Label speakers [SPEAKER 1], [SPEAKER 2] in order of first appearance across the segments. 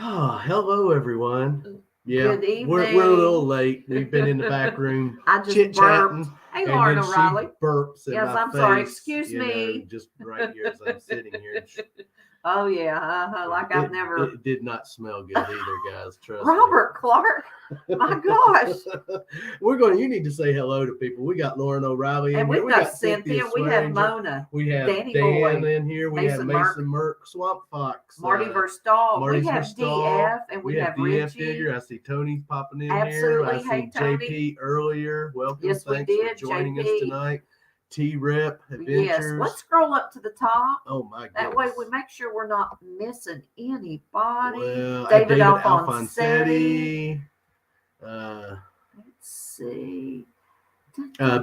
[SPEAKER 1] Oh, hello everyone. Yeah,
[SPEAKER 2] Good evening.
[SPEAKER 1] we're a little late. We've been in the back room
[SPEAKER 2] I just
[SPEAKER 1] chit
[SPEAKER 2] burped.
[SPEAKER 1] chatting,
[SPEAKER 2] Hey,
[SPEAKER 1] and
[SPEAKER 2] Lauren
[SPEAKER 1] then she
[SPEAKER 2] O'Reilly.
[SPEAKER 1] burps in
[SPEAKER 2] Yes,
[SPEAKER 1] my
[SPEAKER 2] I'm
[SPEAKER 1] face.
[SPEAKER 2] sorry. Excuse
[SPEAKER 1] you know,
[SPEAKER 2] me.
[SPEAKER 1] just right here as I'm sitting here.
[SPEAKER 2] Oh yeah, like I've never.
[SPEAKER 1] It did not smell good either, guys. Trust
[SPEAKER 2] Robert Clark. My gosh.
[SPEAKER 1] You need to say hello to people. We got Lauren O'Reilly in
[SPEAKER 2] And
[SPEAKER 1] here.
[SPEAKER 2] we've
[SPEAKER 1] We
[SPEAKER 2] got
[SPEAKER 1] got
[SPEAKER 2] Cynthia. We
[SPEAKER 1] Swearinger.
[SPEAKER 2] have Mona.
[SPEAKER 1] We have
[SPEAKER 2] Danny
[SPEAKER 1] Dan
[SPEAKER 2] Boy,
[SPEAKER 1] in here. We have Mason Merck, Swamp Fox,
[SPEAKER 2] Marty Verstahl.
[SPEAKER 1] Marty's
[SPEAKER 2] We have
[SPEAKER 1] Verstahl.
[SPEAKER 2] DF, and we have
[SPEAKER 1] DF
[SPEAKER 2] Richie.
[SPEAKER 1] Digger. I see Tony's popping in
[SPEAKER 2] Absolutely.
[SPEAKER 1] here. I
[SPEAKER 2] Hey,
[SPEAKER 1] see
[SPEAKER 2] Tony.
[SPEAKER 1] JP earlier. Welcome.
[SPEAKER 2] Yes, we
[SPEAKER 1] Thanks
[SPEAKER 2] did.
[SPEAKER 1] for joining
[SPEAKER 2] JP.
[SPEAKER 1] us tonight. T-Rep Adventures.
[SPEAKER 2] Yes, let's scroll up to the top.
[SPEAKER 1] Oh my goodness.
[SPEAKER 2] That way we make sure we're not missing anybody.
[SPEAKER 1] Well,
[SPEAKER 2] David
[SPEAKER 1] Alfonsetti.
[SPEAKER 2] Let's see.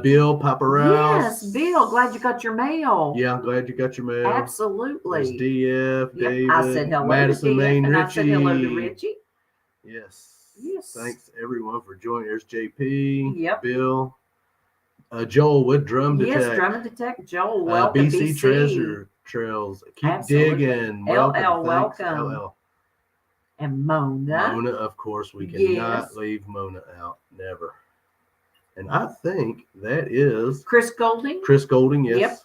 [SPEAKER 1] Bill Paparouse.
[SPEAKER 2] Yes, Bill. Glad you got your mail.
[SPEAKER 1] Yeah, I'm glad you got your mail.
[SPEAKER 2] Absolutely.
[SPEAKER 1] There's DF,
[SPEAKER 2] Yep.
[SPEAKER 1] David,
[SPEAKER 2] I said hello
[SPEAKER 1] Madison,
[SPEAKER 2] to DF,
[SPEAKER 1] Maine,
[SPEAKER 2] and
[SPEAKER 1] Richie.
[SPEAKER 2] I said hello to Richie.
[SPEAKER 1] Yes.
[SPEAKER 2] Yes.
[SPEAKER 1] Thanks everyone for joining. There's JP.
[SPEAKER 2] Yep.
[SPEAKER 1] Bill. Joel with Drum Detect.
[SPEAKER 2] Yes, Drum Detect. Joel, welcome.
[SPEAKER 1] BC Treasure Trails. Keep
[SPEAKER 2] Absolutely.
[SPEAKER 1] digging.
[SPEAKER 2] Welcome.
[SPEAKER 1] LL,
[SPEAKER 2] welcome.
[SPEAKER 1] LL.
[SPEAKER 2] And Mona.
[SPEAKER 1] Mona, of course, we cannot leave Mona out. Never. And I think that is
[SPEAKER 2] Chris Golding.
[SPEAKER 1] Chris Golding, yes.
[SPEAKER 2] Yep.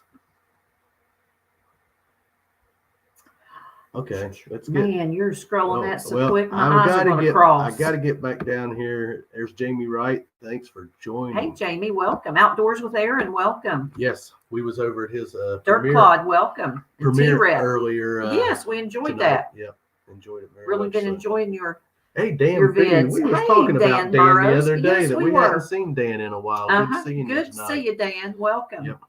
[SPEAKER 1] Okay, let's get.
[SPEAKER 2] Man, you're scrolling that so quick. My eyes are going
[SPEAKER 1] to
[SPEAKER 2] cross.
[SPEAKER 1] I got to get back down here. There's Jamie Wright. Thanks for joining.
[SPEAKER 2] Hey, Jamie, welcome. Outdoors with Aaron, welcome.
[SPEAKER 1] Yes, we was over at his
[SPEAKER 2] Dirt Clod, welcome.
[SPEAKER 1] Premiere earlier.
[SPEAKER 2] Yes, we enjoyed
[SPEAKER 1] tonight.
[SPEAKER 2] that.
[SPEAKER 1] Yep, enjoyed it very
[SPEAKER 2] really
[SPEAKER 1] much.
[SPEAKER 2] Really been enjoying your.
[SPEAKER 1] Hey, Dan,
[SPEAKER 2] your vids.
[SPEAKER 1] We was talking about Dan the other day that we hadn't seen Dan in a while. Good seeing you tonight.
[SPEAKER 2] Good to see you, Dan. Welcome. Yep.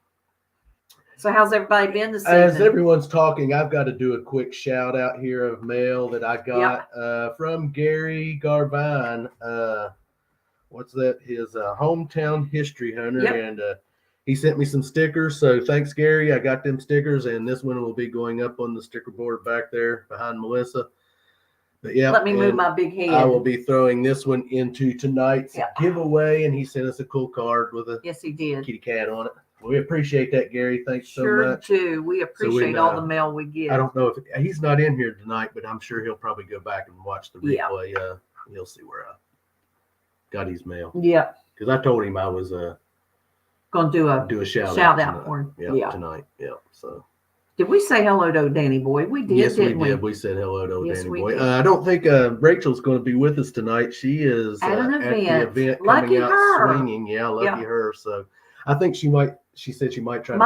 [SPEAKER 2] So how's everybody been this evening?
[SPEAKER 1] As everyone's talking, I've got to do a quick shout out here of mail that I got from Gary Garvine. What's that? His hometown history hunter, and he sent me some stickers. So thanks, Gary. I got them stickers, and this one will be going up on the sticker board back there behind Melissa. But yeah,
[SPEAKER 2] let me move my big head.
[SPEAKER 1] I will be throwing this one into tonight's giveaway, and he sent us a cool card with a
[SPEAKER 2] he did
[SPEAKER 1] kitty cat on it. We appreciate that, Gary. Thanks so much.
[SPEAKER 2] Sure do. We appreciate all the mail we get.
[SPEAKER 1] I don't know if he's not in here tonight, but I'm sure he'll probably go back and watch the replay. He'll see where I got his mail.
[SPEAKER 2] Yeah.
[SPEAKER 1] Because I told him I was
[SPEAKER 2] going to
[SPEAKER 1] do a shout out
[SPEAKER 2] for him.
[SPEAKER 1] Tonight. Yeah. So.
[SPEAKER 2] Did we say hello to Danny Boy? We did.
[SPEAKER 1] Yes,
[SPEAKER 2] didn't
[SPEAKER 1] we did. We said hello to Danny Boy.
[SPEAKER 2] Did.
[SPEAKER 1] I don't think Rachel's going to be with us tonight. She is
[SPEAKER 2] at an event.
[SPEAKER 1] At the event
[SPEAKER 2] lucky
[SPEAKER 1] coming out
[SPEAKER 2] her.
[SPEAKER 1] swinging. Yeah, lucky her. So I think she might. She said she might try
[SPEAKER 2] and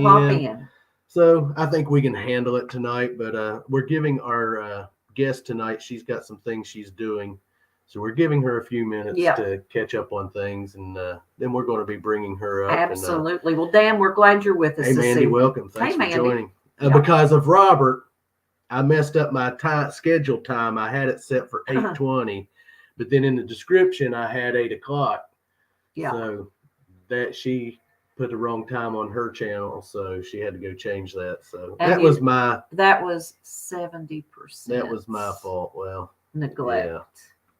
[SPEAKER 2] pop in.
[SPEAKER 1] So I think we can handle it tonight. But we're giving our guest tonight. She's got some things she's doing, so we're giving her a few minutes to catch up on things, and then we're going to be bringing her up.
[SPEAKER 2] Absolutely. Well, Dan, we're glad you're with us.
[SPEAKER 1] Hey, Mandy, welcome. Thanks for joining.
[SPEAKER 2] Yep.
[SPEAKER 1] Because of Robert, I messed up my schedule time. I had it set for 8:20, but then in the description I had 8 o'clock.
[SPEAKER 2] Yeah.
[SPEAKER 1] So that she put the wrong time on her channel, so she had to go change that. So that was
[SPEAKER 2] 70%.
[SPEAKER 1] That was my fault. Well,
[SPEAKER 2] neglect.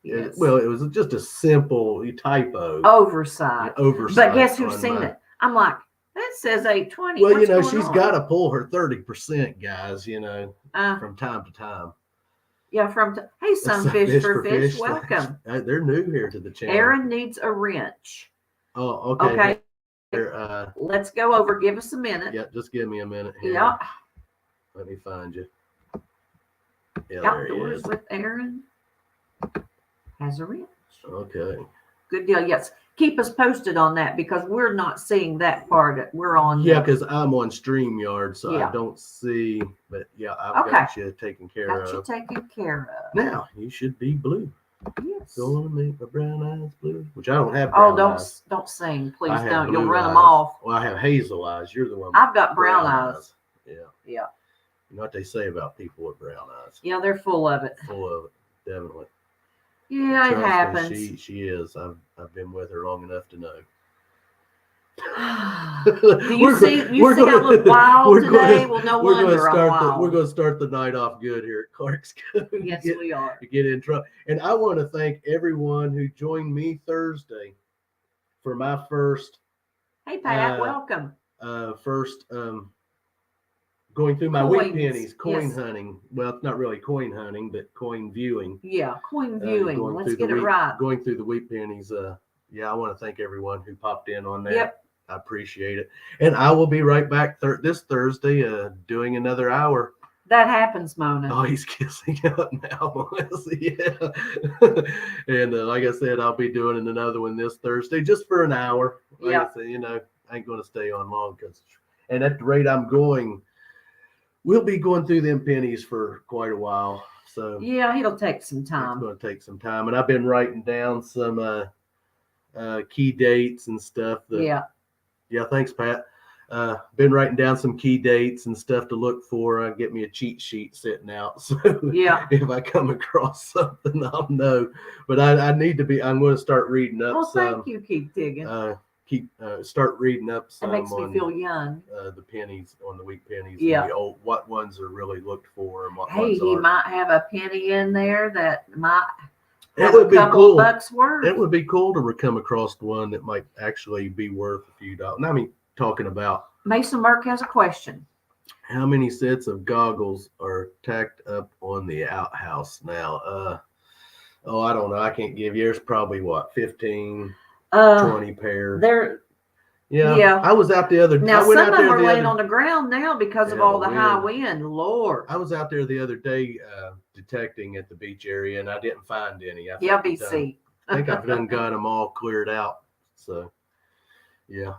[SPEAKER 1] Yeah. Yes. It was just a simple typo.
[SPEAKER 2] Oversight.
[SPEAKER 1] But
[SPEAKER 2] guess who's seen it? I'm like, that says 8:20.
[SPEAKER 1] Well, she's got to pull her 30%, guys, from time to time.
[SPEAKER 2] Yeah, hey, Sunfish for Fish, welcome.
[SPEAKER 1] They're new here to the channel.
[SPEAKER 2] Aaron needs a wrench.
[SPEAKER 1] Oh, okay.
[SPEAKER 2] Let's go over. Give us a minute.
[SPEAKER 1] Yeah, just give me a minute here.
[SPEAKER 2] Yeah.
[SPEAKER 1] Let me find you. Yeah,
[SPEAKER 2] Outdoors with Aaron has a wrench.
[SPEAKER 1] Okay.
[SPEAKER 2] Good deal. Yes. Keep us posted on that because we're not seeing that part. We're on.
[SPEAKER 1] Yeah, because I'm on StreamYard, so I don't see. But yeah, I've got you taken care of.
[SPEAKER 2] Got you taken care of.
[SPEAKER 1] Now you should be blue.
[SPEAKER 2] Yes.
[SPEAKER 1] Gonna make my brown eyes blue, which I don't have. Brown eyes.
[SPEAKER 2] Don't sing, please don't. You'll run
[SPEAKER 1] eyes.
[SPEAKER 2] them off.
[SPEAKER 1] Well, I have hazel eyes. You're the one.
[SPEAKER 2] I've got brown eyes.
[SPEAKER 1] Yeah.
[SPEAKER 2] Yeah.
[SPEAKER 1] You know what they say about people with brown eyes?
[SPEAKER 2] Yeah, they're full of it.
[SPEAKER 1] Full of it, definitely.
[SPEAKER 2] Yeah, it happens.
[SPEAKER 1] She is. I've been with her long enough to know.
[SPEAKER 2] Do you see I look wild today? Well, no wonder I'm wild.
[SPEAKER 1] We're going to start the night off good here at Clark's Cove.
[SPEAKER 2] Yes, we are.
[SPEAKER 1] To get in trouble. And I want to thank everyone who joined me Thursday for my first.
[SPEAKER 2] Hey, Pat, welcome.
[SPEAKER 1] First going through my wheat
[SPEAKER 2] Coins,
[SPEAKER 1] pennies, coin
[SPEAKER 2] yes.
[SPEAKER 1] hunting. Well, it's not really coin hunting, but coin viewing.
[SPEAKER 2] Yeah, coin viewing.
[SPEAKER 1] Going
[SPEAKER 2] Let's
[SPEAKER 1] through
[SPEAKER 2] get
[SPEAKER 1] the
[SPEAKER 2] it
[SPEAKER 1] wheat,
[SPEAKER 2] right.
[SPEAKER 1] going through the wheat pennies. Yeah, I want to thank everyone who popped in on that.
[SPEAKER 2] Yep.
[SPEAKER 1] I appreciate it. And I will be right back this Thursday doing another hour.
[SPEAKER 2] That happens, Mona.
[SPEAKER 1] Oh, he's kissing up now, Melissa. Yeah. And like I said, I'll be doing another one this Thursday just for an hour. Like I said, I ain't going to stay on long and at the rate I'm going, we'll be going through them pennies for quite a while. So
[SPEAKER 2] yeah, it'll take some time.
[SPEAKER 1] It's going to take some time. And I've been writing down some key dates and stuff. Yeah, thanks, Pat. Been writing down some key dates and stuff to look for. Get me a cheat sheet sitting out. So if I come across something, I'll know. But I need to be. I'm going to start reading up.
[SPEAKER 2] Well, thank you. Keep digging.
[SPEAKER 1] Start reading up some.
[SPEAKER 2] It makes me feel young.
[SPEAKER 1] The pennies on the wheat pennies.
[SPEAKER 2] Yeah.
[SPEAKER 1] And the old, what ones are really looked for and what
[SPEAKER 2] hey,
[SPEAKER 1] ones
[SPEAKER 2] he
[SPEAKER 1] aren't.
[SPEAKER 2] might have a penny in there that might.
[SPEAKER 1] It would be cool.
[SPEAKER 2] Bucks worth.
[SPEAKER 1] It would be cool to come across one that might actually be worth a few dollars. I mean, talking about
[SPEAKER 2] Mason Merck has a question.
[SPEAKER 1] How many sets of goggles are tacked up on the outhouse now? I don't know. I can't give you. There's probably 15, 20 pairs. Yeah. I was out the other day.
[SPEAKER 2] Now some of them are laying on the ground now because of all the high wind. Lord.
[SPEAKER 1] I was out there the other day detecting at the beach area, and I didn't find any.
[SPEAKER 2] BC.
[SPEAKER 1] I think I've done got them all cleared out. So, yeah.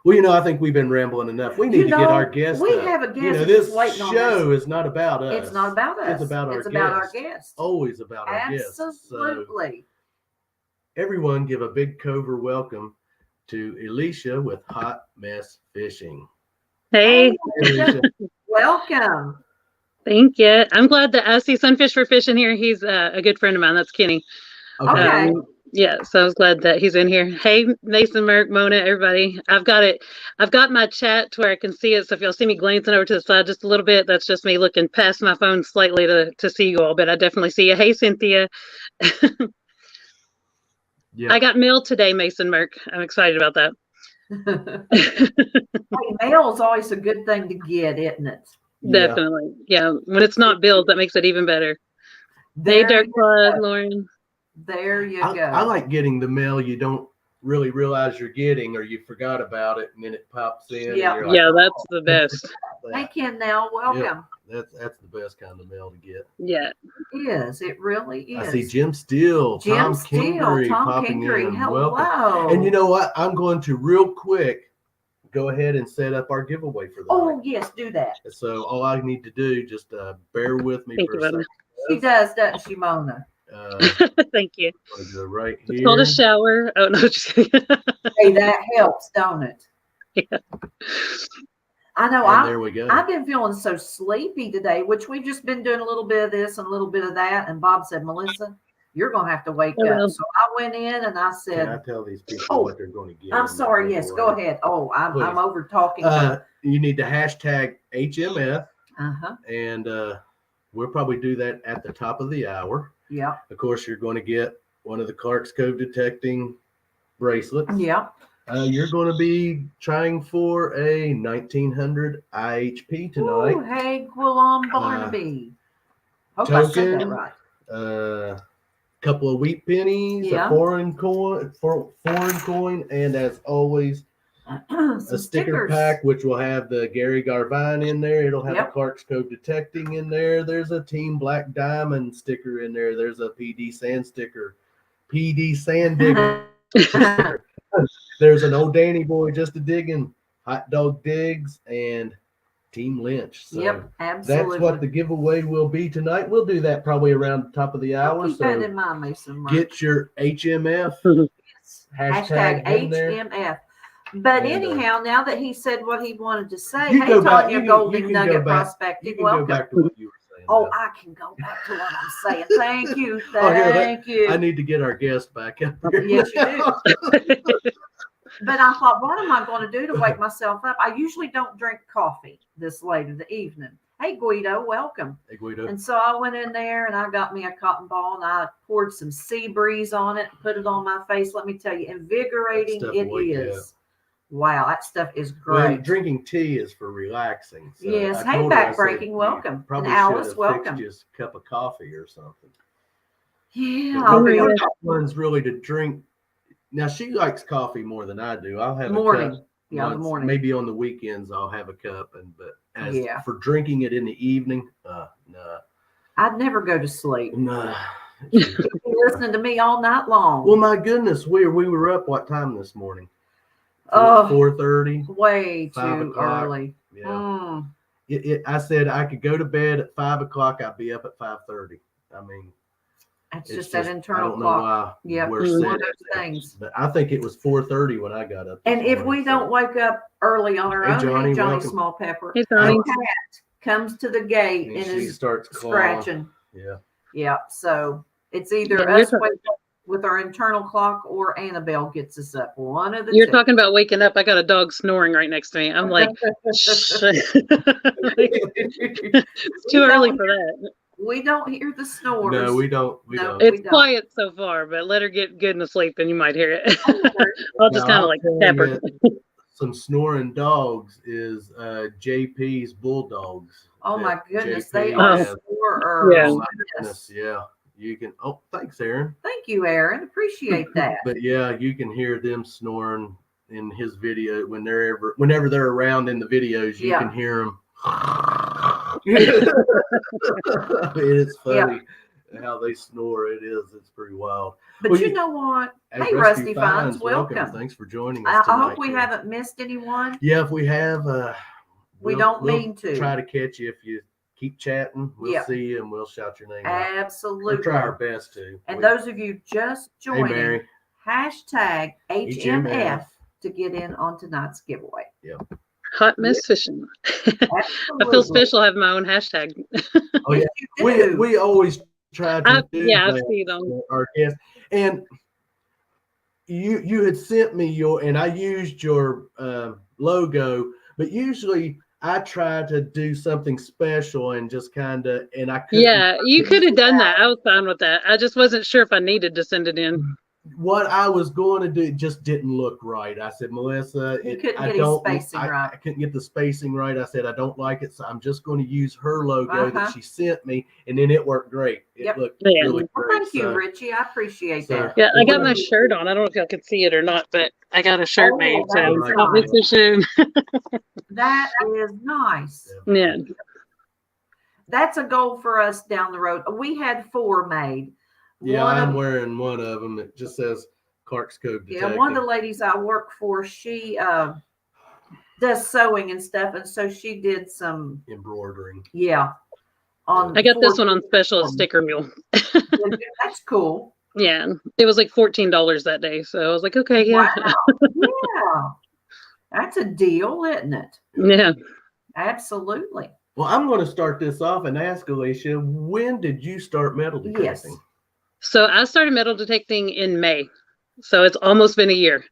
[SPEAKER 1] Well, I think we've been rambling enough. We need to get our guests.
[SPEAKER 2] We have a guest.
[SPEAKER 1] This show is not about us.
[SPEAKER 2] It's not about us.
[SPEAKER 1] It's about our guests. Always about our guests.
[SPEAKER 2] Absolutely.
[SPEAKER 1] So, everyone give a big cover welcome to Elisha with HOTT MESS FISHIN.
[SPEAKER 3] Hey.
[SPEAKER 1] Elisha.
[SPEAKER 2] Welcome.
[SPEAKER 3] Thank you. I'm glad that I see Sunfish for Fishing here. He's a good friend of mine. That's Kenny.
[SPEAKER 2] Okay.
[SPEAKER 3] Yeah, so I was glad that he's in here. Hey, Mason, Merck, Mona, everybody. I've got my chat to where I can see it. So if y'all see me glancing over to the side just a little bit, that's just me looking past my phone slightly to see you all. But I definitely see you. Hey, Cynthia.
[SPEAKER 1] Yeah.
[SPEAKER 3] I got mail today, Mason Merck. I'm excited about that.
[SPEAKER 2] Mail is always a good thing to get, isn't it?
[SPEAKER 3] Definitely. Yeah. When it's not billed, that makes it even better. Hey, Dirk Blood, Lauren.
[SPEAKER 2] There you go.
[SPEAKER 1] I like getting the mail you don't really realize you're getting, or you forgot about it, and then it pops in.
[SPEAKER 2] Yeah.
[SPEAKER 1] And you're like,
[SPEAKER 3] That's the best.
[SPEAKER 2] Hey, Ken, now welcome.
[SPEAKER 1] Yeah, that's the best kind of mail to get.
[SPEAKER 3] Yeah.
[SPEAKER 2] It is. It really is.
[SPEAKER 1] I see Jim Steele, Tom Kingery popping in.
[SPEAKER 2] Hello.
[SPEAKER 1] Welcome. And you know what? I'm going to real quick go ahead and set up our giveaway for the night.
[SPEAKER 2] Yes, do that.
[SPEAKER 1] So all I need to do, just bear with me for a second.
[SPEAKER 2] She does, doesn't she, Mona?
[SPEAKER 3] Thank you.
[SPEAKER 1] Right here.
[SPEAKER 3] It's called a shower. Oh, no, just kidding.
[SPEAKER 2] Hey, that helps, don't it?
[SPEAKER 3] Yeah.
[SPEAKER 2] I know.
[SPEAKER 1] There we go.
[SPEAKER 2] I've been feeling so sleepy today, which we've just been doing a little bit of this and a little bit of that. And Bob said, Melissa, you're going to have to wake up. So I went in and I said,
[SPEAKER 1] can I tell these people what they're going to get?
[SPEAKER 2] I'm sorry. Yes, go ahead. I'm over talking.
[SPEAKER 1] You need to hashtag HMF.
[SPEAKER 2] Uh-huh.
[SPEAKER 1] And we'll probably do that at the top of the hour.
[SPEAKER 2] Yeah.
[SPEAKER 1] Of course, you're going to get one of the Clark's Cove detecting bracelets.
[SPEAKER 2] Yeah.
[SPEAKER 1] You're going to be trying for a 1900 IHP tonight.
[SPEAKER 2] Ooh, hey, Gwilom Barnaby. Hope I said that right.
[SPEAKER 1] Couple of wheat pennies, a foreign coin, and as always, a sticker pack, which will have the Gary Garvine in there. It'll have a Clark's Cove detecting in there. There's a Team Black Diamond sticker in there. There's a PD Sand sticker, PD Sand Digger sticker. There's an Old Danny Boy Just a Digging, Hot Dog Digs, and Team Lynch. So
[SPEAKER 2] absolutely.
[SPEAKER 1] That's what the giveaway will be tonight. We'll do that probably around the top of the hour.
[SPEAKER 2] Keep that in mind, Mason.
[SPEAKER 1] Get your HMF hashtag
[SPEAKER 2] HMF. But anyhow, now that he said what he wanted to say,
[SPEAKER 1] hey,
[SPEAKER 2] Tanya Golden Nugget Prospecting, welcome.
[SPEAKER 1] Go back to what you were saying.
[SPEAKER 2] I can go back to what I'm saying. Thank you. Thank you.
[SPEAKER 1] I need to get our guest back up here.
[SPEAKER 2] Yes, you do. But I thought, what am I going to do to wake myself up? I usually don't drink coffee this late in the evening. Hey, Guido, welcome.
[SPEAKER 1] Hey, Guido.
[SPEAKER 2] And so I went in there and I got me a cotton ball and I poured some sea breeze on it, put it on my face. Let me tell you, invigorating it is. Wow, that stuff is
[SPEAKER 1] Well,
[SPEAKER 2] great.
[SPEAKER 1] drinking tea is for relaxing. So
[SPEAKER 2] Yes.
[SPEAKER 1] I
[SPEAKER 2] Hey,
[SPEAKER 1] told her, I said,
[SPEAKER 2] backbreaking,
[SPEAKER 1] "You
[SPEAKER 2] welcome.
[SPEAKER 1] probably
[SPEAKER 2] And Alice,
[SPEAKER 1] should have
[SPEAKER 2] welcome.
[SPEAKER 1] fixed just a cup of coffee or something."
[SPEAKER 2] Yeah,
[SPEAKER 1] But
[SPEAKER 2] I'll
[SPEAKER 1] we're
[SPEAKER 2] be
[SPEAKER 1] not
[SPEAKER 2] okay.
[SPEAKER 1] ones really to drink. Now she likes coffee more than I do. I'll have a
[SPEAKER 2] Morning.
[SPEAKER 1] cup
[SPEAKER 2] Yeah, the
[SPEAKER 1] once,
[SPEAKER 2] morning.
[SPEAKER 1] maybe on the weekends I'll have a cup, but as
[SPEAKER 2] Yeah.
[SPEAKER 1] for drinking it in the evening, no,
[SPEAKER 2] I'd never go to sleep.
[SPEAKER 1] no.
[SPEAKER 2] You'd be listening to me all night long.
[SPEAKER 1] Well, my goodness, we were up what time this morning?
[SPEAKER 2] Oh,
[SPEAKER 1] 4:30.
[SPEAKER 2] way
[SPEAKER 1] 5
[SPEAKER 2] too
[SPEAKER 1] o'clock.
[SPEAKER 2] early.
[SPEAKER 1] Yeah. I said I could go to bed at 5 o'clock. I'd be up at 5:30. I mean,
[SPEAKER 2] It's
[SPEAKER 1] it's
[SPEAKER 2] just that
[SPEAKER 1] I
[SPEAKER 2] internal
[SPEAKER 1] don't know
[SPEAKER 2] clock.
[SPEAKER 1] why
[SPEAKER 2] Yeah,
[SPEAKER 1] we're
[SPEAKER 2] it's one
[SPEAKER 1] set
[SPEAKER 2] of those
[SPEAKER 1] at that.
[SPEAKER 2] things.
[SPEAKER 1] But I think it was 4:30 when I got up.
[SPEAKER 2] And if we don't wake up early on our
[SPEAKER 1] Hey,
[SPEAKER 2] own,
[SPEAKER 1] Johnny,
[SPEAKER 2] hey, Johnny
[SPEAKER 1] welcome.
[SPEAKER 2] Small Pepper,
[SPEAKER 3] Hey,
[SPEAKER 2] our
[SPEAKER 3] Johnny.
[SPEAKER 2] cat comes to the gate
[SPEAKER 1] And
[SPEAKER 2] and
[SPEAKER 1] she
[SPEAKER 2] is
[SPEAKER 1] starts clawing.
[SPEAKER 2] scratching.
[SPEAKER 1] Yeah.
[SPEAKER 2] Yeah, so it's either
[SPEAKER 3] Yeah, you're
[SPEAKER 2] us wake up with our internal clock or Annabelle gets us up. One of the
[SPEAKER 3] You're
[SPEAKER 2] two.
[SPEAKER 3] talking about waking up. I got a dog snoring right next to me. I'm like, shh. It's too early for that.
[SPEAKER 2] We don't hear the snores.
[SPEAKER 1] No, we don't. We
[SPEAKER 2] No.
[SPEAKER 1] don't.
[SPEAKER 3] It's
[SPEAKER 2] don't.
[SPEAKER 3] quiet so far, but let her get good and asleep and you might hear it. I'll just
[SPEAKER 1] Now,
[SPEAKER 3] kind of
[SPEAKER 1] I'll
[SPEAKER 3] like
[SPEAKER 1] tell
[SPEAKER 3] tap her.
[SPEAKER 1] you, some snoring dogs is JP's bulldogs.
[SPEAKER 2] Oh my
[SPEAKER 1] that
[SPEAKER 2] goodness,
[SPEAKER 1] JP
[SPEAKER 2] they are
[SPEAKER 1] has.
[SPEAKER 2] snorers.
[SPEAKER 3] Yeah.
[SPEAKER 1] Oh my goodness, yeah. You can. Oh, thanks, Aaron.
[SPEAKER 2] Thank you, Aaron. Appreciate that.
[SPEAKER 1] But yeah, you can hear them snoring in his video whenever they're around in the videos. You can hear them. It's funny how they snore. It's pretty wild.
[SPEAKER 2] But
[SPEAKER 1] Well,
[SPEAKER 2] you know what?
[SPEAKER 1] Hey,
[SPEAKER 2] Hey, Rusty Finds, welcome.
[SPEAKER 1] Thanks for joining us
[SPEAKER 2] I
[SPEAKER 1] tonight.
[SPEAKER 2] hope we haven't missed anyone.
[SPEAKER 1] Yeah, if we have,
[SPEAKER 2] We don't mean to.
[SPEAKER 1] Try to catch you if you keep chatting. We'll see you and we'll shout your name out.
[SPEAKER 2] Absolutely.
[SPEAKER 1] We'll try our best to.
[SPEAKER 2] And those of you just joining,
[SPEAKER 1] hey, Mary.
[SPEAKER 2] hashtag HMF to get in on tonight's giveaway.
[SPEAKER 1] Yeah.
[SPEAKER 3] Hot Mess Fishing. I feel special having my own hashtag.
[SPEAKER 1] Oh yeah, we always try to do
[SPEAKER 3] I've
[SPEAKER 1] that
[SPEAKER 3] seen them.
[SPEAKER 1] for our guests. And you had sent me and I used your logo, but usually I try to do something special and just kind of, and I couldn't.
[SPEAKER 3] Yeah, you could have done that. I was fine with that. I just wasn't sure if I needed to send it in.
[SPEAKER 1] What I was going to do just didn't look right. I said, Melissa, I couldn't get the spacing right. I said, I don't like it, so I'm just going to use her logo that she sent me, and then it worked great. It looked really great.
[SPEAKER 2] Thank you, Richie. I appreciate that.
[SPEAKER 3] Yeah, I got my shirt on. I don't know if y'all could see it or not, but I got a shirt made. So Hot Mess Fishing.
[SPEAKER 2] That is nice.
[SPEAKER 3] Yeah.
[SPEAKER 2] That's a goal for us down the road. We had 4 made.
[SPEAKER 1] Yeah, I'm wearing one of them. It just says Clark's Cove Detective.
[SPEAKER 2] Yeah, one of the ladies I work for, she does sewing and stuff, and so she did some
[SPEAKER 1] embroidering.
[SPEAKER 2] Yeah.
[SPEAKER 3] I got this one on special at Sticker Mule.
[SPEAKER 2] That's cool.
[SPEAKER 3] Yeah, it was like $14 that day, so I was like, okay, yeah.
[SPEAKER 2] Wow. Yeah, that's a deal, isn't it?
[SPEAKER 3] Yeah,
[SPEAKER 2] absolutely.
[SPEAKER 1] Well, I'm going to start this off and ask Elisha, when did you start metal detecting?
[SPEAKER 2] Yes.
[SPEAKER 3] So I started metal detecting in May, so it's almost been a year.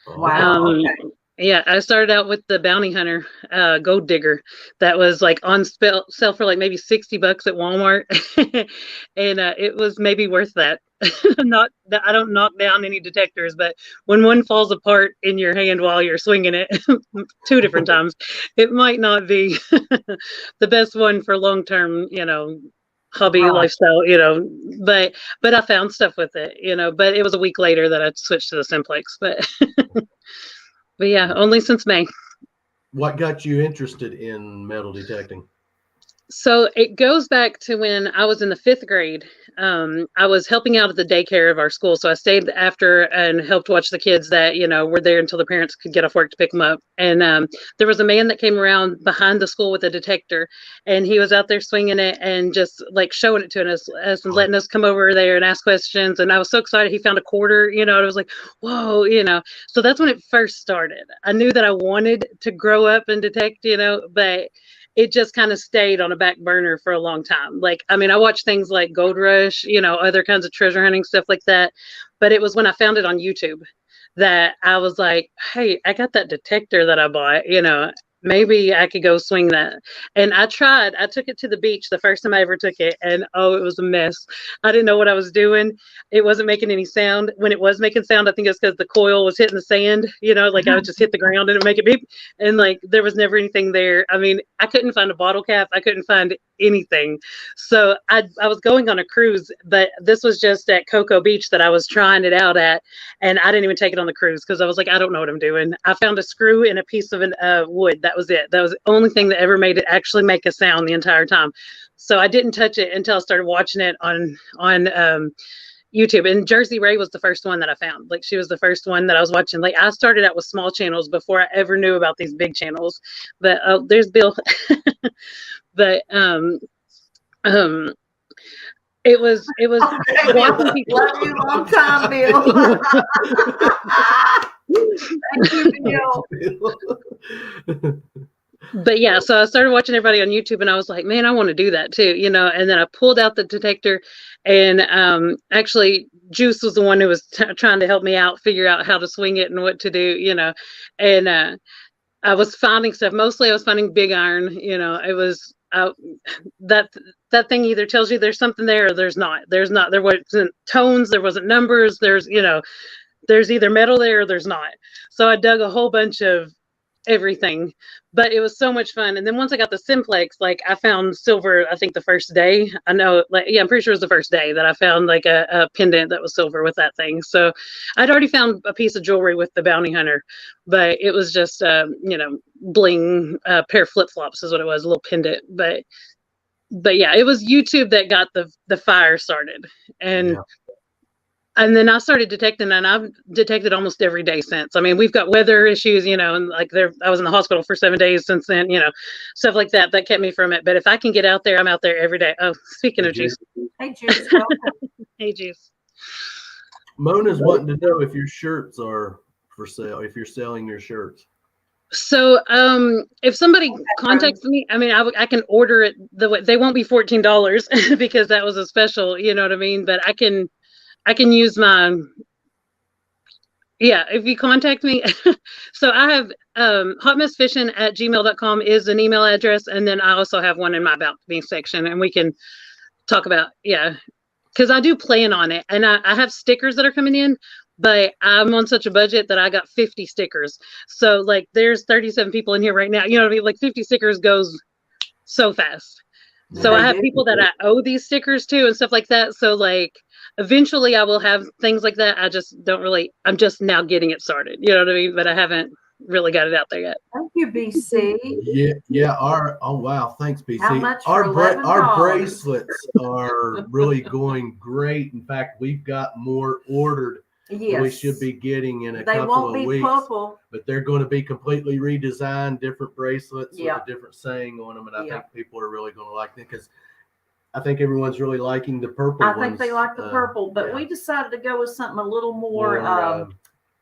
[SPEAKER 2] Wow. Okay.
[SPEAKER 3] Yeah, I started out with the Bounty Hunter Gold Digger that was like on sale for like maybe $60 at Walmart, and it was maybe worth that. Not that I don't knock down any detectors, but when one falls apart in your hand while you're swinging it 2 different times, it might not be the best one for long term, hobby lifestyle, but I found stuff with it, but it was a week later that I switched to the Simplex, but yeah, only since May.
[SPEAKER 1] What got you interested in metal detecting?
[SPEAKER 3] So it goes back to when I was in the 5th grade. I was helping out at the daycare of our school. So I stayed after and helped watch the kids that, were there until the parents could get off work to pick them up. And there was a man that came around behind the school with a detector, and he was out there swinging it and just like showing it to us and letting us come over there and ask questions. And I was so excited. He found a quarter, and I was like, whoa, so that's when it first started. I knew that I wanted to grow up and detect, but it just kind of stayed on a back burner for a long time. Like, I mean, I watched things like Gold Rush, other kinds of treasure hunting stuff like that. But it was when I found it on YouTube that I was like, hey, I got that detector that I bought, maybe I could go swing that. And I tried. I took it to the beach the first time I ever took it, and oh, it was a mess. I didn't know what I was doing. It wasn't making any sound. When it was making sound, I think it's because the coil was hitting the sand. Like I would just hit the ground and it would make it beep. And like there was never anything there. I mean, I couldn't find a bottle cap. I couldn't find anything. So I was going on a cruise, but this was just at Cocoa Beach that I was trying it out at, and I didn't even take it on the cruise because I was like, I don't know what I'm doing. I found a screw and a piece of wood. That was it. That was the only thing that ever made it actually make a sound the entire time. So I didn't touch it until I started watching it on YouTube. And Jersey Ray was the first one that I found. Like she was the first one that I was watching. Like I started out with small channels before I ever knew about these big channels. But there's Bill. But it was
[SPEAKER 2] Love you long time, Bill. Thank you, Bill.
[SPEAKER 3] But yeah, so I started watching everybody on YouTube and I was like, man, I want to do that too, and then I pulled out the detector, and actually Juice was the one who was trying to help me out, figure out how to swing it and what to do, and I was finding stuff. Mostly I was finding big iron, it was that thing either tells you there's something there or there's not. There wasn't tones, there wasn't numbers, there's either metal there or there's not. So I dug a whole bunch of everything, but it was so much fun. And then once I got the simplex, like I found silver, I think the first day. I know, I'm pretty sure it was the first day that I found like a pendant that was silver with that thing. So I'd already found a piece of jewelry with the bounty hunter, but it was just bling, pair of flip-flops is what it was, a little pendant. But yeah, it was YouTube that got the fire started. And then I started detecting, and I've detected almost every day since. I mean, we've got weather issues, and like I was in the hospital for 7 days since then, stuff like that kept me from it. But if I can get out there, I'm out there every day. Oh, speaking of Juice.
[SPEAKER 2] Hey, Juice. Welcome.
[SPEAKER 3] Hey, Juice.
[SPEAKER 1] Mona's wanting to know if your shirts are for sale, if you're selling your shirts.
[SPEAKER 3] So if somebody contacts me, I mean, I can order it they won't be $14 because that was a special, you know what I mean? But I can use if you contact me. So I have hotmessfishin@gmail.com is an email address. And then I also have one in my About Me section, and we can talk about, because I do plan on it. And I have stickers that are coming in, but I'm on such a budget that I got 50 stickers. So like there's 37 people in here right now. You know what I mean? Like 50 stickers goes so fast. So I have people that I owe these stickers to and stuff like that. So like eventually I will have things like that. I just I'm just now getting it started. You know what I mean? But I haven't really got it out there yet.
[SPEAKER 2] Thank you, BC.
[SPEAKER 1] Yeah. Oh wow, thanks, BC.
[SPEAKER 2] How much
[SPEAKER 1] our
[SPEAKER 2] for $11?
[SPEAKER 1] Our bracelets are really going great. In fact, we've got more ordered.
[SPEAKER 2] Yes.
[SPEAKER 1] We should be getting in a
[SPEAKER 2] They
[SPEAKER 1] couple
[SPEAKER 2] won't
[SPEAKER 1] of
[SPEAKER 2] be
[SPEAKER 1] weeks.
[SPEAKER 2] purple.
[SPEAKER 1] But they're going to be completely redesigned, different bracelets with
[SPEAKER 2] Yeah.
[SPEAKER 1] a different saying on them, and I
[SPEAKER 2] Yeah.
[SPEAKER 1] think people are really going to like them because I think everyone's really liking the purple ones.
[SPEAKER 2] I think they like the purple, but
[SPEAKER 1] yeah.
[SPEAKER 2] we decided to go with something a little more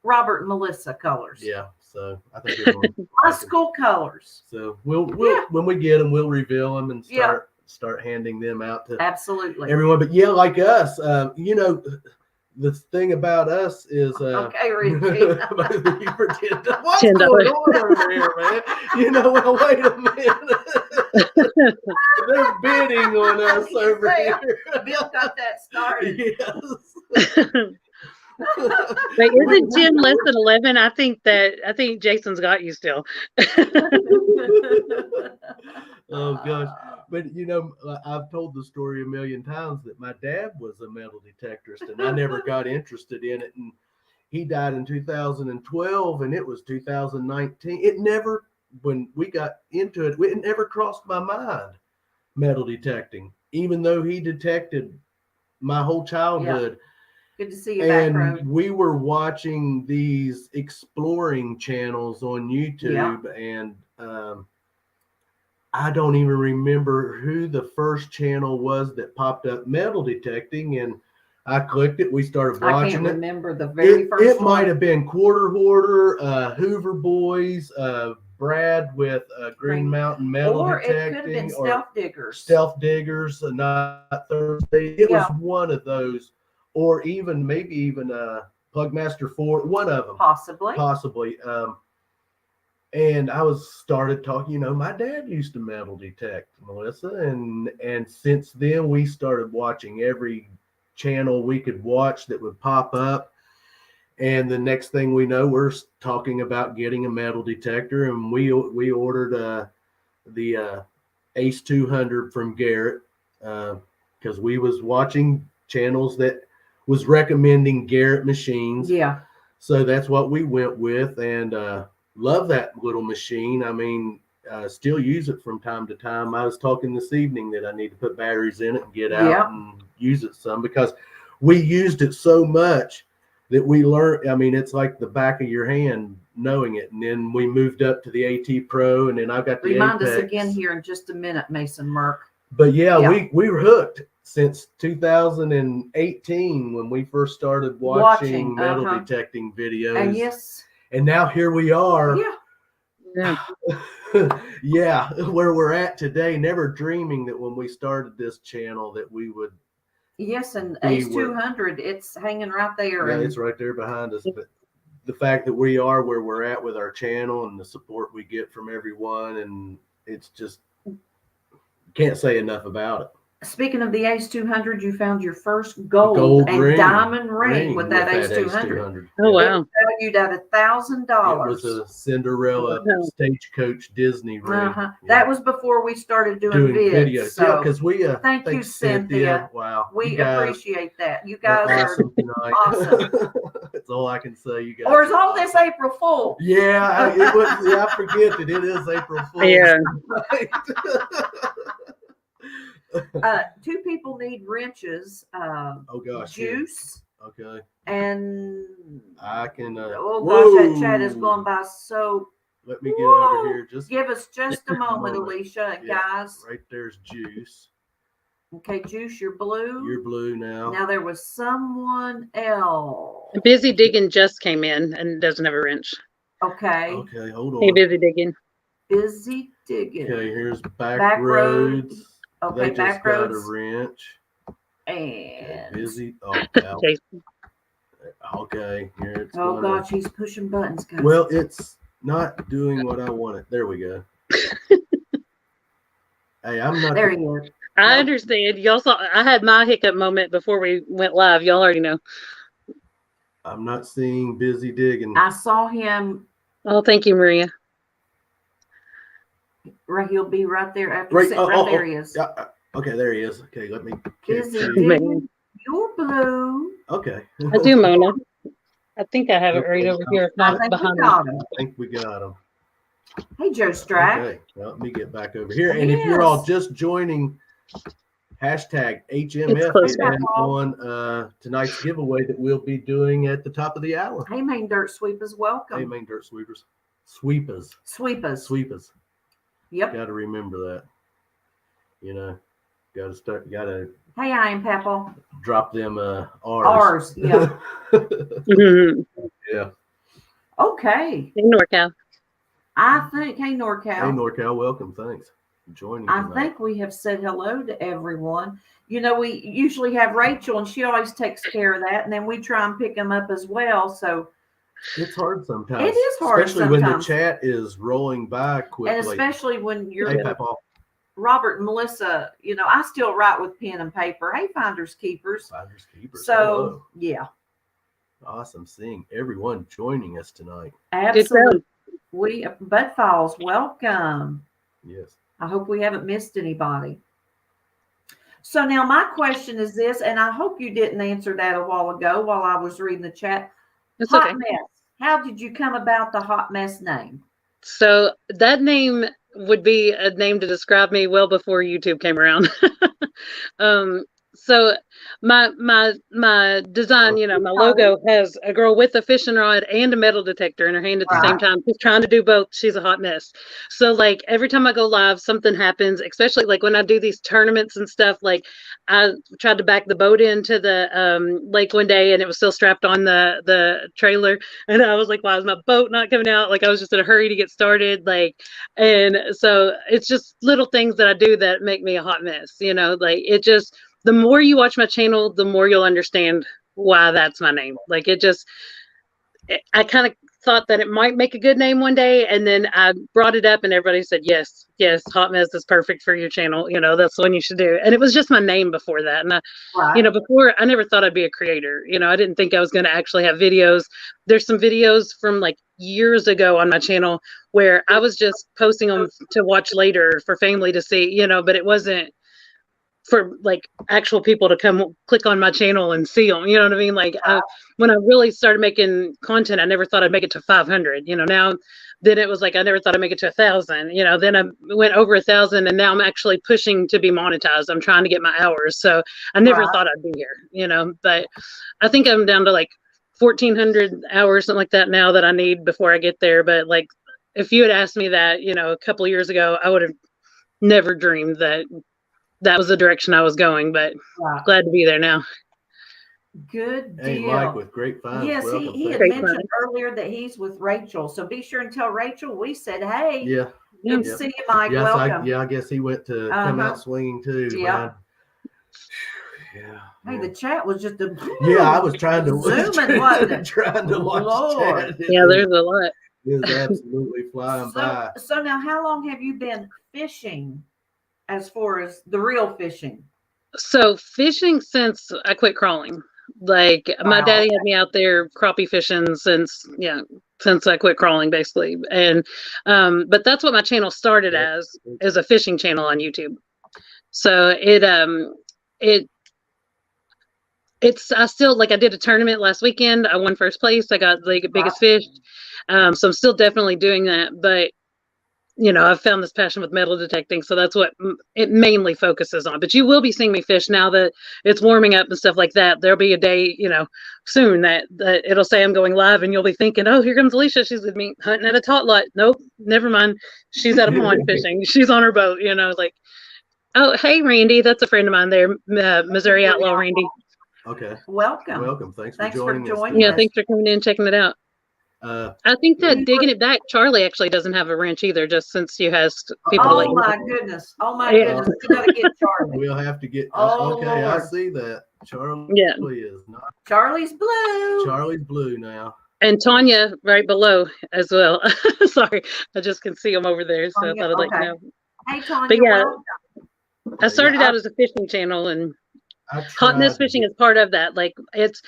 [SPEAKER 2] Robert and Melissa colors.
[SPEAKER 1] Yeah, so I think everyone
[SPEAKER 2] My school colors.
[SPEAKER 1] So we'll when we get them, we'll reveal them and start handing them out to
[SPEAKER 2] absolutely
[SPEAKER 1] everyone. But yeah, like us, the thing about us is
[SPEAKER 2] okay, Richie.
[SPEAKER 1] what's going on over here, man? Well, wait a minute. They're bidding on us over here.
[SPEAKER 2] Bill got that started.
[SPEAKER 1] Yes.
[SPEAKER 3] Wait, isn't 10 less than 11? I think Jason's got you still.
[SPEAKER 1] Oh gosh. But I've told the story a million times that my dad was a metal detectorist and I never got interested in it, and he died in 2012 and it was 2019. It never, when we got into it, it never crossed my mind, metal detecting, even though he detected my whole childhood.
[SPEAKER 2] Yeah. Good to see you back,
[SPEAKER 1] and we were watching these exploring channels on YouTube, and I don't even remember who the first channel was that popped up metal detecting, and I clicked it. We started watching it.
[SPEAKER 2] I can't remember the very first
[SPEAKER 1] It might have been Quarter Hoarder, Hoover Boys, Brad with Green Mountain Metal Detecting. Or it could have been
[SPEAKER 2] Stealth Diggers.
[SPEAKER 1] Stealth Diggers, Not Thursday. It was one of those. Or maybe even Plugmaster 4, one of them.
[SPEAKER 2] Possibly.
[SPEAKER 1] And I started talking, my dad used to metal detect, Melissa, and since then we started watching every channel we could watch that would pop up. And the next thing we know, we're talking about getting a metal detector, and we ordered the Ace 200 from Garrett because we was watching channels that was recommending Garrett machines.
[SPEAKER 2] Yeah.
[SPEAKER 1] So that's what we went with, and love that little machine. I mean, still use it from time to time. I was talking this evening that I need to put batteries in it and get out and use it some, because we used it so much that we learned. I mean, it's like the back of your hand knowing it. And then we moved up to the AT Pro, and then I got the
[SPEAKER 2] Remind
[SPEAKER 1] Apex.
[SPEAKER 2] us again here in just a minute, Mason Merck.
[SPEAKER 1] But yeah. we were hooked since 2018 when we first started watching metal detecting videos.
[SPEAKER 2] And yes.
[SPEAKER 1] And now here we are.
[SPEAKER 2] Yeah.
[SPEAKER 1] Yeah, where we're at today, never dreaming that when we started this channel that we would.
[SPEAKER 2] Yes, and Ace 200, it's hanging right there.
[SPEAKER 1] Yeah,
[SPEAKER 2] and
[SPEAKER 1] it's right there behind us. But the fact that we are where we're at with our channel and the support we get from everyone, and it's just, can't say enough about it.
[SPEAKER 2] Speaking of the Ace 200, you found your first gold and diamond ring with that Ace 200.
[SPEAKER 3] Oh, wow.
[SPEAKER 2] It valued at $1,000.
[SPEAKER 1] It was a Cinderella Stagecoach Disney ring.
[SPEAKER 2] Yeah. That was before we started doing videos. So
[SPEAKER 1] yeah, because we
[SPEAKER 2] thank you, Cynthia.
[SPEAKER 1] Wow.
[SPEAKER 2] We appreciate that. You guys are
[SPEAKER 1] awesome tonight.
[SPEAKER 2] Awesome.
[SPEAKER 1] That's all I can say. You guys.
[SPEAKER 2] Or is all this April Fool?
[SPEAKER 1] Yeah, I forget that it is April Fool.
[SPEAKER 3] Yeah.
[SPEAKER 2] Two people need wrenches.
[SPEAKER 1] Oh gosh.
[SPEAKER 2] Juice.
[SPEAKER 1] Yeah. Okay.
[SPEAKER 2] And
[SPEAKER 1] I can.
[SPEAKER 2] Oh gosh, that chat is going by so.
[SPEAKER 1] Let me get over here. Just
[SPEAKER 2] give us just a moment, Elisha, guys.
[SPEAKER 1] Right there's Juice.
[SPEAKER 2] Okay, Juice, you're blue.
[SPEAKER 1] You're blue now.
[SPEAKER 2] Now there was someone else.
[SPEAKER 3] Busy Digging just came in and doesn't have a wrench.
[SPEAKER 2] Okay.
[SPEAKER 1] Okay, hold on.
[SPEAKER 3] Hey, Busy Digging.
[SPEAKER 2] Busy Digging.
[SPEAKER 1] Okay, here's Back Roads.
[SPEAKER 2] Okay,
[SPEAKER 1] they
[SPEAKER 2] Back
[SPEAKER 1] just got
[SPEAKER 2] Roads.
[SPEAKER 1] a wrench.
[SPEAKER 2] And
[SPEAKER 1] Busy. Oh, okay, here it's.
[SPEAKER 2] Oh gosh, he's pushing buttons, guys.
[SPEAKER 1] Well, it's not doing what I wanted. There we go. Hey, I'm not.
[SPEAKER 2] There he is.
[SPEAKER 3] I understand. Y'all saw. I had my hiccup moment before we went live. Y'all already know.
[SPEAKER 1] I'm not seeing Busy Digging.
[SPEAKER 2] I saw him.
[SPEAKER 3] Oh, thank you, Maria.
[SPEAKER 2] Right, he'll be right there after.
[SPEAKER 1] Right,
[SPEAKER 2] there he is.
[SPEAKER 1] Okay, there he is. Okay, let me.
[SPEAKER 2] Busy Digging. You're blue.
[SPEAKER 1] Okay.
[SPEAKER 3] I do, Mona. I think I have it right over here. If not, behind me.
[SPEAKER 1] I think we got him.
[SPEAKER 2] Hey, Joe Strack.
[SPEAKER 1] Okay, well, let me get back over here. And if you're all just joining, hashtag HMF is on tonight's giveaway that we'll be doing at the top of the hour.
[SPEAKER 2] Hey, Main Dirt Sweepers, welcome.
[SPEAKER 1] Hey, Main Dirt Sweepers. Sweepers.
[SPEAKER 2] Yep.
[SPEAKER 1] Got to remember that. Got to.
[SPEAKER 2] Hey, I am Papa.
[SPEAKER 1] Drop them
[SPEAKER 2] R's. Yeah.
[SPEAKER 1] Yeah.
[SPEAKER 2] Okay.
[SPEAKER 3] In NorCal.
[SPEAKER 2] I think, hey, NorCal.
[SPEAKER 1] Hey, NorCal, welcome. Thanks for joining.
[SPEAKER 2] I think we have said hello to everyone. We usually have Rachel, and she always takes care of that, and then we try and pick them up as well. So
[SPEAKER 1] it's hard sometimes.
[SPEAKER 2] It is hard,
[SPEAKER 1] especially when the chat is rolling by quickly,
[SPEAKER 2] and especially when you're.
[SPEAKER 1] Hey, Papa.
[SPEAKER 2] Robert and Melissa, I still write with pen and paper. Hey, Finders Keepers.
[SPEAKER 1] Finders Keepers.
[SPEAKER 2] So,
[SPEAKER 1] hello.
[SPEAKER 2] Yeah.
[SPEAKER 1] Awesome seeing everyone joining us tonight.
[SPEAKER 2] Absolutely. Bud Falls, welcome.
[SPEAKER 1] Yes.
[SPEAKER 2] I hope we haven't missed anybody. So now my question is this, and I hope you didn't answer that a while ago while I was reading the chat.
[SPEAKER 3] It's
[SPEAKER 2] Hot
[SPEAKER 3] okay.
[SPEAKER 2] Mess. How did you come about the Hot Mess name?
[SPEAKER 3] So that name would be a name to describe me well before YouTube came around. So my design, my logo has a girl with a fishing rod and a metal detector in her hand at the same time. She's trying to do both. She's a hot mess. So like every time I go live, something happens, especially like when I do these tournaments and stuff. Like I tried to back the boat into the lake one day and it was still strapped on the trailer. And I was like, why is my boat not coming out? Like I was just in a hurry to get started. And so it's just little things that I do that make me a hot mess, the more you watch my channel, the more you'll understand why that's my name. I kind of thought that it might make a good name one day, and then I brought it up and everybody said, yes, Hot Mess is perfect for your channel. You know, that's the one you should do. And it was just my name before that. And
[SPEAKER 2] Right.
[SPEAKER 3] before, I never thought I'd be a creator. I didn't think I was going to actually have videos. There's some videos from like years ago on my channel where I was just posting them to watch later for family to see, but it wasn't for like actual people to come click on my channel and see them. You know what I mean? Like when I really started making content, I never thought I'd make it to 500, now then it was like, I never thought I'd make it to 1,000, then I went over 1,000 and now I'm actually pushing to be monetized. I'm trying to get my hours. So I never thought I'd be here, but I think I'm down to like 1,400 hours, something like that now that I need before I get there. But like, if you had asked me that, a couple of years ago, I would have never dreamed that was the direction I was going, but glad to be there now.
[SPEAKER 2] Good deal.
[SPEAKER 1] Hey, Mike with Great Finds.
[SPEAKER 2] Yes,
[SPEAKER 1] Welcome.
[SPEAKER 2] he had mentioned earlier that he's with Rachel. So be sure and tell Rachel we said, hey.
[SPEAKER 1] Yeah.
[SPEAKER 2] Good to see you, Mike.
[SPEAKER 1] Yes,
[SPEAKER 2] welcome.
[SPEAKER 1] I guess he went to come out swinging too.
[SPEAKER 2] Yeah.
[SPEAKER 1] Yeah.
[SPEAKER 2] Hey, the chat was just a
[SPEAKER 1] I was trying to
[SPEAKER 2] zooming, wasn't it?
[SPEAKER 1] trying to watch
[SPEAKER 2] Lord.
[SPEAKER 1] chat.
[SPEAKER 3] Yeah, there's a lot.
[SPEAKER 1] It was absolutely flying by.
[SPEAKER 2] So now, how long have you been fishing, as far as the real fishing?
[SPEAKER 3] So fishing since I quit crawling. Like my daddy had me out there crappie fishing since I quit crawling, basically. And but that's what my channel started as a fishing channel on YouTube. So it's I still, like, I did a tournament last weekend. I won first place. I got like biggest fish. So I'm still definitely doing that. But I've found this passion with metal detecting, so that's what it mainly focuses on. But you will be seeing me fish now that it's warming up and stuff like that. There'll be a day, soon that it'll say I'm going live, and you'll be thinking, oh, here comes Elisha. She's with me hunting at a tot lot. Nope, never mind. She's at a pond fishing. She's on her boat. Like, oh, hey, Randy, that's a friend of mine there, Missouri Outlaw Randy.
[SPEAKER 1] Okay.
[SPEAKER 2] Welcome.
[SPEAKER 1] Thanks for joining us.
[SPEAKER 3] Yeah, thanks for coming in and checking it out. I think that digging it back, Charlie actually doesn't have a wrench either, just since you has people.
[SPEAKER 2] Oh my goodness! Goodness! We gotta get Charlie.
[SPEAKER 1] We'll have to get. Okay, Lord. I see that. Charlie is not.
[SPEAKER 2] Charlie's blue.
[SPEAKER 1] Charlie's blue now.
[SPEAKER 3] And Tanya right below as well. Sorry, I just can see them over there, so I thought I'd let you know.
[SPEAKER 2] Hey Tanya,
[SPEAKER 3] but yeah, I started out as a fishing channel, and Hot Mess Fishing is part of that. Like it's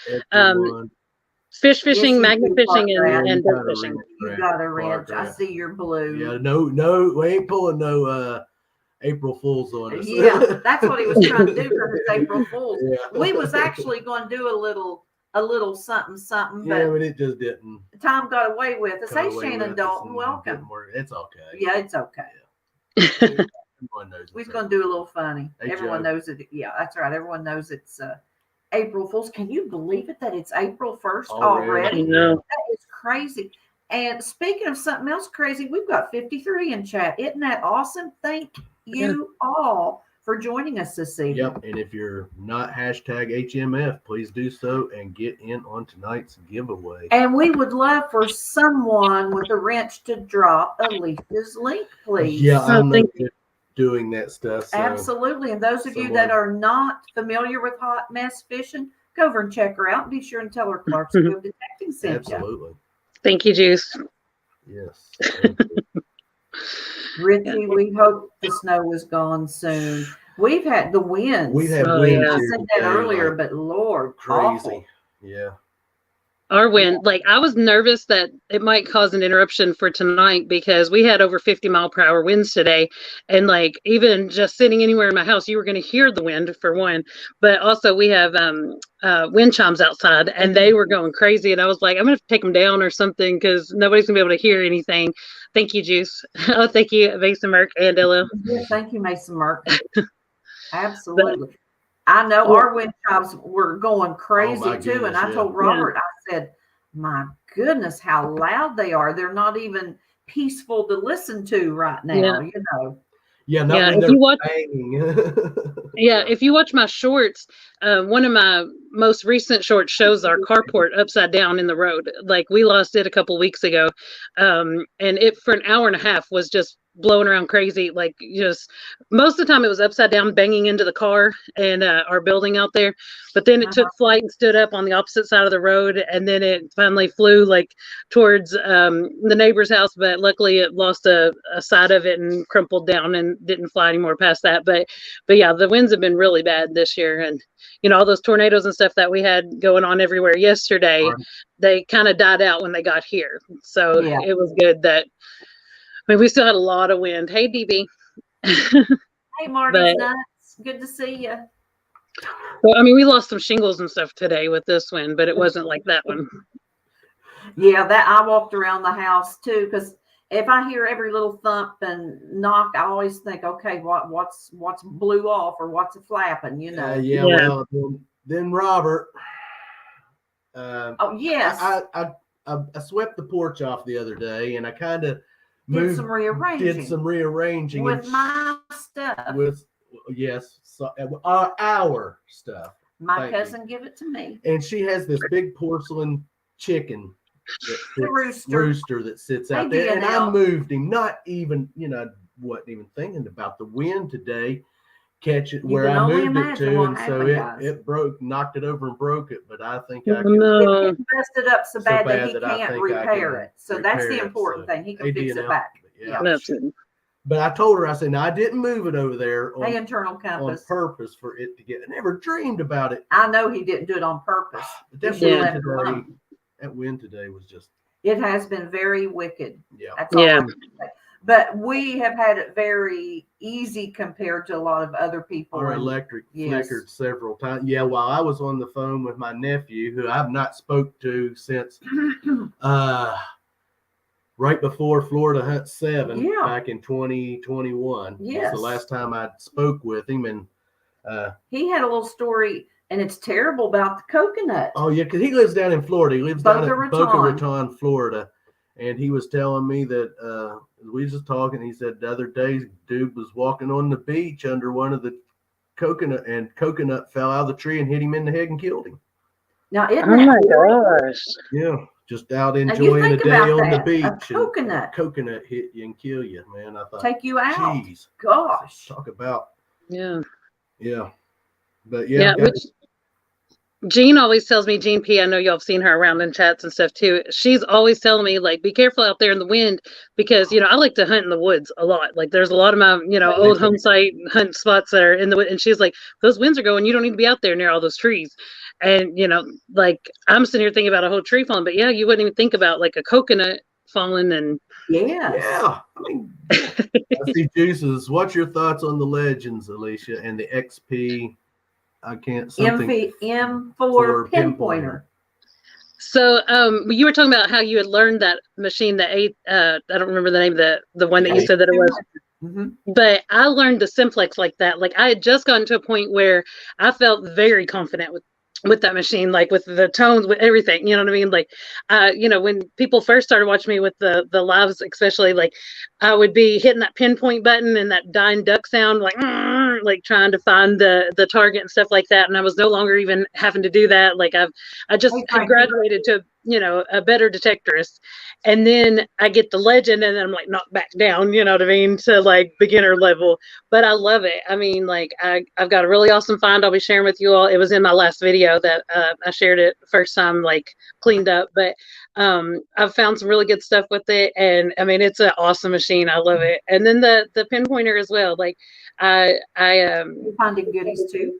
[SPEAKER 3] fish fishing, magnet fishing, and boat fishing.
[SPEAKER 2] You got a wrench. I see your blue.
[SPEAKER 1] Yeah, no, we ain't pulling no April Fools on us.
[SPEAKER 2] Yeah, that's what he was trying to do for his April Fools. Yeah. We was actually going to do a little something,
[SPEAKER 1] but it just didn't.
[SPEAKER 2] Time got away with us. Hey, Shannon Dalton, welcome.
[SPEAKER 1] It's okay.
[SPEAKER 2] Yeah, it's okay.
[SPEAKER 1] Yeah. Everyone knows.
[SPEAKER 2] We're going to do a little funny.
[SPEAKER 1] Hey,
[SPEAKER 2] everyone knows it. Yeah, that's right. Everyone knows it's April Fools. Can you believe it that it's April 1st already?
[SPEAKER 3] No.
[SPEAKER 2] That is crazy. And speaking of something else crazy, we've got 53 in chat. Isn't that awesome? Thank you all for joining us this evening.
[SPEAKER 1] Yep. And if you're not hashtag HMF, please do so and get in on tonight's giveaway.
[SPEAKER 2] And we would love for someone with a wrench to drop Alicia's link, please.
[SPEAKER 1] Yeah, I'm doing that stuff. So
[SPEAKER 2] absolutely. And those of you that are not familiar with Hot Mess Fishing, go over and check her out. Be sure and tell her Clarksville Detecting sent you.
[SPEAKER 1] Absolutely.
[SPEAKER 3] Thank you, Juice.
[SPEAKER 1] Yes.
[SPEAKER 2] Richie, we hope the snow is gone soon. We've had the winds.
[SPEAKER 1] We've had winds.
[SPEAKER 2] I said that earlier, but Lord,
[SPEAKER 1] crazy.
[SPEAKER 2] Awful.
[SPEAKER 1] Yeah.
[SPEAKER 3] Our wind, like I was nervous that it might cause an interruption for tonight because we had over 50-mile-per-hour winds today. And like even just sitting anywhere in my house, you were going to hear the wind for one. But also we have wind chimes outside and they were going crazy. And I was like, I'm going to take them down or something because nobody's going to be able to hear anything. Thank you, Juice. Oh, thank you, Mason Merck and Ella.
[SPEAKER 2] Yeah, thank you, Mason Merck. Absolutely. I know our wind chimes were going crazy too. And I told Robert, I said, my goodness, how loud they are. They're not even peaceful to listen to right now, you know.
[SPEAKER 1] Yeah, if you watch,
[SPEAKER 3] if you watch my shorts, one of my most recent shorts shows our carport upside down in the road. Like we lost it a couple weeks ago. And it for an hour and a half was just blowing around crazy, like just most of the time it was upside down, banging into the car and our building out there. But then it took flight and stood up on the opposite side of the road, and then it finally flew like towards the neighbor's house. But luckily, it lost a side of it and crumpled down and didn't fly anymore past that. But yeah, the winds have been really bad this year, and all those tornadoes and stuff that we had going on everywhere yesterday, they kind of died out when they got here. So it was good that. I mean, we still had a lot of wind. Hey, DB.
[SPEAKER 2] Hey, Marty's nuts. Good to see you.
[SPEAKER 3] Well, I mean, we lost some shingles and stuff today with this wind, but it wasn't like that one.
[SPEAKER 2] Yeah, that I walked around the house too, because if I hear every little thump and knock, I always think, okay, what's blew off or what's a flapping,
[SPEAKER 1] Well, then Robert.
[SPEAKER 2] Oh yes.
[SPEAKER 1] I swept the porch off the other day, and I kind of
[SPEAKER 2] did some rearranging
[SPEAKER 1] with
[SPEAKER 2] my stuff.
[SPEAKER 1] Our stuff.
[SPEAKER 2] My cousin give it to me,
[SPEAKER 1] and she has this big porcelain chicken, rooster that sits out there, and I moved him. Not even, wasn't even thinking about the wind today. Catch it where I moved it to, and so it broke, knocked it over and broke it. But I think I can
[SPEAKER 2] it messed it up so bad that he can't repair it. So that's the important thing. He can fix it back.
[SPEAKER 1] Yeah. But I told her, I said, no, I didn't move it over there on
[SPEAKER 2] internal compass
[SPEAKER 1] on purpose for it to get. I never dreamed about it.
[SPEAKER 2] I know he didn't do it on purpose.
[SPEAKER 1] But that wind today was just.
[SPEAKER 2] It has been very wicked.
[SPEAKER 1] Yeah.
[SPEAKER 2] That's all I'm saying. But we have had it very easy compared to a lot of other people.
[SPEAKER 1] Our electric flickered several times. Yeah, while I was on the phone with my nephew, who I've not spoke to since right before Florida Hunt 7 back in 2021.
[SPEAKER 2] Yes.
[SPEAKER 1] Was the last time I spoke with him. And
[SPEAKER 2] he had a little story, and it's terrible about the coconut.
[SPEAKER 1] Oh, yeah, because he lives down in Florida. He lives down in Boca Raton, Florida. And he was telling me that we was just talking. He said the other day, dude was walking on the beach under one of the coconut, and coconut fell out of the tree and hit him in the head and killed him.
[SPEAKER 2] Now,
[SPEAKER 3] gosh.
[SPEAKER 1] Yeah, just out enjoying a day on the beach. A coconut hit you and kill you, man. I thought,
[SPEAKER 2] take you out.
[SPEAKER 1] Geez,
[SPEAKER 2] gosh,
[SPEAKER 1] talk about.
[SPEAKER 3] Yeah.
[SPEAKER 1] But
[SPEAKER 3] Jean always tells me, Jean P, I know y'all have seen her around in chats and stuff too. She's always telling me, like, be careful out there in the wind, because, I like to hunt in the woods a lot. Like, there's a lot of my, old home site hunt spots that are in the wood. And she's like, those winds are going, you don't need to be out there near all those trees. And, like, I'm sitting here thinking about a whole tree falling, but you wouldn't even think about like a coconut falling. And
[SPEAKER 1] I mean, I see Juices. What's your thoughts on the legends, Elisha, and the XP? I can't.
[SPEAKER 2] M4 pinpointer.
[SPEAKER 3] So, you were talking about how you had learned that machine, I don't remember the name of the one that you said that it was.
[SPEAKER 2] Mm-hmm.
[SPEAKER 3] But I learned the simplex like that. Like, I had just gotten to a point where I felt very confident with that machine, like with the tones, with everything, you know what I mean? Like, when people first started watching me with the lives, especially, like, I would be hitting that pinpoint button and that dying duck sound, like trying to find the target and stuff like that. And I was no longer even having to do that. Like, I just have graduated to, a better detectorist. And then I get the legend, and then I'm like knocked back down, you know what I mean, to like beginner level. But I love it. I mean, like, I've got a really awesome find I'll be sharing with you all. It was in my last video that I shared it first time, like, cleaned up. But I've found some really good stuff with it. And I mean, it's an awesome machine. I love it. And then the pinpointer as well. Like, I
[SPEAKER 2] finding goodies too.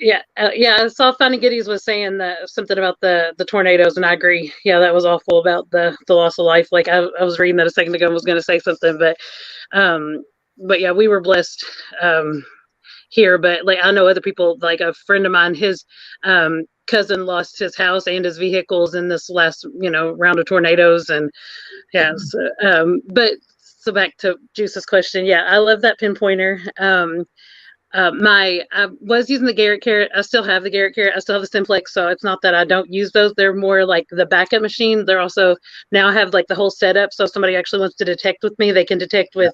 [SPEAKER 3] Yeah. I saw Finding Goodies was saying that something about the tornadoes, and I agree. Yeah, that was awful about the loss of life. Like, I was reading that a second ago and was going to say something, but yeah, we were blessed here. But like, I know other people, like a friend of mine, his cousin lost his house and his vehicles in this last round of tornadoes, and so back to Juice's question. Yeah, I love that pinpointer. I was using the Garrett Carrot. I still have the Garrett Carrot. I still have the Simplex. So it's not that I don't use those. They're more like the backup machine. They're also now have like the whole setup. So if somebody actually wants to detect with me, they can detect with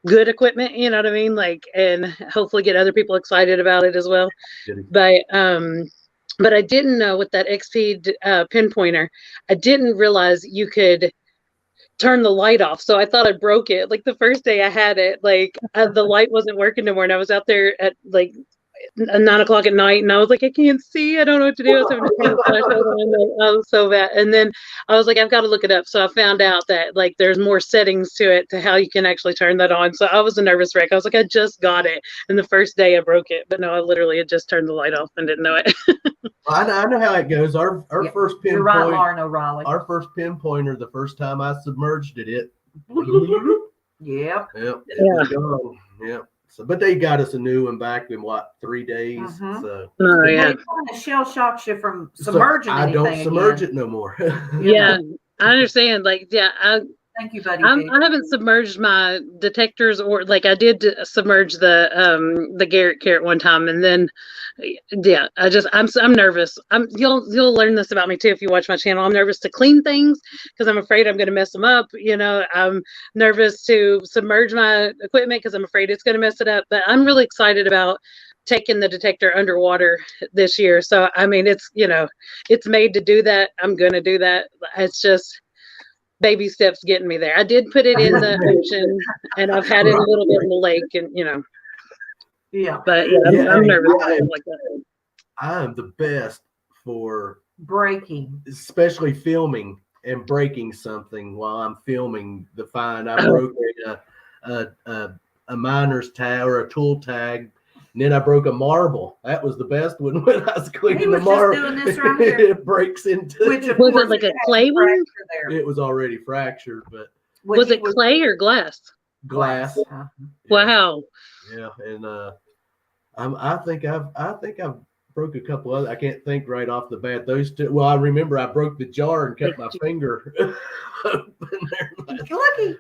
[SPEAKER 3] good equipment, you know what I mean? Like, and hopefully get other people excited about it as well. But I didn't know with that XP pinpointer, I didn't realize you could turn the light off. So I thought I broke it. Like the first day I had it, like the light wasn't working no more. And I was out there at like 9 o'clock at night, and I was like, I can't see. I don't know what to do. I was having to turn the flashlight on. I was so bad. And then I was like, I've got to look it up. So I found out that like there's more settings to it to how you can actually turn that on. So I was a nervous wreck. I was like, I just got it, and the first day I broke it, but no, I literally had just turned the light off and didn't know it.
[SPEAKER 1] I know how it goes. Our first pinpoint.
[SPEAKER 2] You're right, Lauren O'Reilly.
[SPEAKER 1] Our first pinpointer, the first time I submerged it.
[SPEAKER 2] Yep.
[SPEAKER 1] Was gone. Yep. So, but they got us a new one back in what, 3 days? So
[SPEAKER 2] It kind of shell shocks you from submerging.
[SPEAKER 1] I don't submerge it no more.
[SPEAKER 3] Yeah, I understand. Like,
[SPEAKER 2] thank you, buddy.
[SPEAKER 3] I haven't submerged my detectors, or like I did submerge the Garrett carrot one time, and then I'm nervous. You'll learn this about me too if you watch my channel. I'm nervous to clean things because I'm afraid I'm going to mess them up. You know, I'm nervous to submerge my equipment because I'm afraid it's going to mess it up. But I'm really excited about taking the detector underwater this year. So I mean, it's it's made to do that. I'm going to do that. It's just baby steps getting me there. I did put it in the ocean, and I've had it a little bit in the lake, and but I'm nervous like that.
[SPEAKER 1] I am the best for
[SPEAKER 2] breaking,
[SPEAKER 1] especially filming and breaking something while I'm filming the find. I broke a miner's tag or a tool tag. And then I broke a marble. That was the best one when I was cleaning the marble.
[SPEAKER 2] Doing this right here.
[SPEAKER 1] It breaks into.
[SPEAKER 3] Was it like a clay one?
[SPEAKER 1] It was already fractured, but
[SPEAKER 3] was it clay or glass?
[SPEAKER 1] Glass.
[SPEAKER 3] Wow.
[SPEAKER 1] Yeah, and I think I've broke a couple other. I can't think right off the bat. Those two. Well, I remember I broke the jar and cut my finger open there.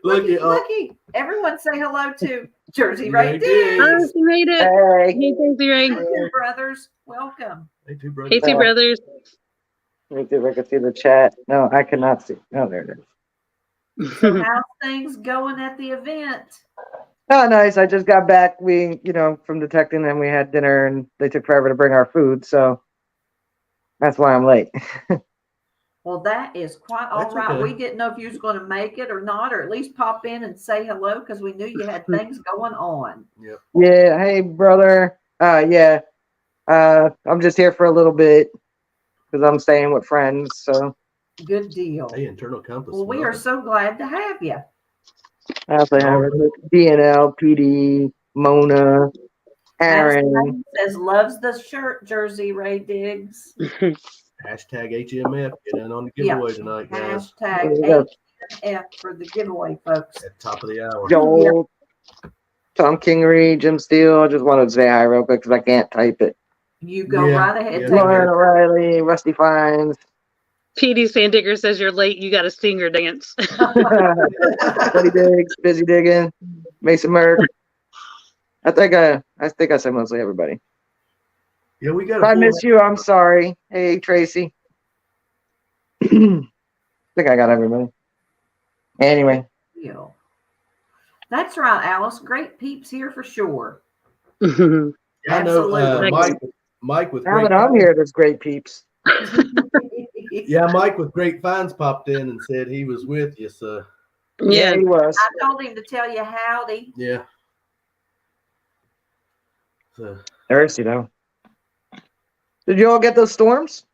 [SPEAKER 2] Lucky. Everyone say hello to Jersey Ray Diggs.
[SPEAKER 3] Oh, she made it. Hey, Jersey Ray.
[SPEAKER 2] Hey, brothers. Welcome.
[SPEAKER 1] Hey, two brothers.
[SPEAKER 3] Hey, two brothers.
[SPEAKER 4] Let me see if I can see the chat. No, I cannot see. Oh, there it is.
[SPEAKER 2] So how's things going at the event?
[SPEAKER 4] Oh, nice. I just got back. From detecting, and we had dinner, and they took forever to bring our food, so that's why I'm late.
[SPEAKER 2] Well, that is quite all right. Okay. We didn't know if you was going to make it or not, or at least pop in and say hello because we knew you had things going on.
[SPEAKER 1] Yep.
[SPEAKER 4] Yeah. Hey, brother. I'm just here for a little bit because I'm staying with friends. So
[SPEAKER 2] good deal.
[SPEAKER 1] Hey, internal compass.
[SPEAKER 2] Well, we are so glad to have you.
[SPEAKER 4] I also have DNL, PD, Mona, Aaron.
[SPEAKER 2] Says loves the shirt, Jersey Ray Diggs.
[SPEAKER 1] Hashtag HMF. Get in on the giveaway tonight, guys.
[SPEAKER 2] Hashtag HMF for the giveaway, folks.
[SPEAKER 1] At top of the hour.
[SPEAKER 4] Joel, Tom Kingery, Jim Steele. I just wanted to say hi real quick because I can't type it.
[SPEAKER 2] You go right ahead.
[SPEAKER 4] Lauren O'Reilly, Rusty Fines.
[SPEAKER 3] PD Sandigger says you're late. You got a stinger dance.
[SPEAKER 4] Buddy Diggs, Busy Digging, Mason Merck. I think I said mostly everybody.
[SPEAKER 1] Yeah, we got.
[SPEAKER 4] If I miss you, I'm sorry. Hey, Tracy. I think I got everybody. Anyway.
[SPEAKER 2] That's right, Alice. Great peeps here for sure.
[SPEAKER 1] Yeah, I know. Mike with.
[SPEAKER 4] Now that I'm here, there's great peeps.
[SPEAKER 1] Yeah, Mike with Great Finds popped in and said he was with you. So
[SPEAKER 4] yeah, he was.
[SPEAKER 2] I told him to tell you howdy.
[SPEAKER 1] Yeah. So
[SPEAKER 4] thirsty though. Did you all get those storms?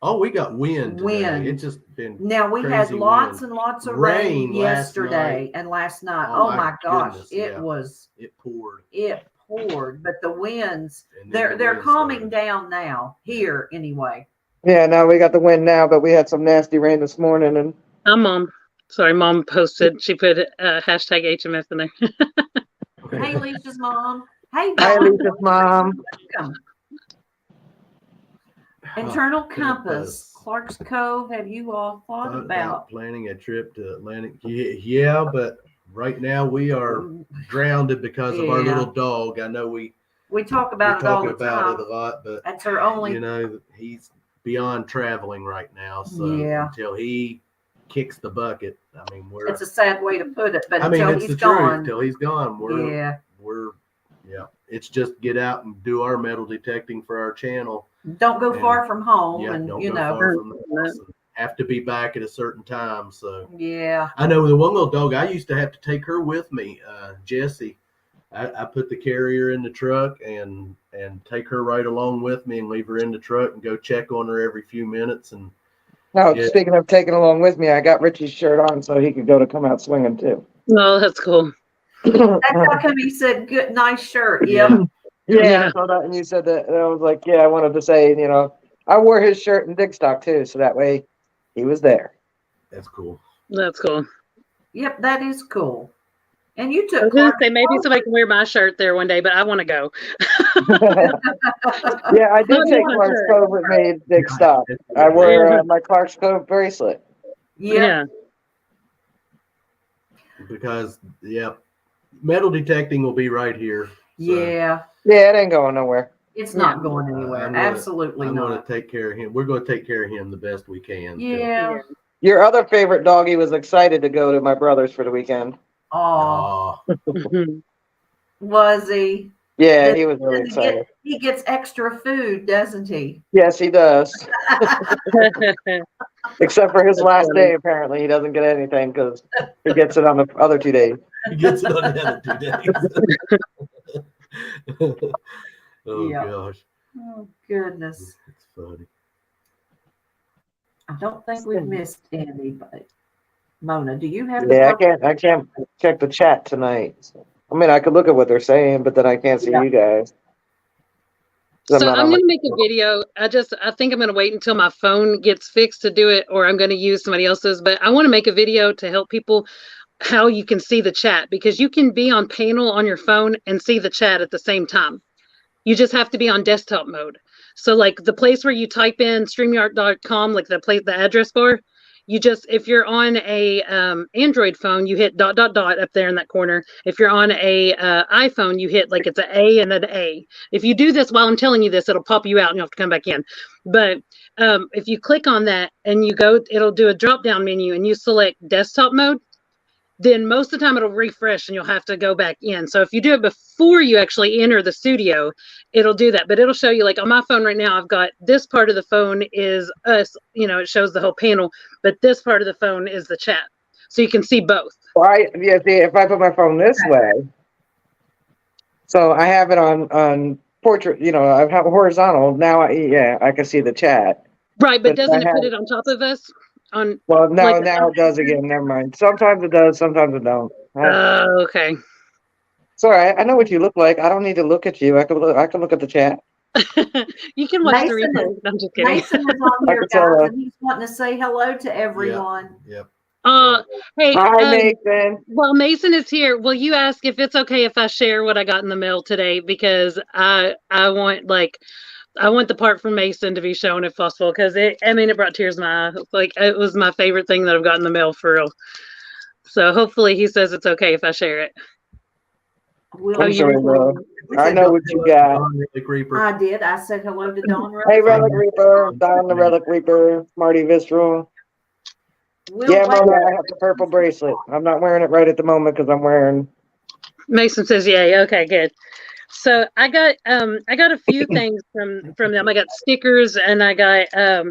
[SPEAKER 1] Oh, we got wind. Today. It's just been.
[SPEAKER 2] Now we had lots and lots of rain yesterday and last night. Oh my gosh, it
[SPEAKER 1] poured.
[SPEAKER 2] It poured, but the winds they're calming down now here anyway.
[SPEAKER 4] Yeah, now we got the wind now, but we had some nasty rain this morning. And
[SPEAKER 3] Mom posted. She put hashtag HMS in there.
[SPEAKER 2] Hey, Alicia's mom. Hey,
[SPEAKER 4] hi, Alicia's mom.
[SPEAKER 2] Welcome. Internal compass, Clark's Cove. Have you all thought about
[SPEAKER 1] planning a trip to Atlantic? Yeah, but right now we are grounded because of our little dog. I know we
[SPEAKER 2] talk about it all the time.
[SPEAKER 1] It a lot, but
[SPEAKER 2] that's her only.
[SPEAKER 1] He's beyond traveling right now. So until he kicks the bucket, I mean,
[SPEAKER 2] it's a sad way to put it, but
[SPEAKER 1] until he's gone, until he's gone, we're it's just get out and do our metal detecting for our channel.
[SPEAKER 2] Don't go far from home, and
[SPEAKER 1] don't go far from the house. have to be back at a certain time. So
[SPEAKER 2] Yeah.
[SPEAKER 1] I know the one little dog, I used to have to take her with me, Jessie. I put the carrier in the truck and take her right along with me and leave her in the truck and go check on her every few minutes. And
[SPEAKER 4] no, speaking of taking along with me, I got Richie's shirt on so he could go to come out swinging too.
[SPEAKER 3] Oh, that's cool.
[SPEAKER 2] That's how come he said, "Good, nice shirt." Yep.
[SPEAKER 4] Yeah, I saw that, and you said that, and I was like, yeah, I wanted to say, you know, I wore his shirt in Dig Stock too, so that way he was there.
[SPEAKER 1] That's cool.
[SPEAKER 3] That's cool.
[SPEAKER 2] Yep, that is cool. And you
[SPEAKER 3] I
[SPEAKER 2] took
[SPEAKER 3] was gonna say maybe somebody can wear my shirt there one day, but I want to go.
[SPEAKER 4] Yeah, I did take Clark's Cove with me at Dig Stock. I wore my Clark's Cove bracelet.
[SPEAKER 3] Yeah.
[SPEAKER 1] Because metal detecting will be right here. So.
[SPEAKER 2] Yeah.
[SPEAKER 4] Yeah, it ain't going nowhere.
[SPEAKER 2] It's not going anywhere. Absolutely
[SPEAKER 1] I'm
[SPEAKER 2] not.
[SPEAKER 1] going to take care of him. We're going to take care of him the best we can.
[SPEAKER 2] Yeah.
[SPEAKER 4] Your other favorite doggy was excited to go to my brother's for the weekend.
[SPEAKER 2] Oh. Was he?
[SPEAKER 4] Yeah, he was really excited.
[SPEAKER 2] He gets extra food, doesn't he?
[SPEAKER 4] Yes, he does. Except for his last day, apparently. He doesn't get anything because he gets it on the other 2 days.
[SPEAKER 1] He gets it on the other 2 days. Oh, gosh.
[SPEAKER 2] Oh, goodness.
[SPEAKER 1] It's funny.
[SPEAKER 2] I don't think we've missed anybody. Mona, do you have?
[SPEAKER 4] Yeah, I can't check the chat tonight. I mean, I could look at what they're saying, but then I can't see you guys.
[SPEAKER 3] So I'm going to make a video. I think I'm going to wait until my phone gets fixed to do it, or I'm going to use somebody else's. But I want to make a video to help people how you can see the chat, because you can be on panel on your phone and see the chat at the same time. You just have to be on desktop mode. So like the place where you type in StreamYard.com, like the address bar, if you're on a Android phone, you hit ... up there in that corner. If you're on a iPhone, you hit like it's an A and an A. If you do this while I'm telling you this, it'll pop you out and you have to come back in. But if you click on that and you go, it'll do a drop down menu and you select desktop mode. Then most of the time it'll refresh and you'll have to go back in. So if you do it before you actually enter the studio, it'll do that. But it'll show you, like on my phone right now, I've got this part of the phone is us, it shows the whole panel, but this part of the phone is the chat. So you can see both.
[SPEAKER 4] Well, if I put my phone this way, so I have it on portrait, I have it horizontal. Now I can see the chat.
[SPEAKER 3] Right, but doesn't it put it on top of us?
[SPEAKER 4] Well, now it does again. Never mind. Sometimes it does, sometimes it don't.
[SPEAKER 3] Okay.
[SPEAKER 4] It's all right. I know what you look like. I don't need to look at you. I can look at the chat.
[SPEAKER 3] You can watch the replay. I'm just kidding.
[SPEAKER 2] Mason is on here, guys, and he's wanting to say hello to everyone.
[SPEAKER 1] Yep.
[SPEAKER 3] Hey.
[SPEAKER 4] Hi, Mason.
[SPEAKER 3] Well, Mason is here. Will you ask if it's okay if I share what I got in the mail today? Because I want the part from Mason to be shown if possible, because it brought tears to my eyes. Like, it was my favorite thing that I've gotten in the mail for real. So hopefully he says it's okay if I share it.
[SPEAKER 4] I know what you got.
[SPEAKER 2] I did. I said hello to Dawn.
[SPEAKER 4] Hey, Relic Reaper. Don the Relic Reaper. Marty Visceral. Mona, I have the purple bracelet. I'm not wearing it right at the moment because I'm wearing.
[SPEAKER 3] Mason says yay. Okay, good. So I got a few things from them. I got stickers and I got I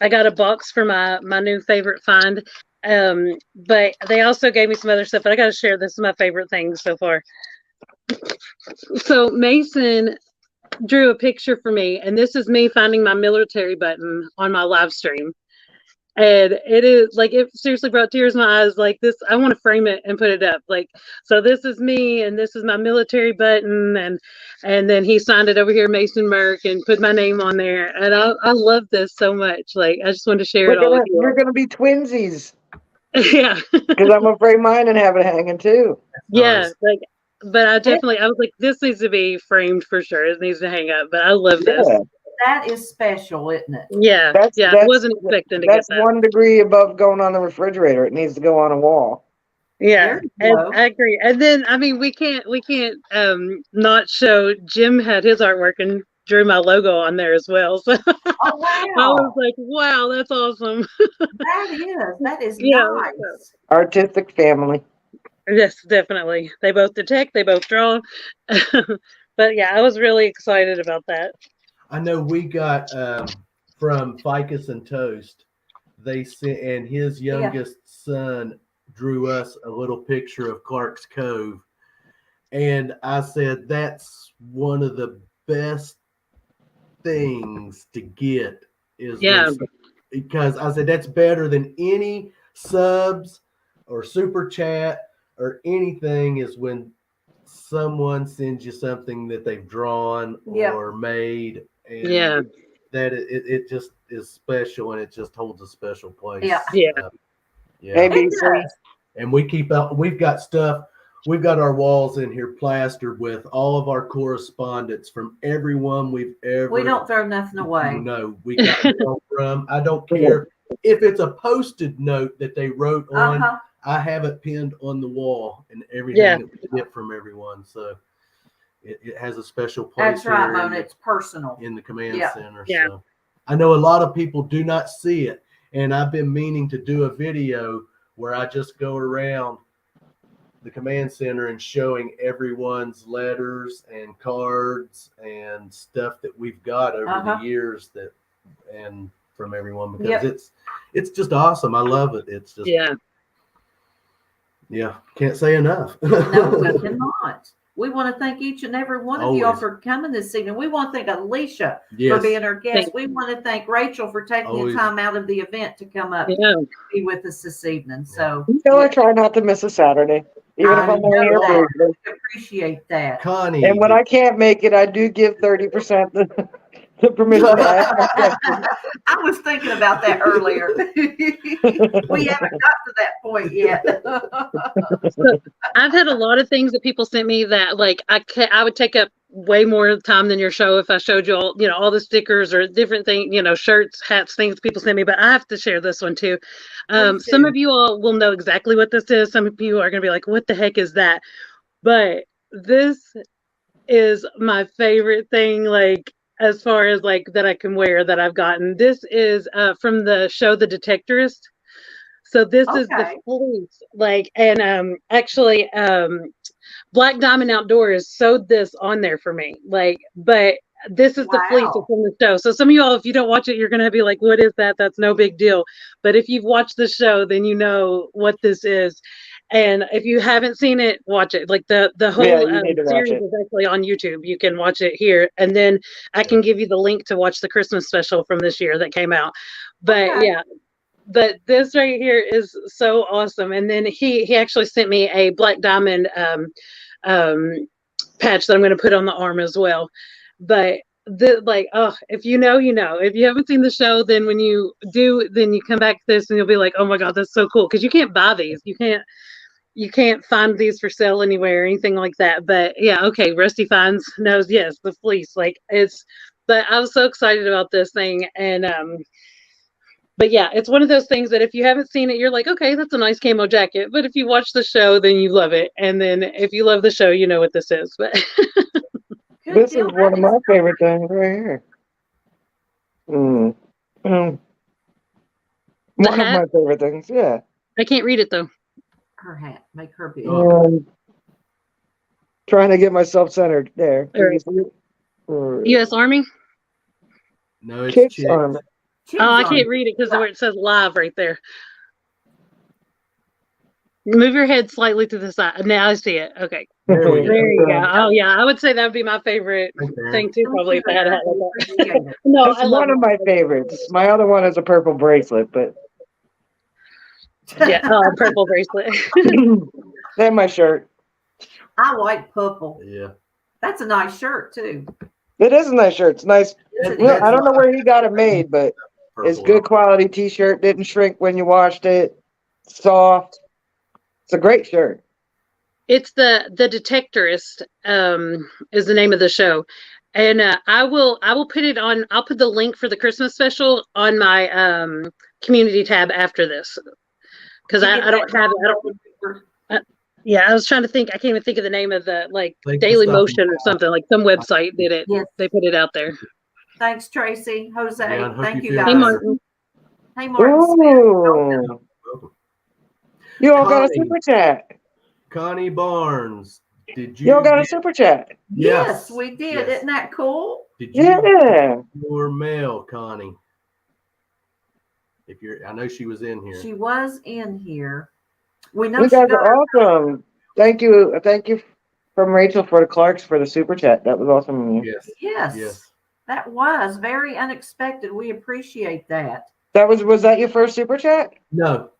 [SPEAKER 3] got a box for my new favorite find. But they also gave me some other stuff, but I got to share. This is my favorite thing so far. So Mason drew a picture for me, and this is me finding my military button on my live stream. And it is like, it seriously brought tears to my eyes. Like this, I want to frame it and put it up. Like, so this is me, and this is my military button, and then he signed it over here, Mason Merck, and put my name on there. And I love this so much. Like, I just wanted to share it all with you.
[SPEAKER 4] We're gonna be twinsies.
[SPEAKER 3] Yeah.
[SPEAKER 4] Because I'm afraid mine and have it hanging too.
[SPEAKER 3] Yeah, like, but I was like, this needs to be framed for sure. It needs to hang up. But I love this.
[SPEAKER 2] That is special, isn't it?
[SPEAKER 3] Yeah, I wasn't expecting to get that.
[SPEAKER 4] That's 1 degree above going on the refrigerator. It needs to go on a wall.
[SPEAKER 3] Yeah, and I agree. And then we can't not show Jim had his artwork and drew my logo on there as well. So
[SPEAKER 2] wow.
[SPEAKER 3] I was like, wow, that's awesome.
[SPEAKER 2] That is nice.
[SPEAKER 4] Artistic family.
[SPEAKER 3] Yes, definitely. They both detect, they both draw. But yeah, I was really excited about that.
[SPEAKER 1] I know we got from Ficus and Toast. They sent, and his youngest son drew us a little picture of Clark's Cove. And I said, that's one of the best things to get is because I said, that's better than any subs or super chat or anything, is when someone sends you something that they've drawn or made. And that it just is special, and it just holds a special place. And we keep out, we've got stuff, we've got our walls in here plastered with all of our correspondence from everyone we've ever.
[SPEAKER 2] We don't throw nothing away.
[SPEAKER 1] No, we got from, I don't care if it's a posted note that they wrote on, I have it pinned on the wall, and everything that we get from everyone. So it has a special place.
[SPEAKER 2] That's right, Mona. It's personal
[SPEAKER 1] in the command center. So I know a lot of people do not see it, and I've been meaning to do a video where I just go around the command center and showing everyone's letters and cards and stuff that we've got over the years and from everyone, because it's just awesome. I love it. It's just can't say enough.
[SPEAKER 2] No, we cannot. We want to thank each and every one of y'all for coming this evening. We want to thank Elisha for being our guest. We want to thank Rachel for taking the time out of the event to come up and be with us this evening. So
[SPEAKER 4] I try not to miss a Saturday, even if I'm not here.
[SPEAKER 2] I appreciate that,
[SPEAKER 1] Connie.
[SPEAKER 4] And when I can't make it, I do give 30% the permission to ask my questions.
[SPEAKER 2] I was thinking about that earlier. We haven't got to that point yet.
[SPEAKER 3] So I've had a lot of things that people sent me that I would take up way more time than your show if I showed you all, all the stickers or different things, shirts, hats, things people send me, but I have to share this one too. Some of you all will know exactly what this is. Some of you are going to be like, what the heck is that? But this is my favorite thing, as far as that I can wear that I've gotten. This is from the show The Detectors. So this is the fleece, and actually Black Diamond Outdoors sewed this on there for me, but this is the fleece from the show. So some of y'all, if you don't watch it, you're gonna be like, what is that? That's no big deal. But if you've watched the show, then you know what this is. And if you haven't seen it, watch it. The whole series is actually on YouTube. You can watch it here, and then I can give you the link to watch the Christmas special from this year that came out. But but this right here is so awesome. And then he actually sent me a Black Diamond patch that I'm going to put on the arm as well. But if you know, you know. If you haven't seen the show, then when you do, then you come back to this and you'll be like, oh my God, that's so cool. Because you can't buy these. You can't find these for sale anywhere or anything like that. But Rusty Finds knows, yes, the fleece. But I was so excited about this thing. And but it's one of those things that if you haven't seen it, you're like, okay, that's a nice camo jacket. But if you watch the show, then you love it. And then if you love the show, you know what this is. But
[SPEAKER 4] this is one of my favorite things right here. One of my favorite things,
[SPEAKER 3] I can't read it though.
[SPEAKER 2] Her hat, make her big.
[SPEAKER 4] Trying to get myself centered there.
[SPEAKER 3] U.S. Army?
[SPEAKER 1] No, it's
[SPEAKER 4] Chips Army.
[SPEAKER 3] I can't read it because where it says live right there. Move your head slightly to the side. Now I see it. Okay.
[SPEAKER 1] There
[SPEAKER 3] you go. Oh yeah, I would say that would be my favorite thing too. Probably if I had a hat like that. No,
[SPEAKER 4] it's one of my favorites. My other one is a purple bracelet, but
[SPEAKER 3] purple bracelet.
[SPEAKER 4] Then my shirt.
[SPEAKER 2] I like purple.
[SPEAKER 1] Yeah,
[SPEAKER 2] that's a nice shirt too.
[SPEAKER 4] It is a nice shirt. It's nice. I don't know where he got it made, but it's good quality T-shirt. Didn't shrink when you washed it. Soft. It's a great shirt.
[SPEAKER 3] It's the Detectorist is the name of the show, and I will put it on. I'll put the link for the Christmas special on my community tab after this because I don't have it. I was trying to think. I can't even think of the name of the Daily Motion or something, some website did it. Yes. They put it out there.
[SPEAKER 2] Thanks, Tracy. Jose. Thank you
[SPEAKER 3] guys. Hey, Martin.
[SPEAKER 2] Hey, Martin.
[SPEAKER 4] Ooh. You all got a super chat.
[SPEAKER 1] Connie Barnes. Did you?
[SPEAKER 4] You all got a super chat.
[SPEAKER 2] Yes, we did. Yes. Isn't that cool?
[SPEAKER 1] Did you get your mail, Connie? I know she was in here.
[SPEAKER 2] She was in here. We know
[SPEAKER 4] You
[SPEAKER 2] she
[SPEAKER 4] guys
[SPEAKER 2] got
[SPEAKER 4] are awesome. Thank you from Rachel for the Clarks for the super chat. That was awesome of you.
[SPEAKER 2] Yes. That was very unexpected. We appreciate that.
[SPEAKER 4] Was that your first super chat?
[SPEAKER 1] No.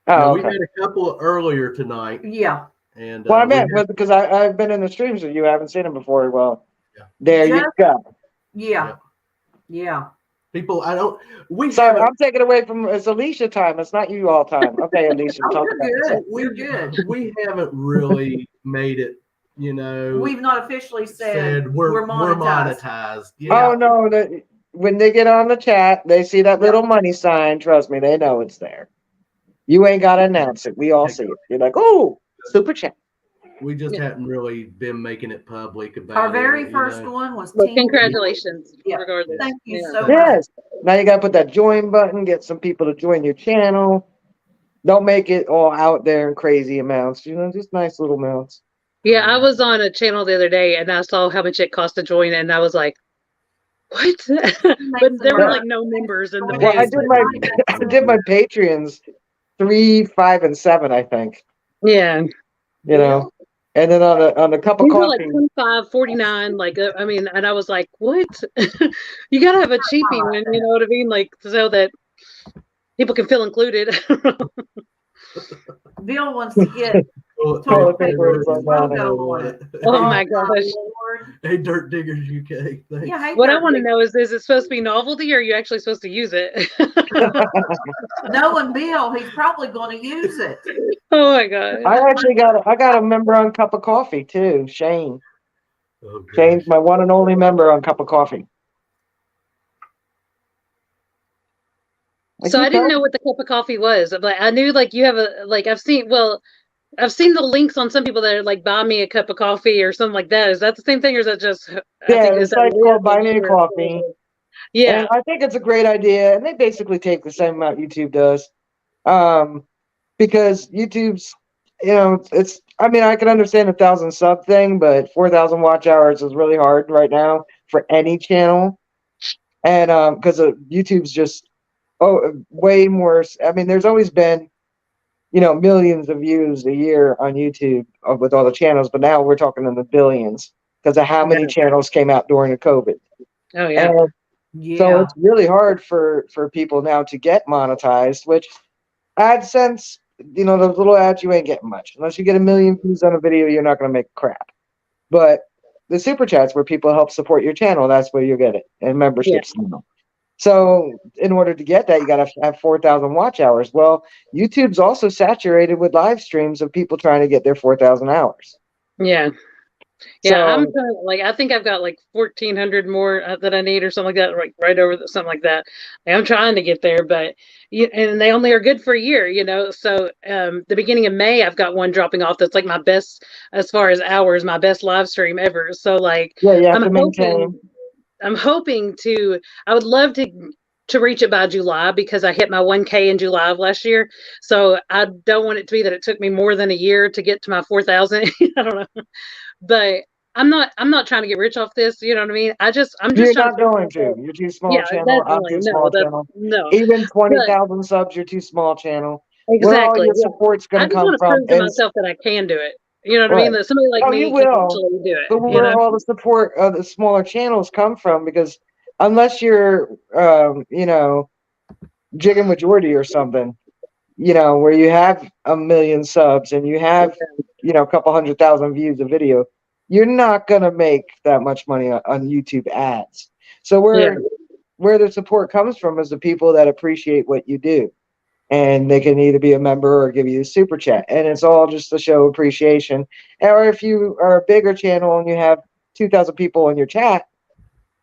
[SPEAKER 4] Oh,
[SPEAKER 1] no,
[SPEAKER 4] okay.
[SPEAKER 1] we had a couple earlier tonight.
[SPEAKER 2] Yeah.
[SPEAKER 1] And
[SPEAKER 4] well, I meant because I've been in the streams with you. I haven't seen them before. Well, there you go.
[SPEAKER 2] Yeah.
[SPEAKER 1] People,
[SPEAKER 4] Sorry, I'm taking away from it's Elisha time. It's not you all time. Okay, Elisha, talk about
[SPEAKER 2] it. You're good.
[SPEAKER 1] We haven't really made it.
[SPEAKER 2] We've not officially said
[SPEAKER 1] we're
[SPEAKER 2] monetized.
[SPEAKER 4] Oh no, when they get on the chat, they see that little money sign. Trust me, they know it's there. You ain't got to announce it. We all see it. You're like, oh, super chat.
[SPEAKER 1] We just haven't really been making it public about
[SPEAKER 2] Our very first one was
[SPEAKER 3] congratulations. Regardless.
[SPEAKER 2] Thank you so much.
[SPEAKER 4] Yes. Now you got to put that join button, get some people to join your channel. Don't make it all out there in crazy amounts, just nice little amounts.
[SPEAKER 3] Yeah, I was on a channel the other day and I saw how much it cost to join and I was like, what? But there were like no members in the
[SPEAKER 4] Well, I did my Patreons 3, 5, and 7, I think.
[SPEAKER 3] Yeah.
[SPEAKER 4] And then on a cup of coffee,
[SPEAKER 3] like 25, 49, like I mean, and I was like, what? You gotta have a cheapie one, you know what I mean? Like so that people can feel included.
[SPEAKER 2] Bill wants to get
[SPEAKER 1] toilet paper
[SPEAKER 2] logo on it.
[SPEAKER 3] Oh my gosh.
[SPEAKER 1] Hey, Dirt Diggers UK.
[SPEAKER 2] Yeah,
[SPEAKER 3] what I want to know is it supposed to be novelty or are you actually supposed to use it?
[SPEAKER 2] Knowing Bill, he's probably going to use it.
[SPEAKER 3] Oh my god.
[SPEAKER 4] I got a member on Cup of Coffee too, Shane. Shane's my one and only member on Cup of Coffee.
[SPEAKER 3] So I didn't know what the cup of coffee was, but I knew like you have I've seen the links on some people that are like buy me a cup of coffee or something like that. Is that the same thing or is that just
[SPEAKER 4] it's like called Buy Me a Coffee.
[SPEAKER 3] Yeah.
[SPEAKER 4] And I think it's a great idea. And they basically take the same amount YouTube does. Because YouTube's, I can understand 1,000 sub thing, but 4,000 watch hours is really hard right now for any channel. And because YouTube's just way more. I mean, there's always been, millions of views a year on YouTube with all the channels, but now we're talking in the billions because of how many channels came out during the COVID.
[SPEAKER 3] Oh yeah.
[SPEAKER 4] So it's really hard for people now to get monetized, which AdSense, those little ads, you ain't getting much. Unless you get 1 million views on a video, you're not going to make crap. But the super chats where people help support your channel, that's where you get it. And memberships. Yeah. So in order to get that, you got to have 4,000 watch hours. Well, YouTube's also saturated with live streams of people trying to get their 4,000 hours.
[SPEAKER 3] Yeah. Yeah, so, I think I've got like 1,400 more that I need or something like that, right over something like that. I'm trying to get there, but and they only are good for a year, So the beginning of May, I've got one dropping off that's like my best as far as hours, my best live stream ever. So I'm hoping to. I would love to reach it by July because I hit my 1K in July of last year. So I don't want it to be that it took me more than a year to get to my 4,000. I don't know. But I'm not trying to get rich off this. You know what I mean? I'm just.
[SPEAKER 4] You're not going to. You're too small channel. I'm too small channel.
[SPEAKER 3] No.
[SPEAKER 4] Even 20,000 subs, you're too small channel.
[SPEAKER 3] Exactly.
[SPEAKER 4] Where all your support's going to come from?
[SPEAKER 3] I just want to prove to myself that I can do it. You know what I mean? That somebody like me can actually do it.
[SPEAKER 4] But where all the support of the smaller channels come from? Because unless you're, Jigging with Jordy or something, where you have 1 million subs and you have, a couple 100,000 views a video, you're not going to make that much money on YouTube ads. So where the support comes from is the people that appreciate what you do. And they can either be a member or give you a super chat. And it's all just to show appreciation. Or if you are a bigger channel and you have 2,000 people in your chat,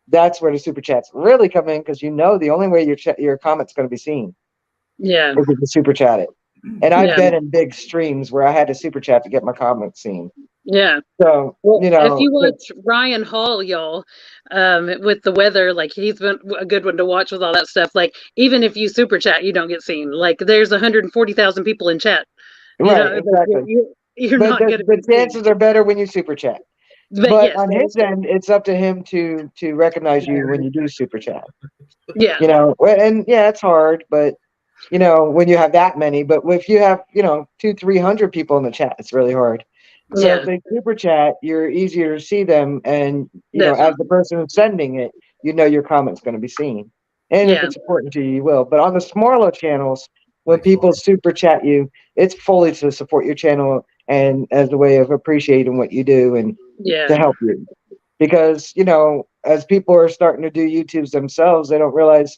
[SPEAKER 4] that's where the super chats really come in because the only way your comment's going to be seen.
[SPEAKER 3] Yeah.
[SPEAKER 4] Is if you super chat it. And I've been in big streams where I had to super chat to get my comment seen.
[SPEAKER 3] Yeah.
[SPEAKER 4] So,
[SPEAKER 3] if you watch Ryan Hall, y'all, with the weather, like he's been a good one to watch with all that stuff. Like even if you super chat, you don't get seen. Like there's 140,000 people in chat.
[SPEAKER 4] Right, exactly.
[SPEAKER 3] You're not going to.
[SPEAKER 4] The chances are better when you super chat. But yes, on his end, it's up to him to recognize you when you do super chat.
[SPEAKER 3] Yeah.
[SPEAKER 4] And it's hard, but you know, when you have that many. But if you have, you know, 200-300 people in the chat, it's really hard. So
[SPEAKER 3] Yeah.
[SPEAKER 4] if they super chat, you're easier to see them, and you know, as the person who's sending it, you know your comment's going to be seen. And if it's important to you, you will. But on the smaller channels, when people super chat you, it's fully to support your channel and as a way of appreciating what you do and to help you. Because, you know, as people are starting to do YouTubes themselves, they don't realize,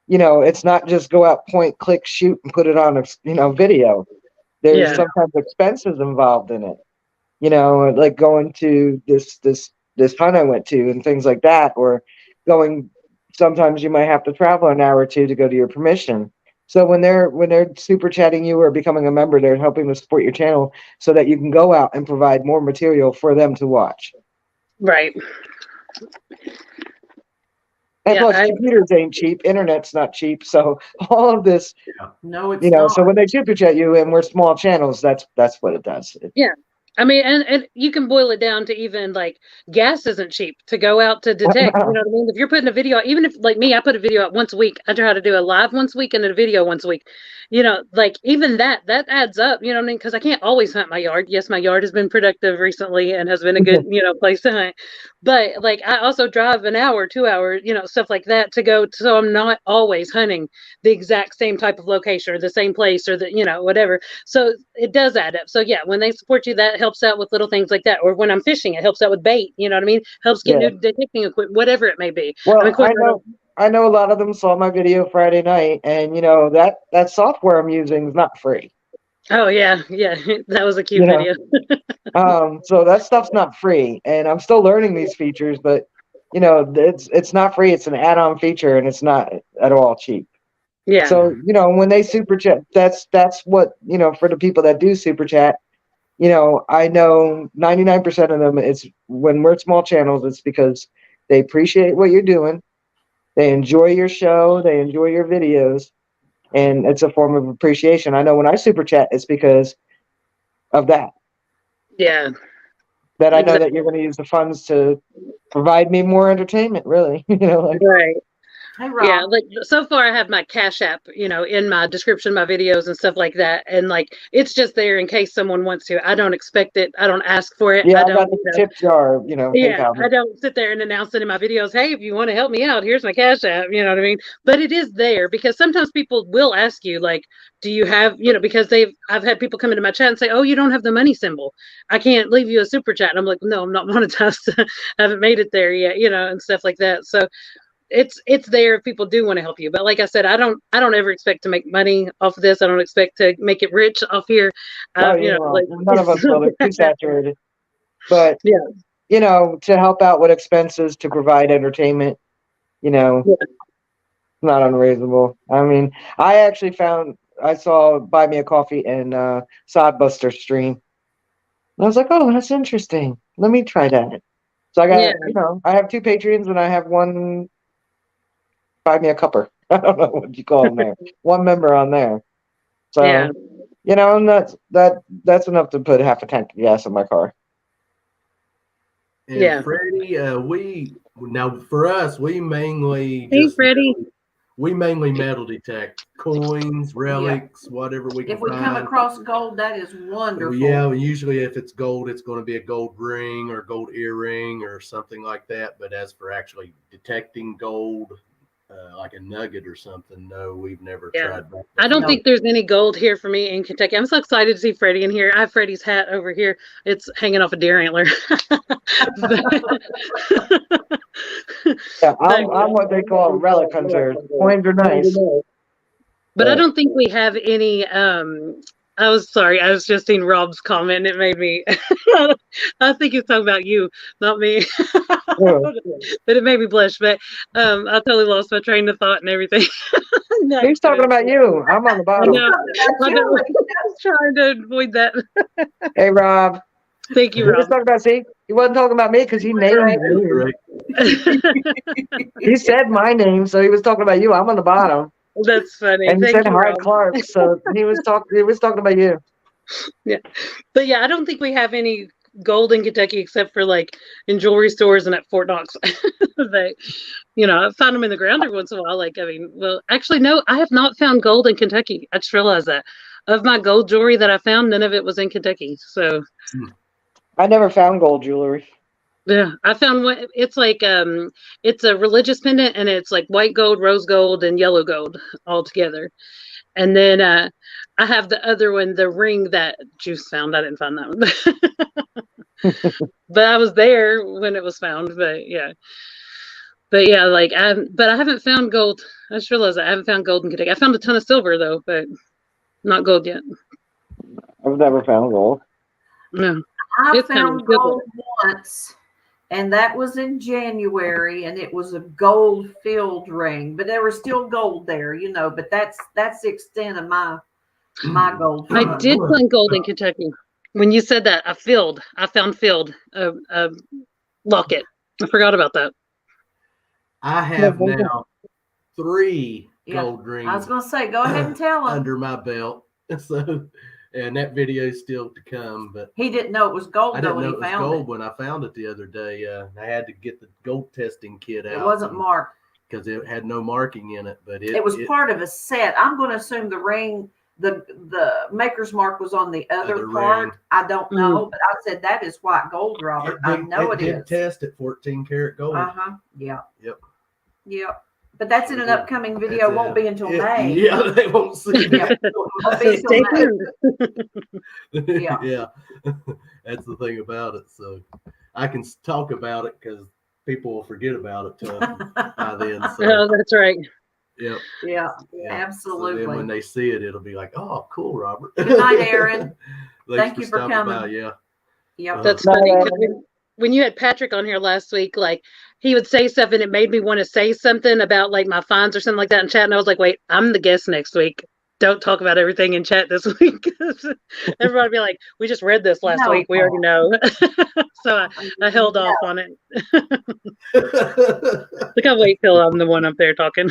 [SPEAKER 4] you know, it's not just go out, point, click, shoot, and put it on a, you know, video. There's sometimes expenses involved in it. You know, like going to this hunt I went to and things like that, or going. Sometimes you might have to travel an hour or two to go to your permission. So when they're super chatting you or becoming a member, they're helping to support your channel so that you can go out and provide more material for them to watch.
[SPEAKER 3] Right.
[SPEAKER 4] And plus, computers ain't cheap. Internet's not cheap. So all of this,
[SPEAKER 2] no, it's
[SPEAKER 4] you know.
[SPEAKER 2] not.
[SPEAKER 4] So when they super chat you and we're small channels, that's what it does.
[SPEAKER 3] I mean, and you can boil it down to even like gas isn't cheap to go out to detect. You know what I mean? If you're putting a video, even if like me, I put a video out once a week. I try to do a live once a week and a video once a week. You know, like even that adds up. You know what I mean? Because I can't always hunt my yard. Yes, my yard has been productive recently and has been a good place to hunt. But like I also drive an hour, 2 hours, you know, stuff like that to go. So I'm not always hunting the exact same type of location or the same place or the whatever. So it does add up. So yeah, when they support you, that helps out with little things like that. Or when I'm fishing, it helps out with bait. You know what I mean? Helps get new detecting equipment, whatever it may be.
[SPEAKER 4] Well,
[SPEAKER 3] I mean,
[SPEAKER 4] I know a lot of them saw my video Friday night, and you know that software I'm using is not free.
[SPEAKER 3] Oh yeah, that was a cute video.
[SPEAKER 4] So that stuff's not free, and I'm still learning these features, but you know it's not free. It's an add-on feature, and it's not at all cheap.
[SPEAKER 3] Yeah.
[SPEAKER 4] So you know when they super chat, that's what you know for the people that do super chat. You know, I know 99% of them. It's when we're small channels. It's because they appreciate what you're doing. They enjoy your show. They enjoy your videos. And it's a form of appreciation. I know when I super chat, it's because of that.
[SPEAKER 3] Yeah.
[SPEAKER 4] That I know that you're going to use the funds to provide me more entertainment, really. You know, like,
[SPEAKER 3] right.
[SPEAKER 2] Hey, Rob.
[SPEAKER 3] Yeah, like so far I have my Cash App, you know, in my description, my videos and stuff like that. And like, it's just there in case someone wants to. I don't expect it. I don't ask for it.
[SPEAKER 4] Yeah,
[SPEAKER 3] I
[SPEAKER 4] I
[SPEAKER 3] don't,
[SPEAKER 4] got the tip jar, you know.
[SPEAKER 3] yeah, I don't sit there and announce it in my videos. Hey, if you want to help me out, here's my Cash App. You know what I mean? But it is there because sometimes people will ask you, like, do you have, you know, because I've had people come into my chat and say, oh, you don't have the money symbol. I can't leave you a super chat. And I'm like, no, I'm not monetized. I haven't made it there yet, you know, and stuff like that. So it's there if people do want to help you. But like I said, I don't ever expect to make money off of this. I don't expect to make it rich off here. You know, like,
[SPEAKER 4] none of us will. They're too saturated. But
[SPEAKER 3] yeah,
[SPEAKER 4] you know, to help out with expenses to provide entertainment, you know, not unreasonable. I mean, I saw Buy Me a Coffee and Sodbuster stream. And I was like, oh, that's interesting. Let me try that. So I got, you know, I have 2 Patreons and I have one Buy Me a Cupper. I don't know what you call them there. One member on there. So, you know, and that's enough to put half a tank of gas in my car.
[SPEAKER 1] And Freddie, for us, we mainly we mainly metal detect coins, relics, whatever we can
[SPEAKER 2] If we
[SPEAKER 1] find.
[SPEAKER 2] come across gold, that is wonderful.
[SPEAKER 1] Yeah, usually if it's gold, it's going to be a gold ring or gold earring or something like that. But as for actually detecting gold, like a nugget or something, no, we've never tried that.
[SPEAKER 3] I don't think there's any gold here for me in Kentucky. I'm so excited to see Freddie in here. I have Freddie's hat over here. It's hanging off a deer antler.
[SPEAKER 4] Yeah, I'm what they call a relic hunter. Coins are nice.
[SPEAKER 3] But I don't think we have any I was sorry, I was just seeing Rob's comment and it made me I think he's talking about you, not me. But it made me blush. But I totally lost my train of thought and everything.
[SPEAKER 4] He's talking about you. I'm on the bottom.
[SPEAKER 3] I was trying to avoid that.
[SPEAKER 4] Hey, Rob.
[SPEAKER 3] Thank you,
[SPEAKER 4] He
[SPEAKER 3] Rob.
[SPEAKER 4] was talking about, he wasn't talking about me because he named me. He said my name, so he was talking about you. I'm on the bottom.
[SPEAKER 3] That's funny.
[SPEAKER 4] And he said hi,
[SPEAKER 3] Rob.
[SPEAKER 4] Clark, so he was talking about you.
[SPEAKER 3] Yeah. But yeah, I don't think we have any gold in Kentucky except for like in jewelry stores and at Fort Knox. They, I found them in the ground every once in a while. Like, I mean, well, actually, no, I have not found gold in Kentucky. I just realized that. Of my gold jewelry that I found, none of it was in Kentucky. So
[SPEAKER 4] I never found gold jewelry.
[SPEAKER 3] yeah, I found one. It's like it's a religious pendant, and it's like white gold, rose gold, and yellow gold all together. And then I have the other one, the ring that Juice found. I didn't find that one, but I was there when it was found. But yeah, like I haven't found gold. I just realized I haven't found gold in Kentucky. I found a ton of silver though, but not gold yet.
[SPEAKER 4] I've never found gold.
[SPEAKER 3] No,
[SPEAKER 2] I found gold once, and that was in January, and it was a gold filled ring, but there was still gold there, but that's the extent of my gold.
[SPEAKER 3] I did find gold in Kentucky. When you said that, I found filled a locket. I forgot about that.
[SPEAKER 1] I have now 3 gold rings.
[SPEAKER 2] I was going to say, go ahead and tell him.
[SPEAKER 1] Under my belt. So, and that video is still to come, but
[SPEAKER 2] he didn't know it was gold.
[SPEAKER 1] I didn't know it was gold when I found it the other day. I had to get the gold testing kit out.
[SPEAKER 2] It wasn't marked
[SPEAKER 1] because it had no marking in it, but
[SPEAKER 2] it was part of a set. I'm going to assume the ring, the maker's mark was on the other part. Ring. I don't know, but I said that is white gold, Robert. I know it is.
[SPEAKER 1] Test at 14 karat gold.
[SPEAKER 2] Yeah.
[SPEAKER 1] Yep.
[SPEAKER 2] But that's in an upcoming video. Won't be until May.
[SPEAKER 1] Yeah, they won't see that. Yeah. That's the thing about it. So I can talk about it because people will forget about it by then. So.
[SPEAKER 3] Oh, that's right.
[SPEAKER 1] Yep.
[SPEAKER 2] Yeah, absolutely.
[SPEAKER 1] So then when they see it, it'll be like, oh, cool, Robert.
[SPEAKER 2] Good night, Aaron.
[SPEAKER 1] Thank you for coming. By. Yeah.
[SPEAKER 2] Yep.
[SPEAKER 3] That's funny. When you had Patrick on here last week, like he would say stuff and it made me want to say something about like my fines or something like that in chat. And I was like, wait, I'm the guest next week. Don't talk about everything in chat this week. Everybody be like, we just read this last week. We already know. So I held off on it. Look, I'll wait till I'm the one up there talking.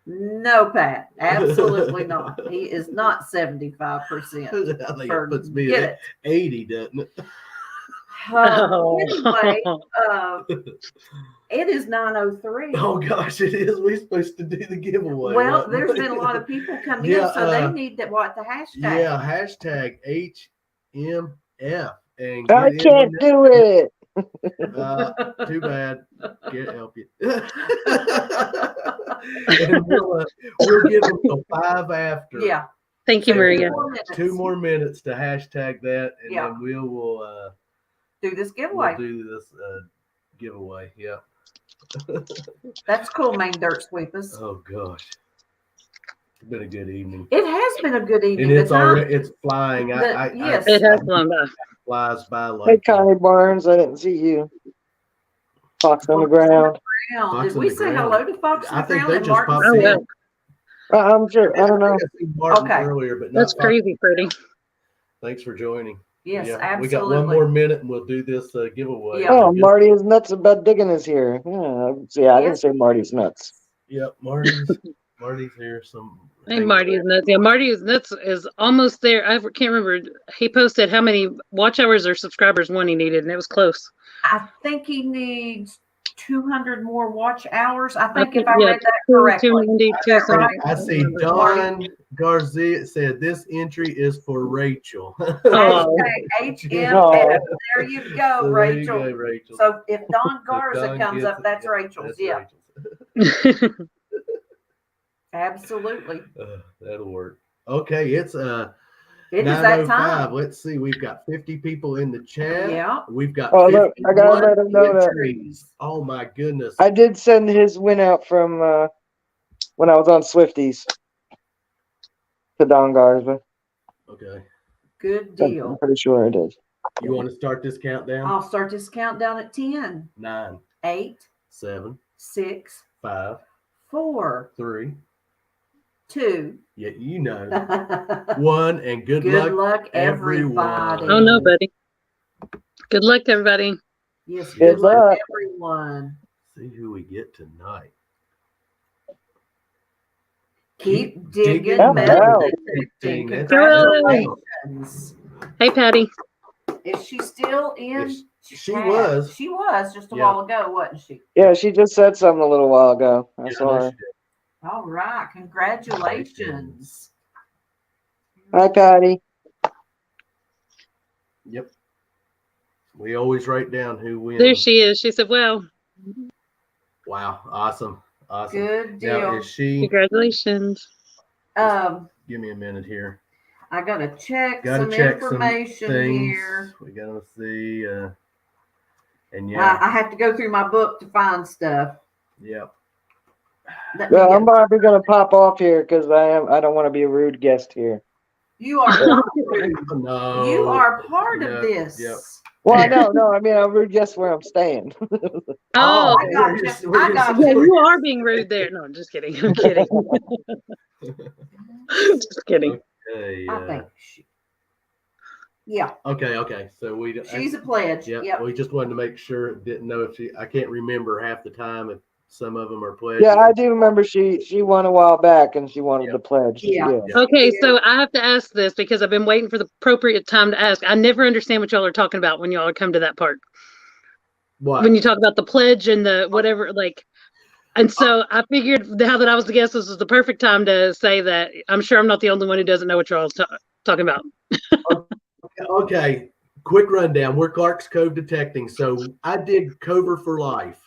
[SPEAKER 2] No, Pat, absolutely not. He is not 75%.
[SPEAKER 1] I think it puts me at 80, doesn't it?
[SPEAKER 2] Anyway, it is 9:03.
[SPEAKER 1] Oh gosh, it is. We're supposed to do the giveaway.
[SPEAKER 2] Well, there's been a lot of people coming in, so they need the hashtag.
[SPEAKER 1] Yeah, hashtag HMF. And
[SPEAKER 4] I can't do it.
[SPEAKER 1] Too bad. Can't help you. And we'll give them a 5 after.
[SPEAKER 2] Yeah.
[SPEAKER 3] Thank you, Maria.
[SPEAKER 1] 2 more minutes to hashtag that, and then we will
[SPEAKER 2] do this giveaway.
[SPEAKER 1] We'll do this giveaway. Yeah.
[SPEAKER 2] That's cool, Main Dirt Sweepers.
[SPEAKER 1] Oh gosh. It's been a good evening.
[SPEAKER 2] It has been a good evening.
[SPEAKER 1] And it's flying.
[SPEAKER 2] Yes.
[SPEAKER 3] It has flown by.
[SPEAKER 1] Flies by like.
[SPEAKER 4] Hey, Connie Barnes, I didn't see you. Fox on the ground.
[SPEAKER 2] Did we say hello to Fox on the ground?
[SPEAKER 1] I think they just popped in.
[SPEAKER 4] I'm sure. I don't know.
[SPEAKER 1] Okay. Earlier, but
[SPEAKER 3] that's crazy, pretty.
[SPEAKER 1] Thanks for joining.
[SPEAKER 2] Yes, absolutely.
[SPEAKER 1] We got 1 more minute and we'll do this giveaway.
[SPEAKER 4] Yeah. Oh, Marty is nuts about digging is here. Yeah, I didn't say Marty's nuts.
[SPEAKER 1] Yep, Marty's here.
[SPEAKER 3] Hey, Marty is nuts. Yeah, Marty is nuts is almost there. I can't remember. He posted how many watch hours or subscribers he needed, and it was close.
[SPEAKER 2] I think he needs 200 more watch hours. I think if I read that correctly.
[SPEAKER 1] I see Don Garcia said this entry is for Rachel.
[SPEAKER 2] HMF. There you go, Rachel. There you go, Rachel. So if Don Garza comes up, that's Rachel's. Rachel's. Absolutely.
[SPEAKER 1] That'll work. Okay, it is
[SPEAKER 2] that time.
[SPEAKER 1] Let's see. We've got 50 people in the chat.
[SPEAKER 2] Yeah.
[SPEAKER 1] We've got.
[SPEAKER 4] Oh, look, I gotta let him know that.
[SPEAKER 1] Oh my goodness.
[SPEAKER 4] I did send his win out from when I was on Swifties to Don Garza.
[SPEAKER 1] Okay.
[SPEAKER 2] Good deal.
[SPEAKER 4] I'm pretty sure I did.
[SPEAKER 1] You want to start this countdown?
[SPEAKER 2] I'll start this countdown at 10.
[SPEAKER 1] 9.
[SPEAKER 2] 8.
[SPEAKER 1] 7.
[SPEAKER 2] 6.
[SPEAKER 1] 5.
[SPEAKER 2] 4.
[SPEAKER 1] 3.
[SPEAKER 2] 2.
[SPEAKER 1] Yeah, you know. 1, and good luck,
[SPEAKER 2] everybody.
[SPEAKER 3] Oh no, buddy. Good luck, everybody.
[SPEAKER 2] Yes, good luck, everyone.
[SPEAKER 1] See who we get tonight.
[SPEAKER 2] Keep digging, metal detecting. Congratulations.
[SPEAKER 3] Hey, Patty.
[SPEAKER 2] Is she still in?
[SPEAKER 1] She was.
[SPEAKER 2] She was just a while ago, wasn't she?
[SPEAKER 4] Yeah, she just said something a little while ago. I saw her.
[SPEAKER 2] All right. Congratulations.
[SPEAKER 4] Hi, Patty.
[SPEAKER 1] Yep. We always write down who wins.
[SPEAKER 3] There she is. She said, well.
[SPEAKER 1] Wow. Awesome.
[SPEAKER 2] Good deal.
[SPEAKER 1] Now, is she?
[SPEAKER 3] Congratulations.
[SPEAKER 1] Give me a minute here.
[SPEAKER 2] I got to check some information here.
[SPEAKER 1] We got to see. And
[SPEAKER 2] I have to go through my book to find stuff.
[SPEAKER 1] Yep.
[SPEAKER 4] Yeah, I'm probably gonna pop off here because I don't want to be a rude guest here.
[SPEAKER 2] You are not rude.
[SPEAKER 1] No.
[SPEAKER 2] You are part of this.
[SPEAKER 1] Yep.
[SPEAKER 4] Well, no. I mean, I'm a rude guest where I'm staying.
[SPEAKER 3] Oh,
[SPEAKER 2] I got you.
[SPEAKER 3] Yeah, you are being rude there. No, I'm just kidding. I'm kidding. Just kidding.
[SPEAKER 1] Okay,
[SPEAKER 2] I think yeah.
[SPEAKER 1] Okay. So
[SPEAKER 2] She's a pledge.
[SPEAKER 1] Yeah.
[SPEAKER 2] Yep.
[SPEAKER 1] We just wanted to make sure. Didn't know if I can't remember half the time if some of them are pledged.
[SPEAKER 4] Yeah, I do remember she won a while back and she wanted to pledge.
[SPEAKER 2] Yeah.
[SPEAKER 3] Okay, so I have to ask this because I've been waiting for the appropriate time to ask. I never understand what y'all are talking about when y'all come to that part.
[SPEAKER 1] What?
[SPEAKER 3] When you talk about the pledge and the whatever, like, and so I figured now that I was the guest, this was the perfect time to say that I'm sure I'm not the only one who doesn't know what y'all talking about.
[SPEAKER 1] Okay, quick rundown. We're Clark's Cove Detecting. So I did Cover for Life.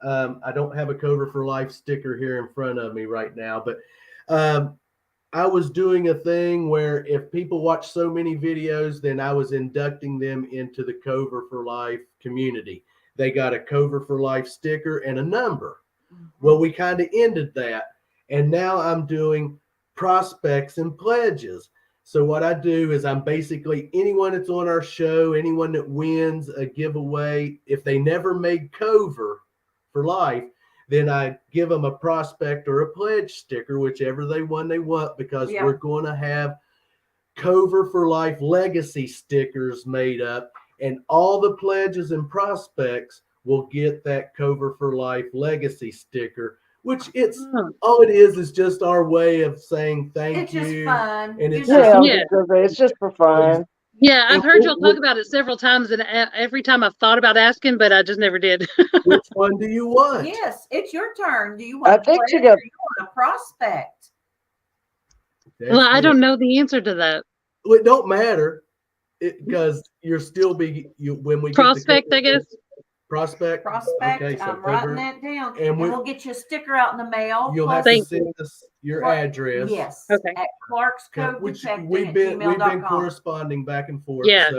[SPEAKER 1] I don't have a Cover for Life sticker here in front of me right now, but I was doing a thing where if people watch so many videos, then I was inducting them into the Cover for Life community. They got a Cover for Life sticker and a number. Well, we kind of ended that, and now I'm doing prospects and pledges. So what I do is I'm basically anyone that's on our show, anyone that wins a giveaway, if they never made Cover for Life, then I give them a prospect or a pledge sticker, whichever they want, because we're going to have Cover for Life legacy stickers made up, and all the pledges and prospects will get that Cover for Life legacy sticker, which all it is just our way of saying thank you.
[SPEAKER 2] It's just fun.
[SPEAKER 1] And it's
[SPEAKER 4] it's just for fun.
[SPEAKER 3] Yeah, I've heard y'all talk about it several times, and every time I've thought about asking, but I just never did.
[SPEAKER 1] Which one do you want?
[SPEAKER 2] Yes, it's your turn. Do you want a prospect?
[SPEAKER 3] Well, I don't know the answer to that.
[SPEAKER 1] Well, it don't matter because you're still when we
[SPEAKER 3] prospect, I guess.
[SPEAKER 1] Prospect.
[SPEAKER 2] Okay, so I'm writing that down, and we'll get you a sticker out in the mail.
[SPEAKER 1] You'll have to send us your address.
[SPEAKER 2] Yes.
[SPEAKER 3] Okay.
[SPEAKER 2] At Clark's Cove Detecting
[SPEAKER 1] we've been corresponding back and forth.
[SPEAKER 3] Yeah.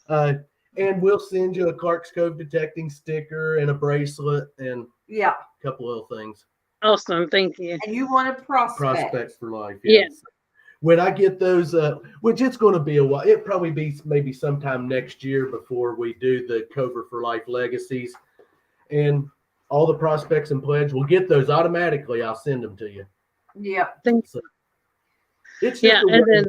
[SPEAKER 1] So, and we'll send you a Clark's Cove Detecting sticker and a bracelet and a couple of things.
[SPEAKER 3] Awesome, thank you.
[SPEAKER 2] And you want a prospect
[SPEAKER 1] for life?
[SPEAKER 3] Yes.
[SPEAKER 1] When I get those, which it's going to be a while, it'll probably be maybe sometime next year before we do the Cover for Life legacies, and all the prospects and pledge. We'll get those automatically. I'll send them to you.
[SPEAKER 2] Yeah.
[SPEAKER 3] Thanks.
[SPEAKER 1] So, it's
[SPEAKER 3] and then,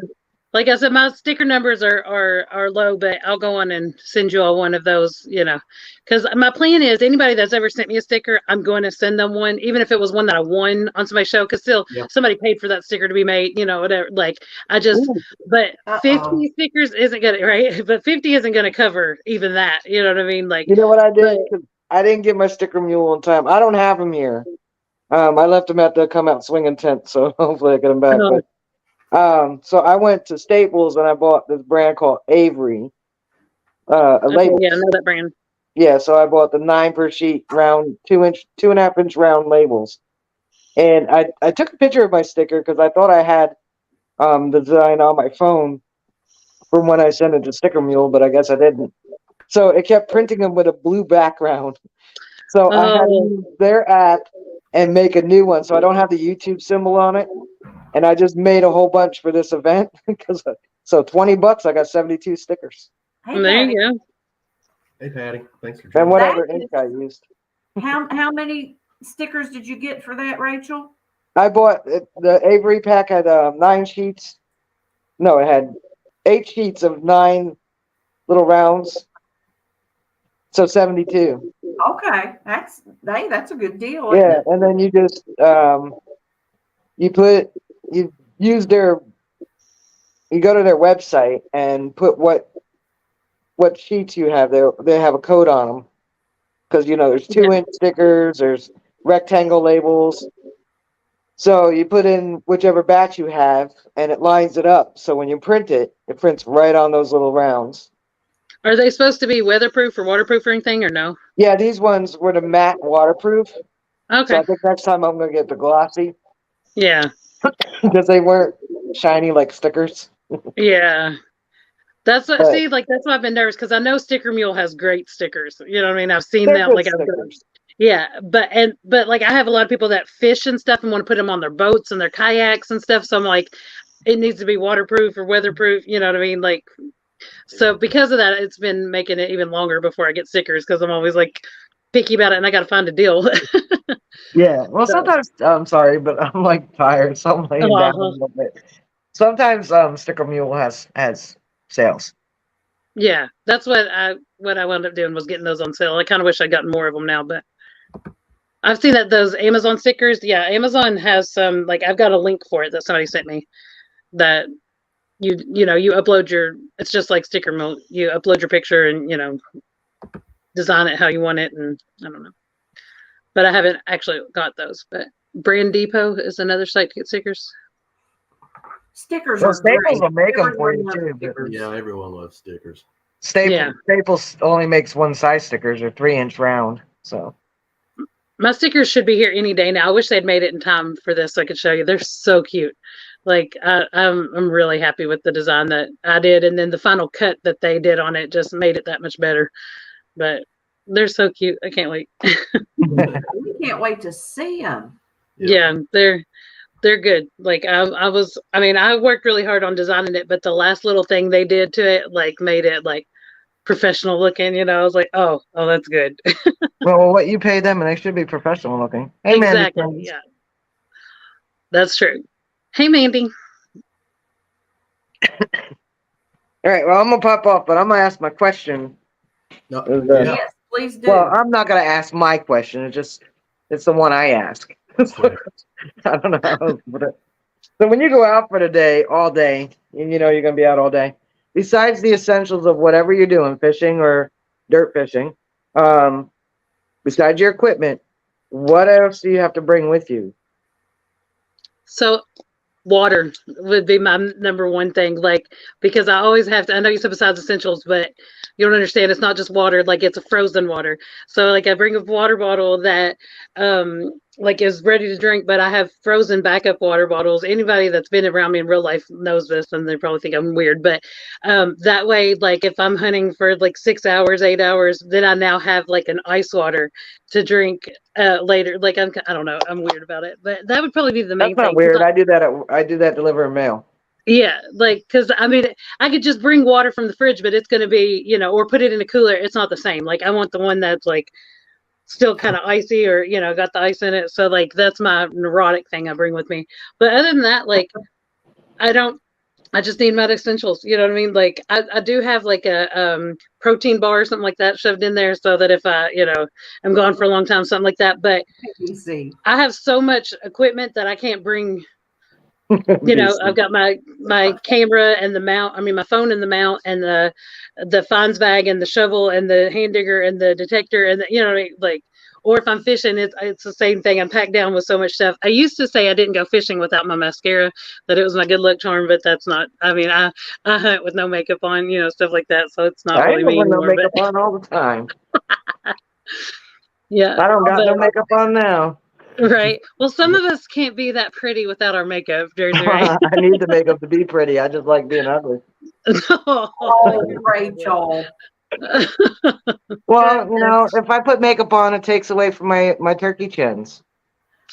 [SPEAKER 3] like I said, my sticker numbers are low, but I'll go on and send you all one of those, because my plan is anybody that's ever sent me a sticker, I'm going to send them one, even if it was one that I won on somebody's show, because still somebody paid for that sticker to be made, whatever. Like but 50 stickers isn't gonna, right? But 50 isn't gonna cover even that. You know what I mean? Like,
[SPEAKER 4] you know what I did? I didn't get my sticker mule in time. I don't have them here. I left them at the Come Out Swinging tent, so hopefully I get them back. But so I went to Staples and I bought this brand called Avery. Label.
[SPEAKER 3] Yeah, I know that brand.
[SPEAKER 4] Yeah, so I bought the 9 per sheet round 2.5 inch round labels. And I took a picture of my sticker because I thought I had the design on my phone from when I sent it to Sticker Mule, but I guess I didn't. So it kept printing them with a blue background. So I had to use their app and make a new one. So I don't have the YouTube symbol on it. And I just made a whole bunch for this event. So $20, I got 72 stickers.
[SPEAKER 2] Hey,
[SPEAKER 3] there you go.
[SPEAKER 1] Hey, Patty. Thanks for
[SPEAKER 4] joining. And whatever ink I used.
[SPEAKER 2] How many stickers did you get for that, Rachel?
[SPEAKER 4] I bought the Avery pack had 9 sheets. No, it had 8 sheets of 9 little rounds. So 72.
[SPEAKER 2] Okay, that's a good deal.
[SPEAKER 4] Yeah, and then you just you go to their website and put what what sheets you have. They have a code on them because there's 2-inch stickers, there's rectangle labels. So you put in whichever batch you have, and it lines it up. So when you print it, it prints right on those little rounds.
[SPEAKER 3] Are they supposed to be weatherproof or waterproof or anything, or no?
[SPEAKER 4] Yeah, these ones were the matte waterproof.
[SPEAKER 3] Okay.
[SPEAKER 4] So I think next time I'm gonna get the glossy.
[SPEAKER 3] Yeah.
[SPEAKER 4] Because they weren't shiny like stickers.
[SPEAKER 3] Yeah. That's what.
[SPEAKER 4] But
[SPEAKER 3] See, like that's why I've been nervous because I know Sticker Mule has great stickers. You know what I mean? I've seen
[SPEAKER 4] they're
[SPEAKER 3] them.
[SPEAKER 4] good
[SPEAKER 3] Like
[SPEAKER 4] stickers.
[SPEAKER 3] yeah, but like I have a lot of people that fish and stuff and want to put them on their boats and their kayaks and stuff. So I'm like, it needs to be waterproof or weatherproof. You know what I mean? Like, so because of that, it's been making it even longer before I get stickers because I'm always like picky about it and I got to find a deal.
[SPEAKER 4] Yeah. Well, sometimes I'm sorry, but I'm like tired, so I'm laying down a little bit. Sometimes Sticker Mule has sales.
[SPEAKER 3] Yeah, that's what I wound up doing was getting those on sale. I kind of wish I'd gotten more of them now, but I've seen that those Amazon stickers. Yeah, Amazon has some. Like I've got a link for it that somebody sent me. That you upload your. It's just like Sticker Mule. You upload your picture and design it how you want it, and I don't know. But I haven't actually got those. But Brand Depot is another site to get stickers.
[SPEAKER 2] Stickers
[SPEAKER 4] Well,
[SPEAKER 2] are
[SPEAKER 4] Staples
[SPEAKER 2] great.
[SPEAKER 4] will make them for you
[SPEAKER 2] Everyone loves
[SPEAKER 4] too.
[SPEAKER 2] stickers.
[SPEAKER 1] Yeah, everyone loves stickers.
[SPEAKER 4] Staples only makes one size stickers, or 3-inch round. So
[SPEAKER 3] My stickers should be here any day now. I wish they'd made it in time for this so I could show you. They're so cute. Like I'm really happy with the design that I did, and then the final cut that they did on it just made it that much better. But they're so cute. I can't wait.
[SPEAKER 2] We can't wait to see them.
[SPEAKER 3] Yeah, they're good. Like I worked really hard on designing it, but the last little thing they did to it like made it like professional looking. I was like, oh, that's good.
[SPEAKER 4] well, what you pay them, and they should be professional looking. Hey,
[SPEAKER 3] Exactly.
[SPEAKER 4] Mandy.
[SPEAKER 3] Yeah, that's true. Hey, Mandy.
[SPEAKER 4] All right. Well, I'm gonna pop off, but I'm gonna ask my question.
[SPEAKER 1] No,
[SPEAKER 2] Yes, please do.
[SPEAKER 4] Well, I'm not gonna ask my question. It's the one I ask.
[SPEAKER 1] Okay.
[SPEAKER 4] I don't know how else to put it. So when you go out for the day, all day, and you're gonna be out all day, besides the essentials of whatever you're doing, fishing or dirt fishing, besides your equipment, what else do you have to bring with you?
[SPEAKER 3] So water would be my number one thing, like because I always have to. I know you said besides essentials, but you don't understand. It's not just water; like it's a frozen water. So like I bring a water bottle that like is ready to drink, but I have frozen backup water bottles. Anybody that's been around me in real life knows this, and they probably think I'm weird. But that way, like if I'm hunting for like 6 hours, 8 hours, then I now have like an ice water to drink later. Like I don't know, I'm weird about it, but that would probably be the main
[SPEAKER 4] That's not
[SPEAKER 3] thing.
[SPEAKER 4] weird. I do that delivering mail.
[SPEAKER 3] Yeah, like because I mean, I could just bring water from the fridge, but it's going to be or put it in a cooler. It's not the same. Like I want the one that's like still kind of icy or got the ice in it. So like that's my neurotic thing I bring with me. But other than that, like I just need my essentials. You know what I mean? Like I do have like a protein bar or something like that shoved in there so that if I I'm gone for a long time, something like that. But I have so much equipment that I can't bring. I've got my camera and the mount. I mean, my phone and the mount and the finds bag and the shovel and the hand digger and the detector and like. Or if I'm fishing, it's the same thing. I'm packed down with so much stuff. I used to say I didn't go fishing without my mascara, that it was my good luck charm, but that's not. I mean, I hunt with no makeup on, stuff like that. So it's not really me anymore.
[SPEAKER 4] No makeup on all the time.
[SPEAKER 3] Yeah,
[SPEAKER 4] I don't got no makeup on now.
[SPEAKER 3] Right. Well, some of us can't be that pretty without our makeup, Jersey. Right?
[SPEAKER 4] I need the makeup to be pretty. I just like being ugly.
[SPEAKER 2] Oh, Rachel.
[SPEAKER 4] Well, if I put makeup on, it takes away from my turkey chins.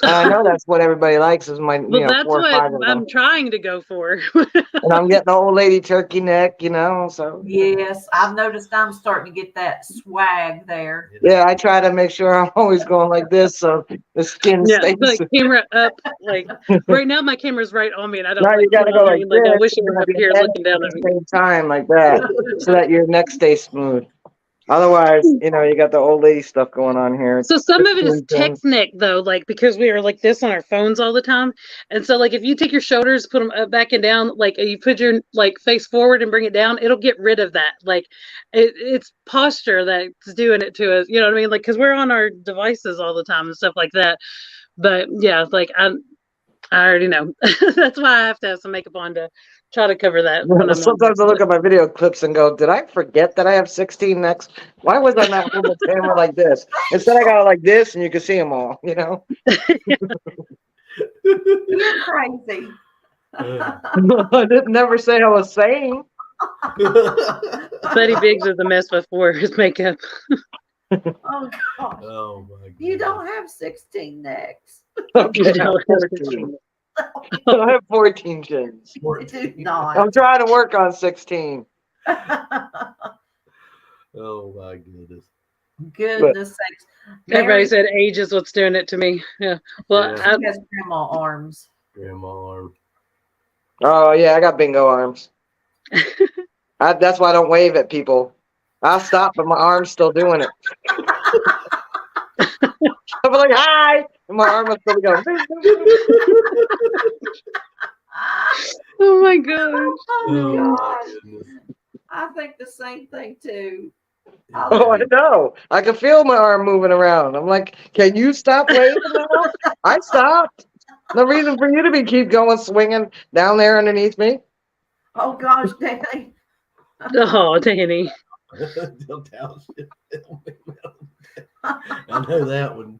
[SPEAKER 4] And I know that's what everybody likes is my,
[SPEAKER 3] that's
[SPEAKER 4] 4 or 5 of them.
[SPEAKER 3] I'm trying to go for.
[SPEAKER 4] And I'm getting the old lady turkey neck, so.
[SPEAKER 2] Yes, I've noticed I'm starting to get that swag there.
[SPEAKER 4] Yeah, I try to make sure I'm always going like this so the skin stays.
[SPEAKER 3] The camera up, like right now my camera's right on me and I don't.
[SPEAKER 4] Now you gotta go like
[SPEAKER 3] I wish you were up here looking down at me.
[SPEAKER 4] Same time like that, so that your neck stays smooth. Otherwise, you know, you got the old lady stuff going on here.
[SPEAKER 3] So some of it is technic though, like because we are like this on our phones all the time, and so like if you take your shoulders, put them back and down, like you put your like face forward and bring it down, it'll get rid of that. Like it's posture that's doing it to us. You know what I mean? Like because we're on our devices all the time and stuff like that. But yeah, like I already know. That's why I have to have some makeup on to try to cover that.
[SPEAKER 4] Well, sometimes I look at my video clips and go, did I forget that I have 16 necks? Why was I not holding the camera like this? Instead, I got it like this, and you can see them all, you know?
[SPEAKER 2] You're crazy.
[SPEAKER 4] I didn't never say I was saying.
[SPEAKER 3] Buddy Biggs is a mess before his makeup.
[SPEAKER 2] Oh, gosh.
[SPEAKER 1] Oh, my God.
[SPEAKER 2] You don't have 16 necks.
[SPEAKER 4] Okay,
[SPEAKER 3] No,
[SPEAKER 4] 14. I have 14 chins.
[SPEAKER 2] You do not.
[SPEAKER 4] I'm trying to work on 16.
[SPEAKER 1] Oh, my goodness.
[SPEAKER 2] Goodness sakes.
[SPEAKER 3] Everybody said age is what's doing it to me. Yeah. Well,
[SPEAKER 2] She has grandma arms.
[SPEAKER 1] Grandma arm.
[SPEAKER 4] Oh, yeah, I got bingo arms. That's why I don't wave at people. I'll stop, but my arm's still doing it. I'm like, hi! And my arm will still go.
[SPEAKER 3] oh my gosh.
[SPEAKER 2] Oh, gosh. I think the same thing, too.
[SPEAKER 4] Oh, I know. I can feel my arm moving around. I'm like, can you stop waving now? I stopped. No reason for you to keep going swinging down there underneath me.
[SPEAKER 2] Oh, gosh, Danny.
[SPEAKER 3] Oh, Danny.
[SPEAKER 1] I know that one.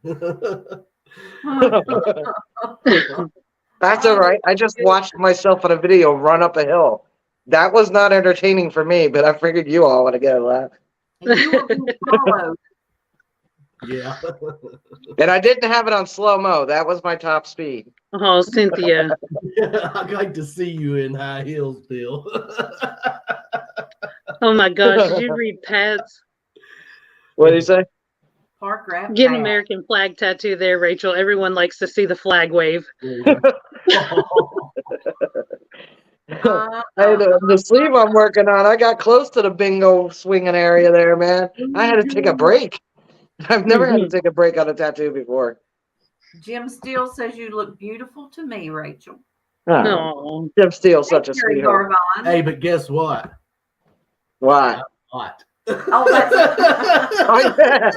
[SPEAKER 4] That's all right. I just watched myself on a video run up a hill. That was not entertaining for me, but I figured you all would get a laugh.
[SPEAKER 2] You were being followed.
[SPEAKER 1] Yeah.
[SPEAKER 4] And I didn't have it on slow-mo. That was my top speed.
[SPEAKER 3] Oh, Cynthia.
[SPEAKER 1] I'd like to see you in high heels, Bill.
[SPEAKER 3] Oh my gosh. Did you read Pat's?
[SPEAKER 4] What did you say?
[SPEAKER 2] Park Rat.
[SPEAKER 3] Get an American flag tattoo there, Rachel. Everyone likes to see the flag wave.
[SPEAKER 4] Hey, the sleeve I'm working on, I got close to the bingo swinging area there, man. I had to take a break. I've never had to take a break on a tattoo before.
[SPEAKER 2] Jim Steele says you look beautiful to me, Rachel.
[SPEAKER 3] No.
[SPEAKER 4] Jim Steele's such a sweetheart.
[SPEAKER 1] Hey, but guess what?
[SPEAKER 4] Why?
[SPEAKER 1] Hot.
[SPEAKER 2] Oh, that's
[SPEAKER 4] Oh, yeah.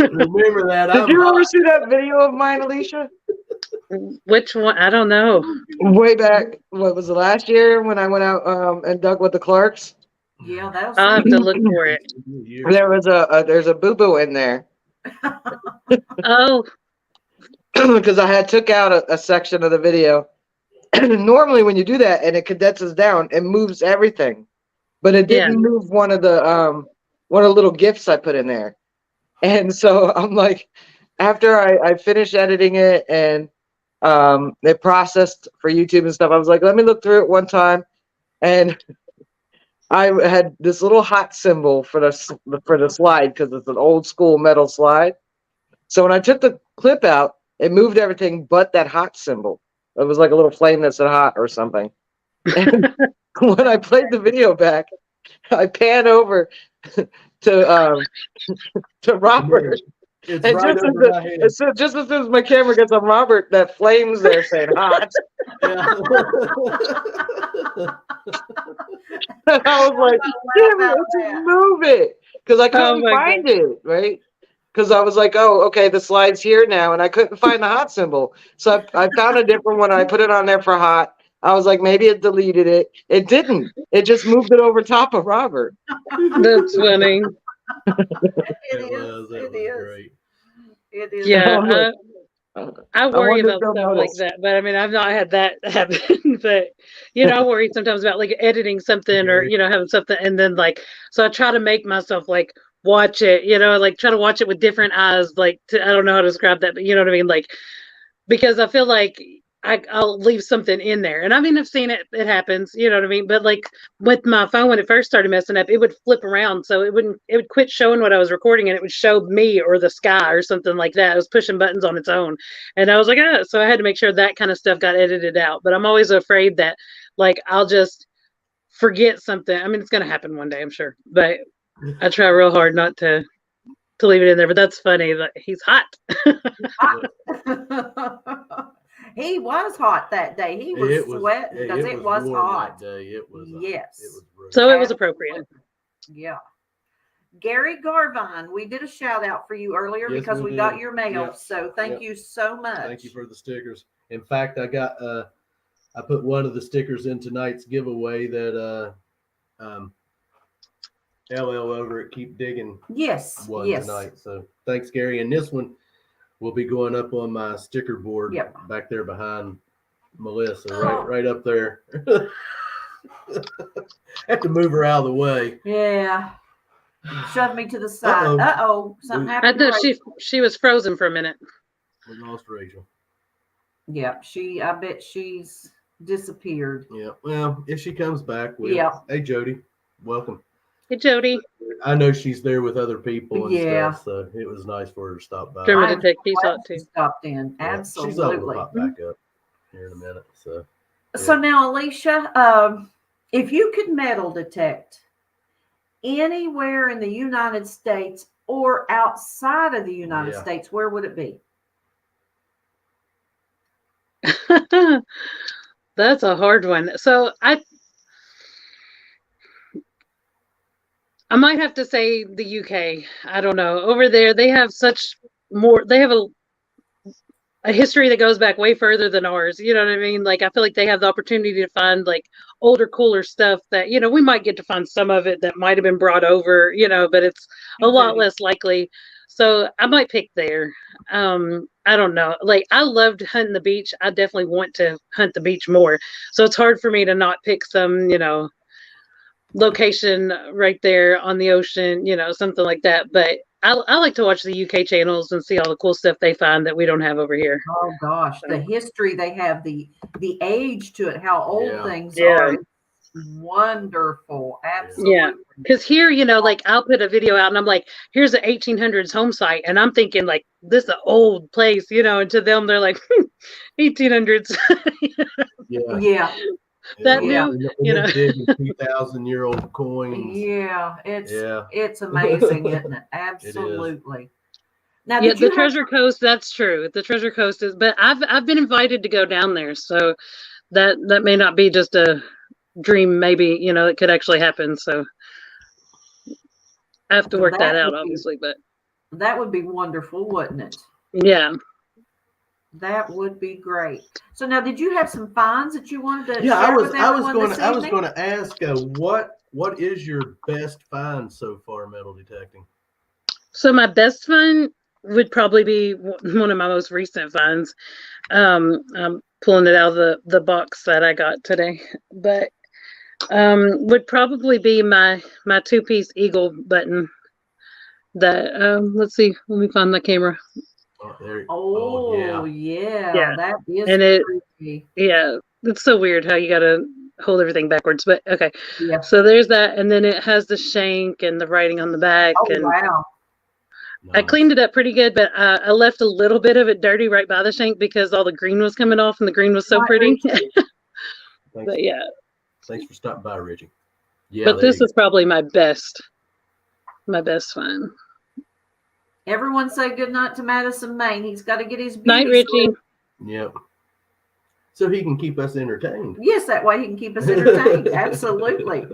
[SPEAKER 1] Remember that.
[SPEAKER 4] Did you ever see that video of mine, Elisha?
[SPEAKER 3] Which one? I don't know.
[SPEAKER 4] Way back, what was it, last year when I went out and dug with the Clarks?
[SPEAKER 2] Yeah, that was.
[SPEAKER 3] I'll have to look for it.
[SPEAKER 4] There was there's a boo-boo in there.
[SPEAKER 3] Oh.
[SPEAKER 4] Because I had took out a section of the video. Normally when you do that and it condenses down, it moves everything. But it didn't move one of the little GIFs I put in there. And so I'm like, after I finished editing it and it processed for YouTube and stuff, I was like, let me look through it one time. And I had this little hot symbol for the slide because it's an old school metal slide. So when I took the clip out, it moved everything but that hot symbol. It was like a little flame that said hot or something. And when I played the video back, I pan over to Robert.
[SPEAKER 1] It's
[SPEAKER 4] And
[SPEAKER 1] right over my head.
[SPEAKER 4] just as soon as my camera gets on Robert, that flame's there saying hot. And I was like, damn it, just move it. Because I couldn't find it, right? Because I was like, oh, okay, the slide's here now, and I couldn't find the hot symbol. So I found a different one. I put it on there for hot. I was like, maybe it deleted it. It didn't. It just moved it over top of Robert.
[SPEAKER 3] That's funny.
[SPEAKER 2] It is.
[SPEAKER 1] Great.
[SPEAKER 2] It is.
[SPEAKER 3] Yeah. I worry about
[SPEAKER 4] wonder if
[SPEAKER 3] stuff
[SPEAKER 4] they'll
[SPEAKER 3] like
[SPEAKER 4] notice.
[SPEAKER 3] that, but I mean, I've not had that happen. But I worry sometimes about like editing something or having something, and then so I try to make myself like watch it, like try to watch it with different eyes. Like I don't know how to describe that, but you know what I mean, like because I feel like I'll leave something in there, and I mean I've seen it happens, you know what I mean, but like with my phone when it first started messing up, it would flip around, so it would quit showing what I was recording, and it would show me or the sky or something like that. It was pushing buttons on its own, and I was like, so I had to make sure that kind of stuff got edited out. But I'm always afraid that like I'll just forget something. I mean, it's going to happen one day, I'm sure, but I try real hard not to leave it in there. But that's funny. Like, he's hot.
[SPEAKER 2] He was hot that day. He was sweating because it was hot.
[SPEAKER 1] That day. It was.
[SPEAKER 2] Yes.
[SPEAKER 3] So it was appropriate.
[SPEAKER 2] Yeah. Gary Garvine, we did a shout out for you earlier because we got your mail. Yep. So thank you so much.
[SPEAKER 1] Thank you for the stickers. In fact, I got I put one of the stickers in tonight's giveaway that LL over at Keep Digging won tonight. So thanks, Gary. And this one will be going up on my sticker board back there behind Melissa, right up there. Have to move her out of the way.
[SPEAKER 2] Yeah. Shove me to the side. Something happened.
[SPEAKER 3] I thought she was frozen for a minute.
[SPEAKER 1] We lost Rachel.
[SPEAKER 2] Yeah, I bet she's disappeared.
[SPEAKER 1] Yeah. Well, if she comes back, Hey, Jody, welcome.
[SPEAKER 3] Hey, Jody.
[SPEAKER 1] I know she's there with other people and stuff, so it was nice for her to stop by.
[SPEAKER 3] German detective
[SPEAKER 2] stopped in. Yeah, absolutely.
[SPEAKER 1] She's able to pop back up here in a minute.
[SPEAKER 2] So now, Elisha, if you could metal detect anywhere in the United States or outside of the United States, where would it be?
[SPEAKER 3] That's a hard one. So I might have to say the UK. I don't know. Over there, they have they have a history that goes back way further than ours. You know what I mean? Like, I feel like they have the opportunity to find like older, cooler stuff that, we might get to find some of it that might have been brought over, but it's a lot less likely. So I might pick there. I don't know. Like, I loved hunting the beach. I definitely want to hunt the beach more. So it's hard for me to not pick some, location right there on the ocean, something like that. But I like to watch the UK channels and see all the cool stuff they find that we don't have over here.
[SPEAKER 2] Oh gosh, the history they have, the age to it, how old things are. Wonderful. Absolutely.
[SPEAKER 3] Yeah, because here, like, I'll put a video out and I'm like, here's an 1800s home site, and I'm thinking like, this is an old place, and to them they're like 1800s.
[SPEAKER 2] Yeah.
[SPEAKER 3] That new,
[SPEAKER 1] 2,000-year-old coins.
[SPEAKER 2] Yeah, it's amazing, isn't it? Absolutely. Now,
[SPEAKER 3] the Treasure Coast, that's true. The Treasure Coast is, but I've been invited to go down there, so that may not be just a dream. Maybe it could actually happen. So I have to work that out, obviously. But
[SPEAKER 2] that would be wonderful, wouldn't it?
[SPEAKER 3] Yeah.
[SPEAKER 2] That would be great. So now, did you have some finds that you wanted to?
[SPEAKER 1] Yeah, I was going to ask, what is your best find so far, metal detecting?
[SPEAKER 3] So my best find would probably be one of my most recent finds. I'm pulling it out of the box that I got today, but would probably be my two-piece eagle button. That let's see, let me find the camera.
[SPEAKER 2] Yeah, that is creepy.
[SPEAKER 3] It's so weird how you gotta hold everything backwards, but okay. Yeah. So there's that, and then it has the shank and the writing on the back.
[SPEAKER 2] Wow.
[SPEAKER 3] I cleaned it up pretty good, but I left a little bit of it dirty right by the shank because all the green was coming off, and the green was so pretty. But
[SPEAKER 1] thanks for stopping by, Richie.
[SPEAKER 3] Yeah, but this is probably my best find.
[SPEAKER 2] Everyone say good night to Madison, Maine. He's got to get his beauty
[SPEAKER 3] night, Richie.
[SPEAKER 1] Yep. So he can keep us entertained.
[SPEAKER 2] Yes, that way he can keep us entertained. Absolutely.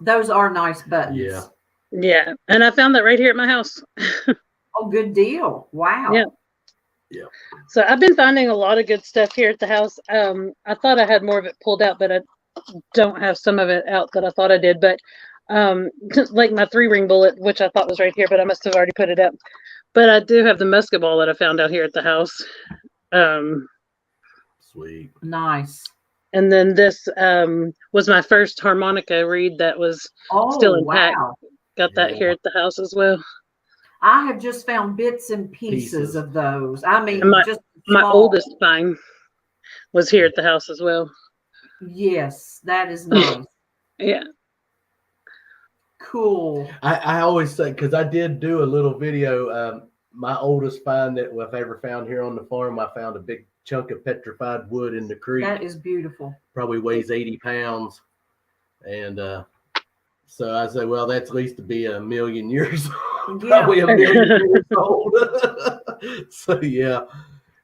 [SPEAKER 2] Those are nice buttons.
[SPEAKER 1] Yeah.
[SPEAKER 3] Yeah. And I found that right here at my house.
[SPEAKER 2] Oh, good deal. Wow.
[SPEAKER 3] Yeah.
[SPEAKER 1] Yeah.
[SPEAKER 3] So I've been finding a lot of good stuff here at the house. I thought I had more of it pulled out, but I don't have some of it out that I thought I did. But like my 3-ring bullet, which I thought was right here, but I must have already put it up. But I do have the musket ball that I found out here at the house.
[SPEAKER 1] Sweet.
[SPEAKER 2] Nice.
[SPEAKER 3] And then this was my first harmonica reed that was still intact. Wow. Got that here at the house as well.
[SPEAKER 2] I have just found bits and pieces of those. I mean,
[SPEAKER 3] my oldest find was here at the house as well.
[SPEAKER 2] Yes, that is nice.
[SPEAKER 3] Yeah.
[SPEAKER 2] Cool.
[SPEAKER 1] I always say, because I did do a little video, my oldest find that I've ever found here on the farm, I found a big chunk of petrified wood in the creek.
[SPEAKER 2] That is beautiful.
[SPEAKER 1] Probably weighs 80 pounds. And so I said, well, that's at least to be 1 million years old. Probably 1 million years old. So, yeah.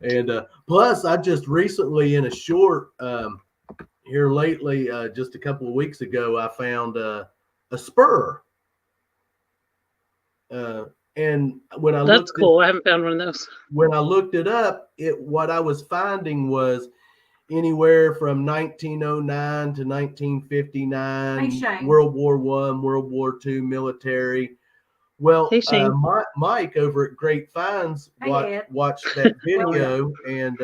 [SPEAKER 1] And plus, I just recently in a short here lately, just a couple of weeks ago, I found a spur. And when I
[SPEAKER 3] That's cool. I haven't found one of those.
[SPEAKER 1] When I looked it up, what I was finding was anywhere from 1909 to 1959, World War I, World War II military. Well, Mike over at Great Finds watched that video, and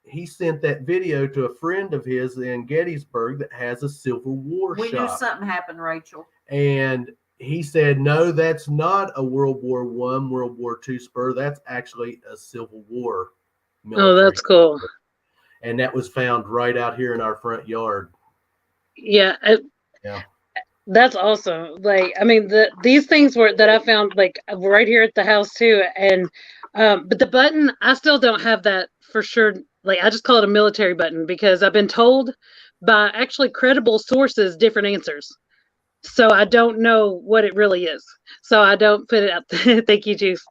[SPEAKER 1] he sent that video to a friend of his in Gettysburg that has a Civil War shop.
[SPEAKER 2] We knew something happened, Rachel.
[SPEAKER 1] And he said, no, that's not a World War I, World War II spur. That's actually a Civil War military.
[SPEAKER 3] Oh, that's cool.
[SPEAKER 1] And that was found right out here in our front yard.
[SPEAKER 3] Yeah. That's awesome. Like, I mean, these things that I found like right here at the house too. And, but the button, I still don't have that for sure. Like, I just call it a military button because I've been told by actually credible sources, different answers. So I don't know what it really is. So I don't put it out. Thank you, Juice.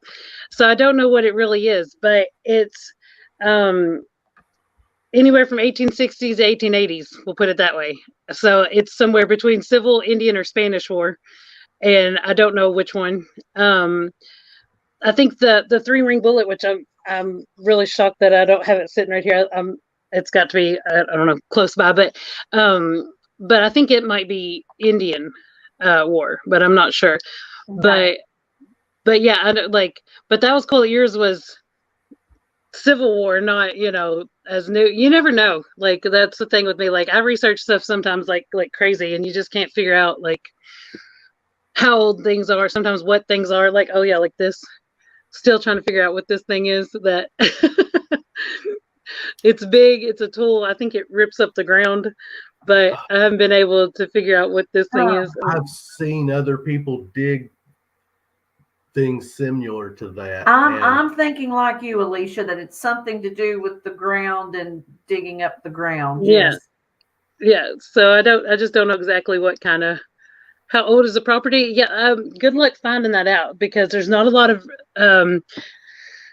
[SPEAKER 3] So I don't know what it really is, but it's, anywhere from 1860s to 1880s, we'll put it that way. So it's somewhere between Civil, Indian, or Spanish War, and I don't know which one. I think the 3-ring bullet, which I'm really shocked that I don't have it sitting right here. It's got to be I don't know, close by, but I think it might be Indian War, but I'm not sure. Okay. But yeah, I don't like. But that was cool. Yours was Civil War, not, as new. You never know. Like, that's the thing with me. Like, I research stuff sometimes like crazy, and you just can't figure out like how old things are, sometimes what things are. Like, oh yeah, like this. Still trying to figure out what this thing is. That it's big, it's a tool. I think it rips up the ground, but I haven't been able to figure out what this thing is.
[SPEAKER 1] I've seen other people dig things similar to that.
[SPEAKER 2] I'm thinking like you, Elisha, that it's something to do with the ground and digging up the ground.
[SPEAKER 3] Yes. Yeah. So I just don't know exactly what kind of, how old is the property? Yeah. Good luck finding that out because there's not a lot of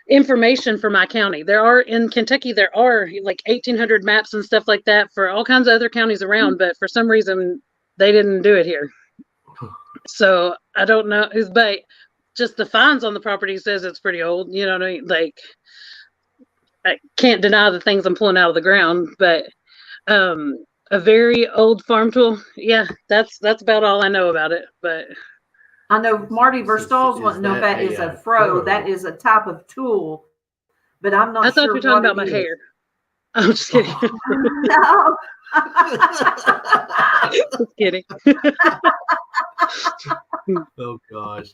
[SPEAKER 3] information for my county. There are in Kentucky, there are like 1,800 maps and stuff like that for all kinds of other counties around, but for some reason they didn't do it here. So I don't know. But just the finds on the property says it's pretty old. You know what I mean? Like, I can't deny the things I'm pulling out of the ground, but a very old farm tool. Yeah, that's about all I know about it. But
[SPEAKER 2] I know Marty Verstall's wanting to know if that is a fro. That is a type of tool, but I'm not sure.
[SPEAKER 3] I thought you were talking about my hair. I'm just kidding.
[SPEAKER 2] No.
[SPEAKER 3] Just kidding.
[SPEAKER 1] Oh gosh.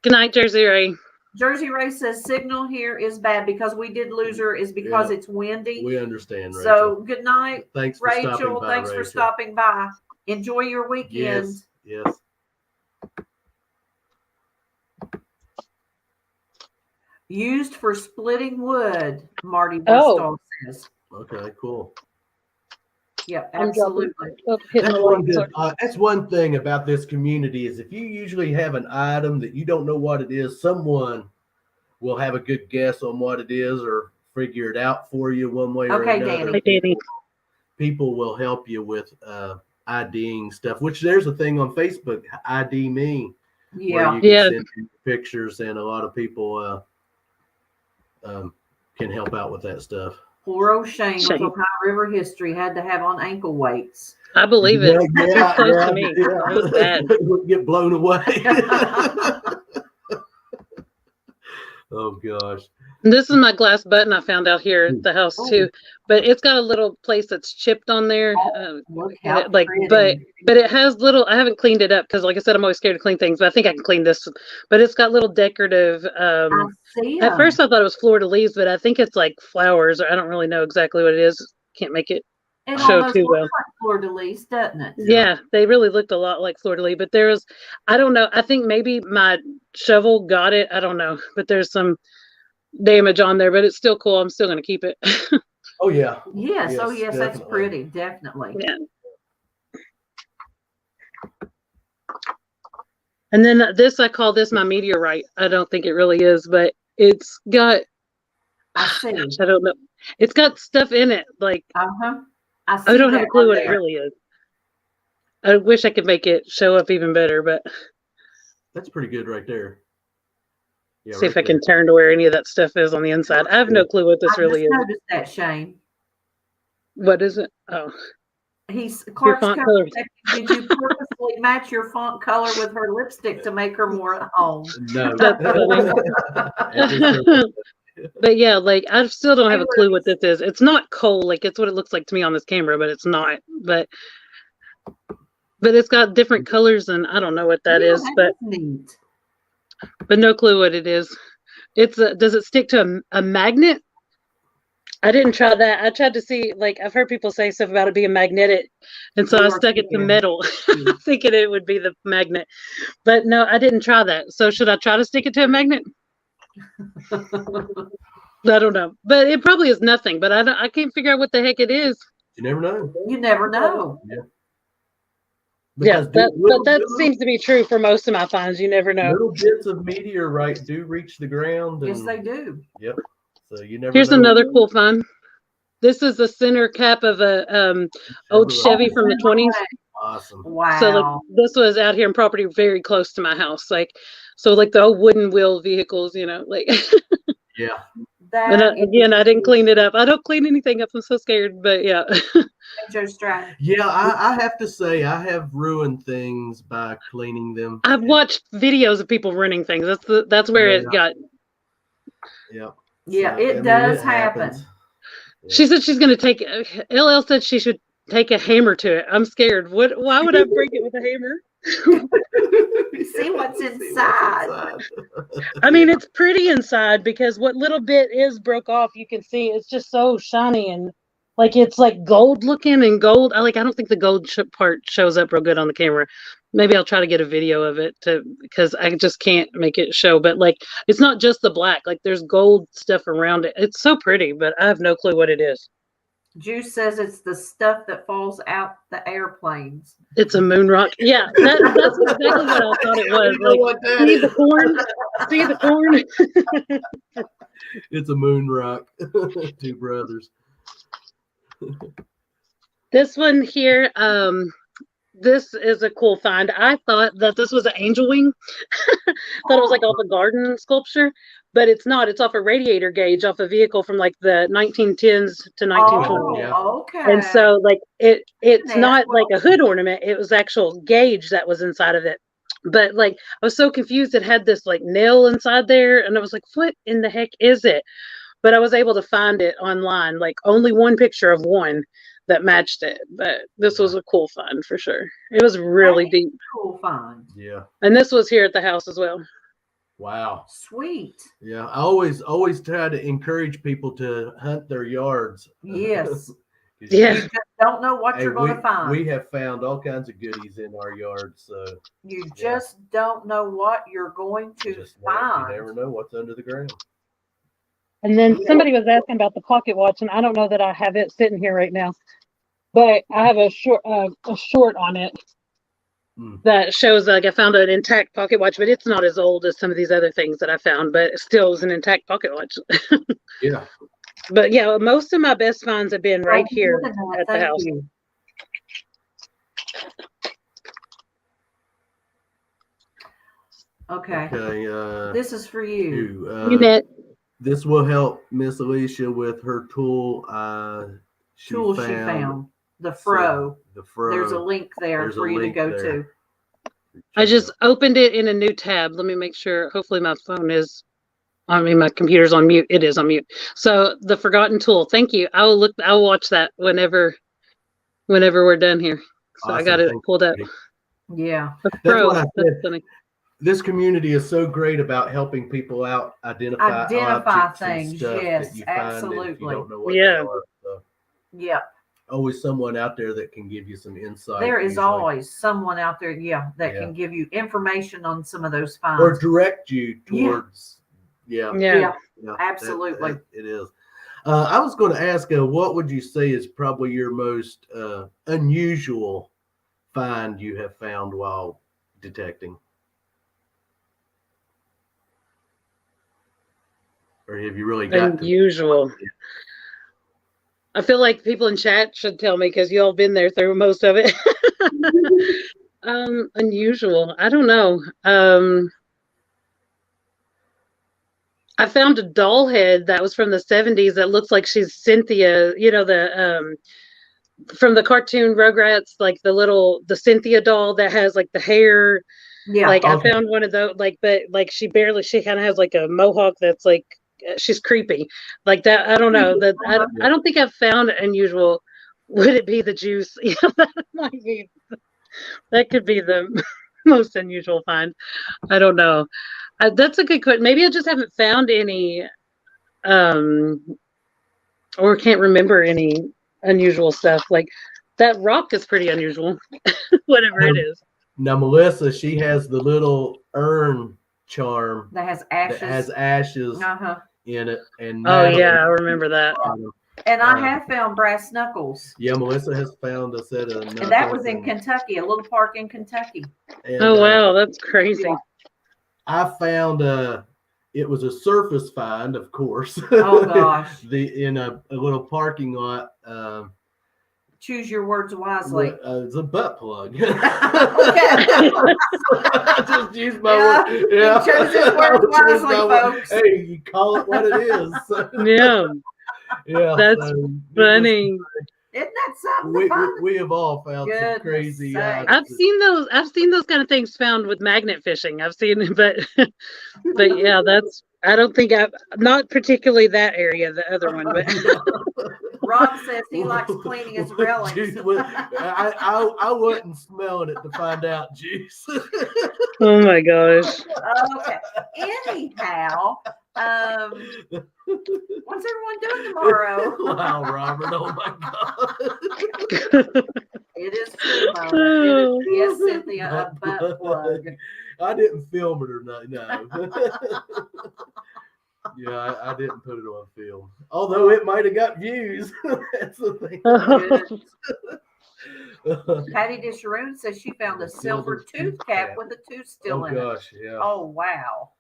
[SPEAKER 3] Good night, Jersey Ray.
[SPEAKER 2] Jersey Ray says signal here is bad because we did lose her is because it's windy.
[SPEAKER 1] We understand, Rachel.
[SPEAKER 2] So good night.
[SPEAKER 1] Thanks for
[SPEAKER 2] Rachel.
[SPEAKER 1] stopping by,
[SPEAKER 2] Thanks for stopping by. Enjoy your weekend.
[SPEAKER 1] Yes.
[SPEAKER 2] Used for splitting wood, Marty Verstall says.
[SPEAKER 1] Okay, cool.
[SPEAKER 2] Yeah, absolutely.
[SPEAKER 1] That's one thing about this community is if you usually have an item that you don't know what it is, someone will have a good guess on what it is or figure it out for you one way or another.
[SPEAKER 2] Danny.
[SPEAKER 1] People will help you with IDing stuff, which there's a thing on Facebook, ID Me.
[SPEAKER 2] Yeah.
[SPEAKER 1] Where you can send pictures and a lot of people can help out with that stuff.
[SPEAKER 2] Poor O'Shane with Ohio River history had to have on ankle weights.
[SPEAKER 3] I believe it. Yeah, close to me. That was bad.
[SPEAKER 1] Would get blown away. Oh gosh.
[SPEAKER 3] This is my glass button I found out here at the house too, but it's got a little place that's chipped on there. But it has little. I haven't cleaned it up because, like I said, I'm always scared to clean things. But I think I can clean this. But it's got little decorative. At first, I thought it was fleur de lis, but I think it's like flowers, or I don't really know exactly what it is. Can't make it show too well.
[SPEAKER 2] Like fleur de lis, doesn't it?
[SPEAKER 3] Yeah, they really looked a lot like fleur de lis. But there's, I don't know. I think maybe my shovel got it. I don't know. But there's some damage on there, but it's still cool. I'm still going to keep it.
[SPEAKER 1] Oh yeah.
[SPEAKER 2] Yes. Oh yes, that's
[SPEAKER 1] definitely.
[SPEAKER 2] pretty. Definitely.
[SPEAKER 3] Yeah. And then this, I call this my meteorite. I don't think it really is, but it's got,
[SPEAKER 2] I see.
[SPEAKER 3] Gosh, I don't know. It's got stuff in it. Like,
[SPEAKER 2] I
[SPEAKER 3] I don't have a clue what
[SPEAKER 2] there.
[SPEAKER 3] it really is. I wish I could make it show up even better, but
[SPEAKER 1] that's pretty good right there. Yeah,
[SPEAKER 3] see if I can turn to where any of that stuff is on the inside. I have no clue what this really is.
[SPEAKER 2] I noticed that, Shane.
[SPEAKER 3] What is it? Oh.
[SPEAKER 2] Clark's
[SPEAKER 3] font color.
[SPEAKER 2] Did you purposely match your font color with her lipstick to make her more at home?
[SPEAKER 1] No.
[SPEAKER 3] That's funny. But yeah, like I still don't have a clue what this is. It's not coal, like it's what it looks like to me on this camera, but it's not. But it's got different colors, and I don't know what that is. But
[SPEAKER 2] neat.
[SPEAKER 3] But no clue what it is. It's does it stick to a magnet? I didn't try that. I tried to see, like, I've heard people say stuff about it being magnetic, and so I stuck it to metal, thinking it would be the magnet. But no, I didn't try that. So should I try to stick it to a magnet? I don't know, but it probably is nothing. But I can't figure out what the heck it is.
[SPEAKER 1] You never know.
[SPEAKER 2] You never know.
[SPEAKER 1] Yeah.
[SPEAKER 3] Because that seems to be true for most of my finds. You never know.
[SPEAKER 1] Little bits of meteorite do reach the ground.
[SPEAKER 2] Yes, they do.
[SPEAKER 1] Yep. So you never.
[SPEAKER 3] Here's
[SPEAKER 1] know.
[SPEAKER 3] another cool find. This is the center cap of a old Chevy from the 20s.
[SPEAKER 1] Awesome.
[SPEAKER 2] Wow.
[SPEAKER 3] So like this was out here in property very close to my house. Like the old wooden wheel vehicles, like.
[SPEAKER 1] Yeah.
[SPEAKER 3] And again, I didn't clean it up. I don't clean anything up. I'm so scared, but yeah.
[SPEAKER 1] Yeah, I have to say I have ruined things by cleaning them.
[SPEAKER 3] I've watched videos of people ruining things. That's where it got.
[SPEAKER 1] Yeah.
[SPEAKER 2] Yeah, so, it does happen.
[SPEAKER 3] Yeah. She said she's going to take. LL said she should take a hammer to it. I'm scared. Why would I break it with a hammer?
[SPEAKER 2] See what's inside.
[SPEAKER 3] I mean, it's pretty inside because what little bit is broke off, you can see it's just so shiny and like it's like gold looking and gold. I don't think the gold part shows up real good on the camera. Maybe I'll try to get a video of it because I just can't make it show. But like, it's not just the black. Like, there's gold stuff around it. It's so pretty, but I have no clue what it is.
[SPEAKER 2] Juice says it's the stuff that falls out the airplanes.
[SPEAKER 3] It's a moon rock. Yeah, that's exactly what I thought it was. Like, see the corn? See the corn?
[SPEAKER 1] It's a moon rock. Two brothers.
[SPEAKER 3] This one here, this is a cool find. I thought that this was an angel wing. Thought it was like off a garden sculpture, but it's not. It's off a radiator gauge off a vehicle from like the 1910s to 1920s.
[SPEAKER 2] Oh, yeah. Okay.
[SPEAKER 3] And so like it's not like a hood ornament. It was actual gauge that was inside of it. But like I was so confused. It had this like nail inside there, and I was like, what in the heck is it? But I was able to find it online, like only one picture of one that matched it. But this was a cool find for sure. It was really deep.
[SPEAKER 2] Cool find.
[SPEAKER 1] Yeah.
[SPEAKER 3] And this was here at the house as well.
[SPEAKER 1] Wow.
[SPEAKER 2] Sweet.
[SPEAKER 1] Yeah. I always try to encourage people to hunt their yards.
[SPEAKER 2] Yes.
[SPEAKER 3] Yeah.
[SPEAKER 2] You just don't know what you're going to find.
[SPEAKER 1] We have found all kinds of goodies in our yards. So
[SPEAKER 2] you just don't know what you're going to find.
[SPEAKER 1] You never know what's under the ground.
[SPEAKER 3] And then somebody was asking about the pocket watch, and I don't know that I have it sitting here right now, but I have a short on it that shows like I found an intact pocket watch, but it's not as old as some of these other things that I found, but it still is an intact pocket watch.
[SPEAKER 1] Yeah.
[SPEAKER 3] But yeah, most of my best finds have been right here at the house.
[SPEAKER 2] Okay. This is for you.
[SPEAKER 3] You bet.
[SPEAKER 1] This will help Miss Elisha with her tool. She found
[SPEAKER 2] the fro.
[SPEAKER 1] The fro.
[SPEAKER 2] There's a link there for you to go to.
[SPEAKER 3] I just opened it in a new tab. Let me make sure. Hopefully my phone is. I mean, my computer's on mute. It is on mute. So the forgotten tool. Thank you. I'll watch that whenever we're done here. So awesome. I got it pulled up.
[SPEAKER 2] Yeah.
[SPEAKER 1] That's funny. This community is so great about helping people out identify
[SPEAKER 2] things.
[SPEAKER 1] And stuff
[SPEAKER 2] yes,
[SPEAKER 1] that you
[SPEAKER 2] absolutely.
[SPEAKER 1] Find if you don't know what they are, so.
[SPEAKER 2] Yeah.
[SPEAKER 1] Always someone out there that can give you some insight.
[SPEAKER 2] There is always someone out there, that can give you information on some of those finds.
[SPEAKER 1] Or direct you towards
[SPEAKER 2] Yeah. Absolutely.
[SPEAKER 1] It is. I was going to ask, what would you say is probably your most unusual find you have found while detecting? Or have you really got
[SPEAKER 3] unusual? I feel like people in chat should tell me because you all been there through most of it. Unusual. I don't know. I found a doll head that was from the 70s that looks like she's Cynthia, you know, the from the cartoon Rugrats, like the Cynthia doll that has like the hair.
[SPEAKER 2] Yeah.
[SPEAKER 3] Like I found one of those, like, but like she kind of has like a mohawk that's like she's creepy. Like that. I don't know. That I don't think I've found unusual. Would it be the juice? You know, that might be. That could be the most unusual find. I don't know. That's a good question. Maybe I just haven't found any, or can't remember any unusual stuff. Like that rock is pretty unusual, whatever it is.
[SPEAKER 1] Now, Melissa, she has the little urn charm
[SPEAKER 2] that has ashes.
[SPEAKER 1] In it. And
[SPEAKER 3] oh yeah, I remember that.
[SPEAKER 2] And I have found brass knuckles.
[SPEAKER 1] Yeah, Melissa has found a set of knuckles.
[SPEAKER 2] And that was in Kentucky, a little park in Kentucky.
[SPEAKER 1] And,
[SPEAKER 3] oh wow, that's crazy.
[SPEAKER 2] Yeah.
[SPEAKER 1] I found it was a surface find, of course.
[SPEAKER 2] Oh gosh.
[SPEAKER 1] In a little parking lot.
[SPEAKER 2] Choose your words wisely.
[SPEAKER 1] It's a butt plug.
[SPEAKER 2] Okay.
[SPEAKER 1] I just used my word. Yeah.
[SPEAKER 2] Choose your words wisely, folks.
[SPEAKER 1] Hey, you call it what it is.
[SPEAKER 3] Yeah.
[SPEAKER 1] Yeah.
[SPEAKER 3] That's funny.
[SPEAKER 2] Isn't that something?
[SPEAKER 1] We have all found some crazy.
[SPEAKER 3] I've seen those kind of things found with magnet fishing. I've seen, but yeah, I don't think not particularly that area, the other one, but.
[SPEAKER 2] Rob says he likes cleaning his railings.
[SPEAKER 1] I wasn't smelling it to find out, Juice.
[SPEAKER 3] Oh my gosh.
[SPEAKER 2] Okay. Anyhow, what's everyone doing tomorrow?
[SPEAKER 1] Wow, Robert! Oh my God!
[SPEAKER 2] It is true, Mona. Yes, Cynthia, a butt plug.
[SPEAKER 1] I didn't film it or not. No. Yeah, I didn't put it on film. Although it might have got views. That's the thing.
[SPEAKER 2] Patty Disharoon says she found a silver tooth cap with a tooth still in it.
[SPEAKER 1] Oh gosh, yeah.
[SPEAKER 2] Oh wow.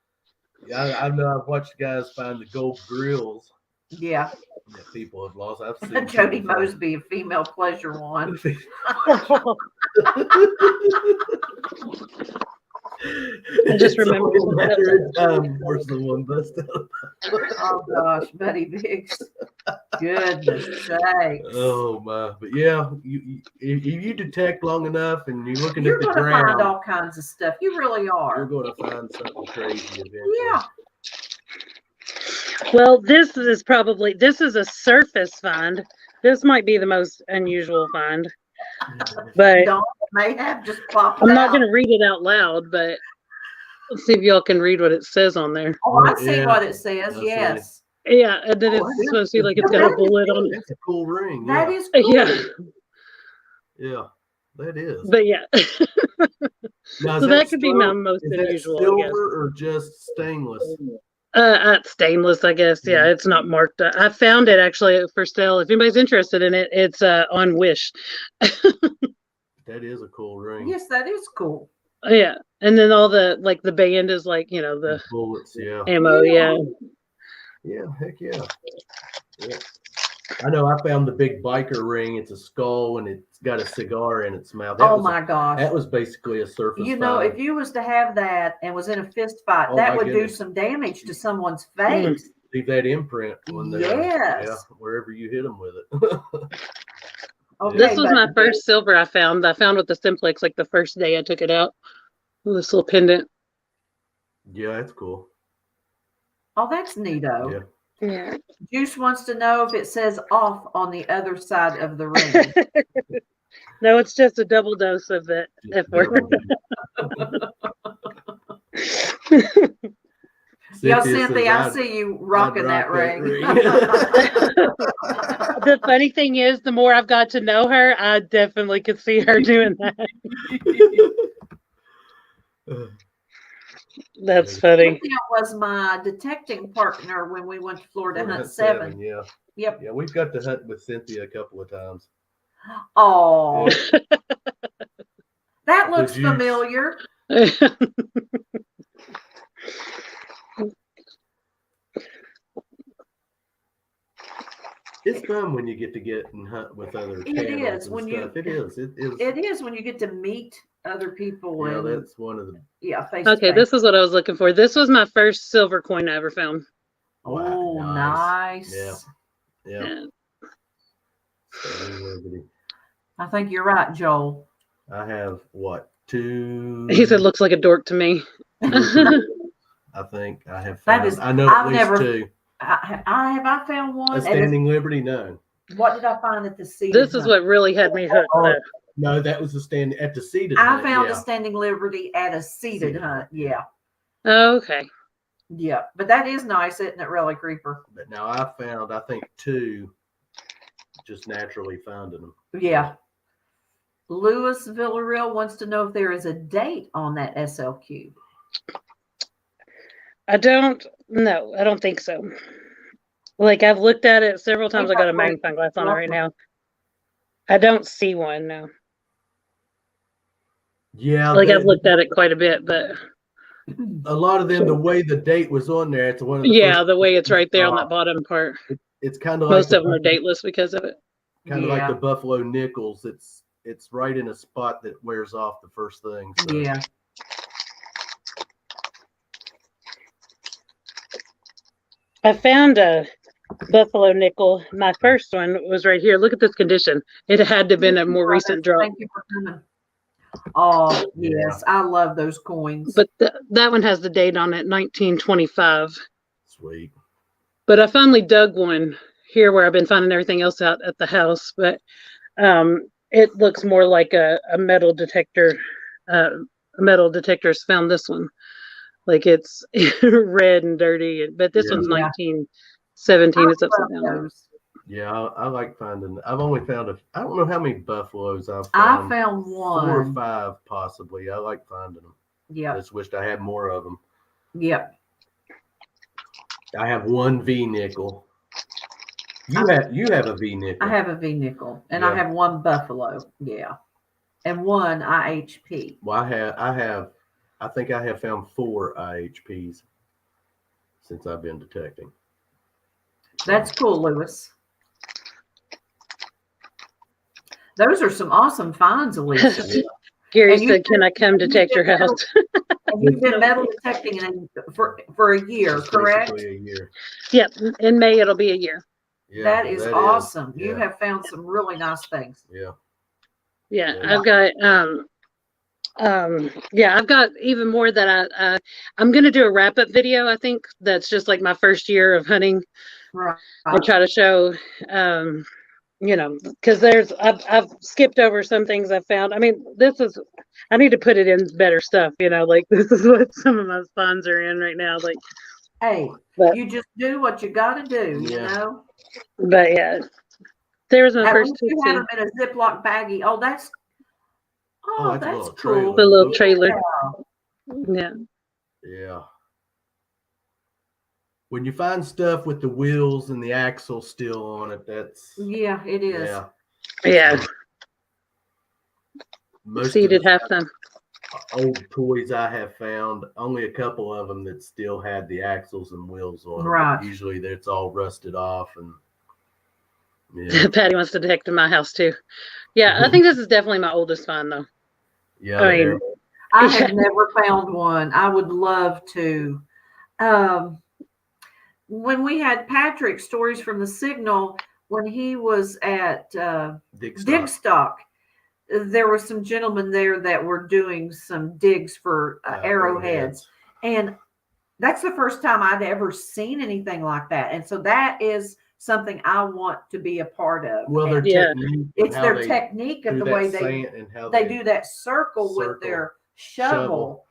[SPEAKER 1] Yeah, I know. I've watched guys find the gold grills.
[SPEAKER 2] Yeah.
[SPEAKER 1] That people have lost. I've seen
[SPEAKER 2] Jody Mosby, a female pleasure one.
[SPEAKER 3] I just remember
[SPEAKER 1] where's the one bust out?
[SPEAKER 2] Oh gosh, Buddy Biggs. Goodness sakes.
[SPEAKER 1] Oh my! But yeah, if you detect long enough and you're looking
[SPEAKER 2] you're
[SPEAKER 1] at the
[SPEAKER 2] gonna
[SPEAKER 1] ground,
[SPEAKER 2] find all kinds of stuff. You really are.
[SPEAKER 1] You're going to find something crazy eventually.
[SPEAKER 2] Yeah.
[SPEAKER 3] Well, this is a surface find. This might be the most unusual find. But
[SPEAKER 2] Dawn may have just popped
[SPEAKER 3] I'm
[SPEAKER 2] out.
[SPEAKER 3] not going to read it out loud, but let's see if y'all can read what it says on there.
[SPEAKER 2] Oh, I see what it says. Yes.
[SPEAKER 3] Right. Yeah, and then it's supposed to be like it's got a bullet on it.
[SPEAKER 1] That's a cool ring.
[SPEAKER 2] That is cool.
[SPEAKER 3] Yeah.
[SPEAKER 1] Yeah, that is.
[SPEAKER 3] But yeah.
[SPEAKER 1] Now,
[SPEAKER 3] so that could be my most unusual.
[SPEAKER 1] Silver or just stainless?
[SPEAKER 3] Stainless, I guess. Yeah, it's not marked. I found it actually for sale. If anybody's interested in it, it's on Wish.
[SPEAKER 1] That is a cool ring.
[SPEAKER 2] Yes, that is cool.
[SPEAKER 3] Yeah, and then all the the band is like the
[SPEAKER 1] bullets,
[SPEAKER 3] ammo, yeah.
[SPEAKER 1] Yeah, heck yeah. Yeah. I know. I found the big biker ring. It's a skull and it's got a cigar in its mouth.
[SPEAKER 2] My gosh,
[SPEAKER 1] that was basically a surface.
[SPEAKER 2] If you was to have that and was in a fist fight, that would do some damage to someone's face.
[SPEAKER 1] Leave that imprint when wherever you hit them with it.
[SPEAKER 2] Okay,
[SPEAKER 3] this was my first silver I found. I found with the Simplex like the first day I took it out. This little pendant.
[SPEAKER 1] Yeah, that's cool.
[SPEAKER 2] Oh, that's neato.
[SPEAKER 3] Yeah.
[SPEAKER 2] Juice wants to know if it says off on the other side of the ring.
[SPEAKER 3] No, it's just a double dose of the F word.
[SPEAKER 2] Yo, Cynthia, I see you rocking that ring.
[SPEAKER 3] The funny thing is, the more I've got to know her, I definitely could see her doing that. That's funny.
[SPEAKER 2] Cynthia was my detecting partner when we went to Florida Hunt 7.
[SPEAKER 1] Yeah.
[SPEAKER 2] Yep.
[SPEAKER 1] Yeah, we've got to hunt with Cynthia a couple of times.
[SPEAKER 2] Oh,
[SPEAKER 1] Yeah.
[SPEAKER 2] that looks familiar.
[SPEAKER 1] It's fun when you get and hunt with other channels and stuff. It is.
[SPEAKER 2] It is when you get to meet other people.
[SPEAKER 1] Yeah,
[SPEAKER 2] and
[SPEAKER 1] that's one of the.
[SPEAKER 2] Yeah, face
[SPEAKER 3] Okay, this is what I was looking for. This was my first silver coin I ever found.
[SPEAKER 2] Oh, nice.
[SPEAKER 1] Yeah.
[SPEAKER 2] I think you're right, Joel.
[SPEAKER 1] I have what, 2?
[SPEAKER 3] He said, "Looks like a dork to me."
[SPEAKER 1] I think I have found.
[SPEAKER 2] That is.
[SPEAKER 1] I know at least 2.
[SPEAKER 2] I found one.
[SPEAKER 1] A Standing Liberty? No.
[SPEAKER 2] What did I find at the seated?
[SPEAKER 3] This is what really had me hooked.
[SPEAKER 1] No, that was the stand at the seated.
[SPEAKER 2] I found a Standing Liberty at a seated hunt. Yeah.
[SPEAKER 3] Oh, okay.
[SPEAKER 2] Yeah, but that is nice, isn't it, Relic Reaper?
[SPEAKER 1] But now I found, I think 2, just naturally finding them.
[SPEAKER 2] Yeah. Louis Villarreal wants to know if there is a date on that SLQ.
[SPEAKER 3] I don't think so. Like, I've looked at it several times. I got a magnifying glass on it right now. I don't see one, no.
[SPEAKER 1] Yeah.
[SPEAKER 3] Like, I've looked at it quite a bit, but
[SPEAKER 1] a lot of them, the way the date was on there, it's one of the
[SPEAKER 3] the way it's right there on that bottom part.
[SPEAKER 1] It's kind of like
[SPEAKER 3] most of them are dateless because of it.
[SPEAKER 1] Kind of like the Buffalo Nickels. It's right in a spot that wears off the first thing. So.
[SPEAKER 2] Yeah.
[SPEAKER 3] I found a Buffalo nickel. My first one was right here. Look at this condition. It had to have been a more recent drop.
[SPEAKER 2] Thank you for coming. Oh, yes. I love those coins.
[SPEAKER 3] But that one has the date on it, 1925.
[SPEAKER 1] Sweet.
[SPEAKER 3] But I finally dug one here where I've been finding everything else out at the house. But it looks more like a metal detector. Metal detectors found this one. Like it's red and dirty. But this one's 1917. It's upside down.
[SPEAKER 1] Yeah, I like finding. I've only found I don't know how many buffaloes I've
[SPEAKER 2] found.
[SPEAKER 1] I
[SPEAKER 2] found 1.
[SPEAKER 1] 4 or 5 possibly. I like finding them.
[SPEAKER 2] Yeah.
[SPEAKER 1] I just wished I had more of them.
[SPEAKER 2] Yep.
[SPEAKER 1] I have 1 V nickel. You have a V nickel.
[SPEAKER 2] I have a V nickel, and I have 1 buffalo. Yeah, and 1 IHP.
[SPEAKER 1] Well, I think I have found 4 IHPs since I've been detecting.
[SPEAKER 2] That's cool, Lewis. Those are some awesome finds, Elisha.
[SPEAKER 3] Gary said, "Can I come detect your house?"
[SPEAKER 2] And you've been metal detecting for a year, correct?
[SPEAKER 1] A year.
[SPEAKER 3] Yep. In May, it'll be a year.
[SPEAKER 1] Yeah,
[SPEAKER 2] that is awesome.
[SPEAKER 1] Yeah.
[SPEAKER 2] You have found some really nice things.
[SPEAKER 1] Yeah.
[SPEAKER 3] Yeah, I've got I've got even more that I'm gonna do a wrap-up video. I think that's just like my first year of hunting.
[SPEAKER 2] Right.
[SPEAKER 3] I try to show because I've skipped over some things I found. I mean, I need to put it in better stuff, like this is what some of my spawns are in right now. Like,
[SPEAKER 2] hey, you just do what you got to do, you know?
[SPEAKER 3] But yeah, there's my first two.
[SPEAKER 2] You have them in a Ziploc baggie. Oh, that's cool.
[SPEAKER 3] The little trailer. Yeah.
[SPEAKER 1] Yeah. When you find stuff with the wheels and the axle still on it, that's
[SPEAKER 2] it is.
[SPEAKER 3] Yeah.
[SPEAKER 1] Most
[SPEAKER 3] seeded half them.
[SPEAKER 1] Old toys I have found, only a couple of them that still had the axles and wheels on them.
[SPEAKER 2] Right.
[SPEAKER 1] Usually it's all rusted off and
[SPEAKER 3] Patty wants to detect in my house too. Yeah, I think this is definitely my oldest find though.
[SPEAKER 1] Yeah.
[SPEAKER 2] I have never found one. I would love to. When we had Patrick Stories from the Signal, when he was at Digstock, there were some gentlemen there that were doing some digs for arrowheads. And that's the first time I'd ever seen anything like that. And so that is something I want to be a part of.
[SPEAKER 1] Well,
[SPEAKER 2] it's their technique of the way they do that circle with their shovel.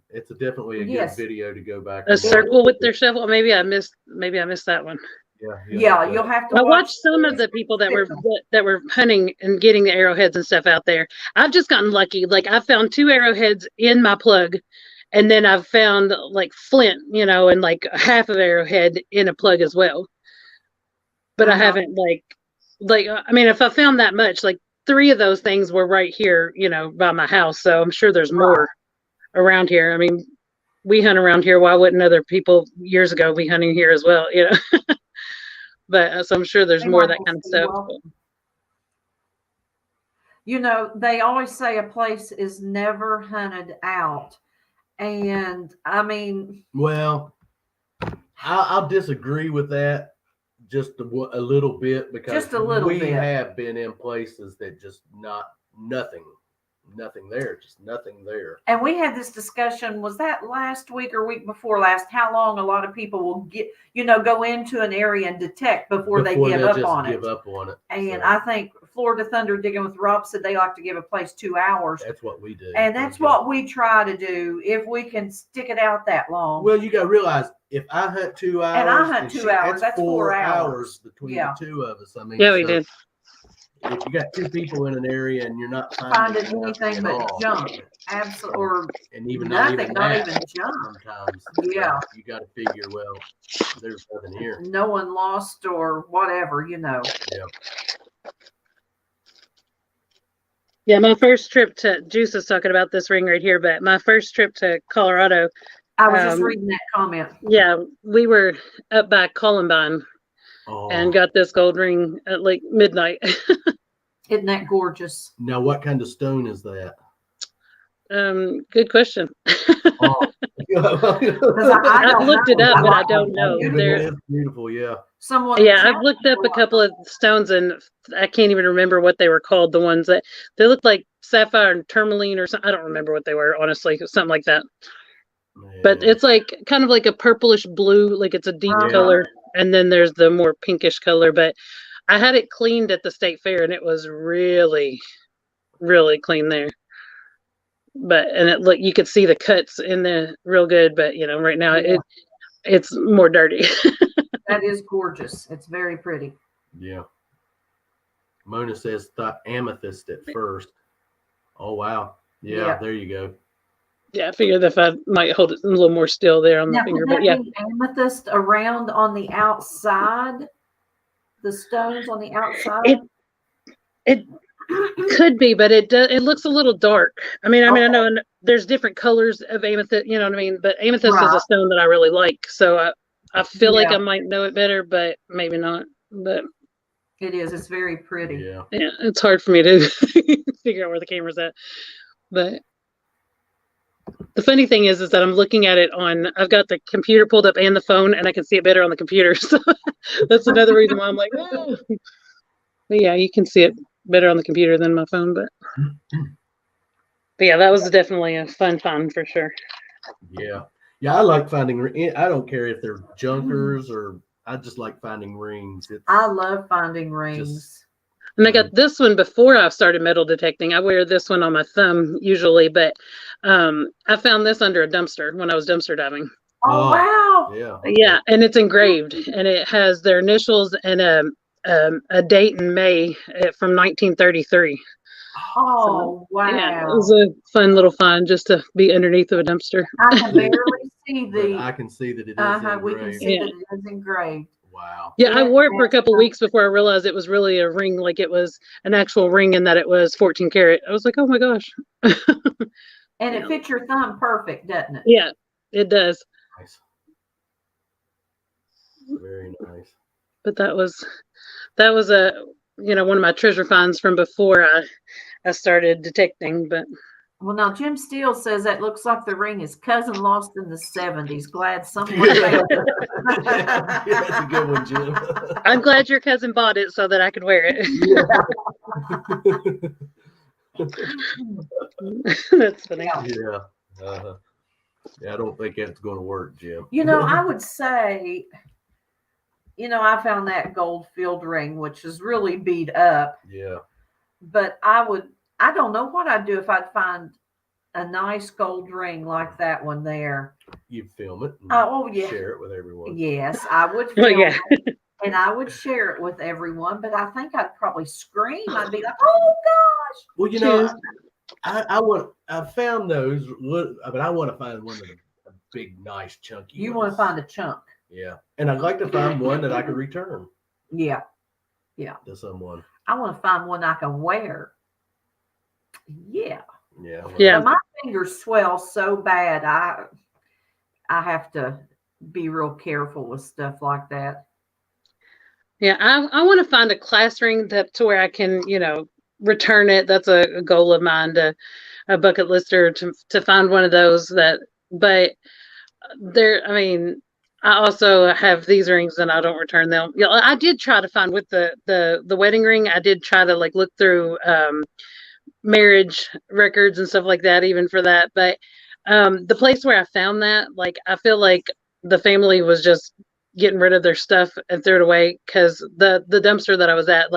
[SPEAKER 1] It's definitely a good video to go back.
[SPEAKER 3] A circle with their shovel. Maybe I missed that one.
[SPEAKER 2] Yeah, you'll have to.
[SPEAKER 3] I watched some of the people that were hunting and getting the arrowheads and stuff out there. I've just gotten lucky. Like I found 2 arrowheads in my plug, And then I've found like flint, and like half of arrowhead in a plug as well. But I haven't I mean, if I found that much, like 3 of those things were right here, by my house. So I'm sure there's more around here. I mean, we hunt around here. Why wouldn't other people years ago be hunting here as well? But so I'm sure there's more of that kind of stuff.
[SPEAKER 2] They always say a place is never hunted out. And I mean,
[SPEAKER 1] well, I'll disagree with that just a little bit, because we have been in places that just nothing there, just nothing there.
[SPEAKER 2] And we had this discussion, was that last week or week before last, how long a lot of people will go into an area and detect before they give up on it. And I think Florida Thunder Digging with Rob said they like to give a place 2 hours.
[SPEAKER 1] That's what we do.
[SPEAKER 2] And that's what we try to do if we can stick it out that long.
[SPEAKER 1] Well, you got to realize, if I hunt 2 hours,
[SPEAKER 2] and I hunt 2 hours, that's 4
[SPEAKER 1] hours between the two of us. I mean,
[SPEAKER 3] yeah, we did.
[SPEAKER 1] If you got 2 people in an area and you're not
[SPEAKER 2] finding anything but junk, absolutely, or
[SPEAKER 1] and even
[SPEAKER 2] nothing, not even junk.
[SPEAKER 1] Sometimes, you got to figure, well, there's nothing here.
[SPEAKER 2] No one lost or whatever,
[SPEAKER 1] Yeah.
[SPEAKER 3] Yeah, my first trip to Juice is talking about this ring right here, but my first trip to Colorado.
[SPEAKER 2] I was just reading that comment.
[SPEAKER 3] Yeah, we were up by Columbine. And got this gold ring at like midnight.
[SPEAKER 2] Isn't that gorgeous?
[SPEAKER 1] Now, what kind of stone is that?
[SPEAKER 3] Good question.
[SPEAKER 1] I
[SPEAKER 3] looked it up, but I don't know.
[SPEAKER 1] It's beautiful, yeah.
[SPEAKER 3] I've looked up a couple of stones, and I can't even remember what they were called. The ones that they looked like sapphire and tourmaline or something. I don't remember what they were, honestly. Something like that. Yeah. But it's like kind of like a purplish blue, like it's a deep color. And then there's the more pinkish color, but I had it cleaned at the state fair, and it was really, really clean there. And you could see the cuts in there real good, but right now it's more dirty.
[SPEAKER 2] That is gorgeous. It's very pretty.
[SPEAKER 1] Yeah. Mona says thought amethyst at first. Oh wow. Yeah. There you go.
[SPEAKER 3] Yeah, I figured if I might hold it a little more still there on the finger, but yeah.
[SPEAKER 2] Amethyst around on the outside, the stones on the outside.
[SPEAKER 3] It could be, but it looks a little dark. I mean, I know there's different colors of amethyst. You know what I mean? But amethyst is a stone that I really like, so I feel like I might know it better, but maybe not. But
[SPEAKER 2] it is. It's very pretty.
[SPEAKER 1] Yeah.
[SPEAKER 3] Yeah, it's hard for me to figure out where the camera's at, but. The funny thing is that I'm looking at it I've got the computer pulled up and the phone, and I can see it better on the computer. So that's another reason why I'm like, oh. But yeah, you can see it better on the computer than my phone. But yeah, that was definitely a fun find for sure.
[SPEAKER 1] Yeah. Yeah, I like finding, I don't care if they're junkers or I just like finding rings.
[SPEAKER 2] I love finding rings.
[SPEAKER 3] And I got this one before I started metal detecting. I wear this one on my thumb usually, but I found this under a dumpster when I was dumpster diving.
[SPEAKER 2] Oh, wow.
[SPEAKER 1] Yeah.
[SPEAKER 3] Yeah, and it's engraved, and it has their initials and a date in May from 1933.
[SPEAKER 2] Oh, wow.
[SPEAKER 3] Yeah, it was a fun little find just to be underneath of a dumpster.
[SPEAKER 2] I can barely see
[SPEAKER 1] I can see that it is engraved.
[SPEAKER 2] We can see that it is engraved.
[SPEAKER 1] Wow.
[SPEAKER 3] Yeah, I wore it for a couple of weeks before I realized it was really a ring, like it was an actual ring and that it was 14 karat. I was like, oh my gosh.
[SPEAKER 2] And it fits your thumb perfect, doesn't it?
[SPEAKER 3] Yeah, it does.
[SPEAKER 1] Nice. Very nice.
[SPEAKER 3] But that was a one of my treasure finds from before I started detecting. But
[SPEAKER 2] well, now Jim Steele says that looks like the ring his cousin lost in the 70s. Glad someone found it.
[SPEAKER 1] Yeah, that's a good one, Jim.
[SPEAKER 3] I'm glad your cousin bought it so that I could wear it. That's funny.
[SPEAKER 1] Yeah. Yeah, I don't think that's going to work, Jim.
[SPEAKER 2] I would say, I found that gold field ring, which is really beat up.
[SPEAKER 1] Yeah.
[SPEAKER 2] But I don't know what I'd do if I'd find a nice gold ring like that one there.
[SPEAKER 1] You'd film it and share it with everyone.
[SPEAKER 2] Yes, I would film it, and I would share it with everyone, but I think I'd probably scream. I'd be like, oh, gosh.
[SPEAKER 1] Well, I found those, but I want to find one of the big, nice, chunky.
[SPEAKER 2] You
[SPEAKER 1] ones.
[SPEAKER 2] want to find a chunk.
[SPEAKER 1] Yeah, and I'd like to find one that I could return.
[SPEAKER 2] Yeah.
[SPEAKER 1] To someone.
[SPEAKER 2] I want to find one I can wear. Yeah.
[SPEAKER 1] Yeah.
[SPEAKER 2] But my fingers swell so bad. I have to be real careful with stuff like that.
[SPEAKER 3] Yeah, I want to find a class ring to where I can, return it. That's a goal of mine, a bucket lister to find one of those but I also have these rings and I don't return them. I did try to find with the wedding ring. I did try to look through marriage records and stuff like that, even for that. But the place where I found that, I feel like the family was just getting rid of their stuff and threw it away, because the dumpster that I was at,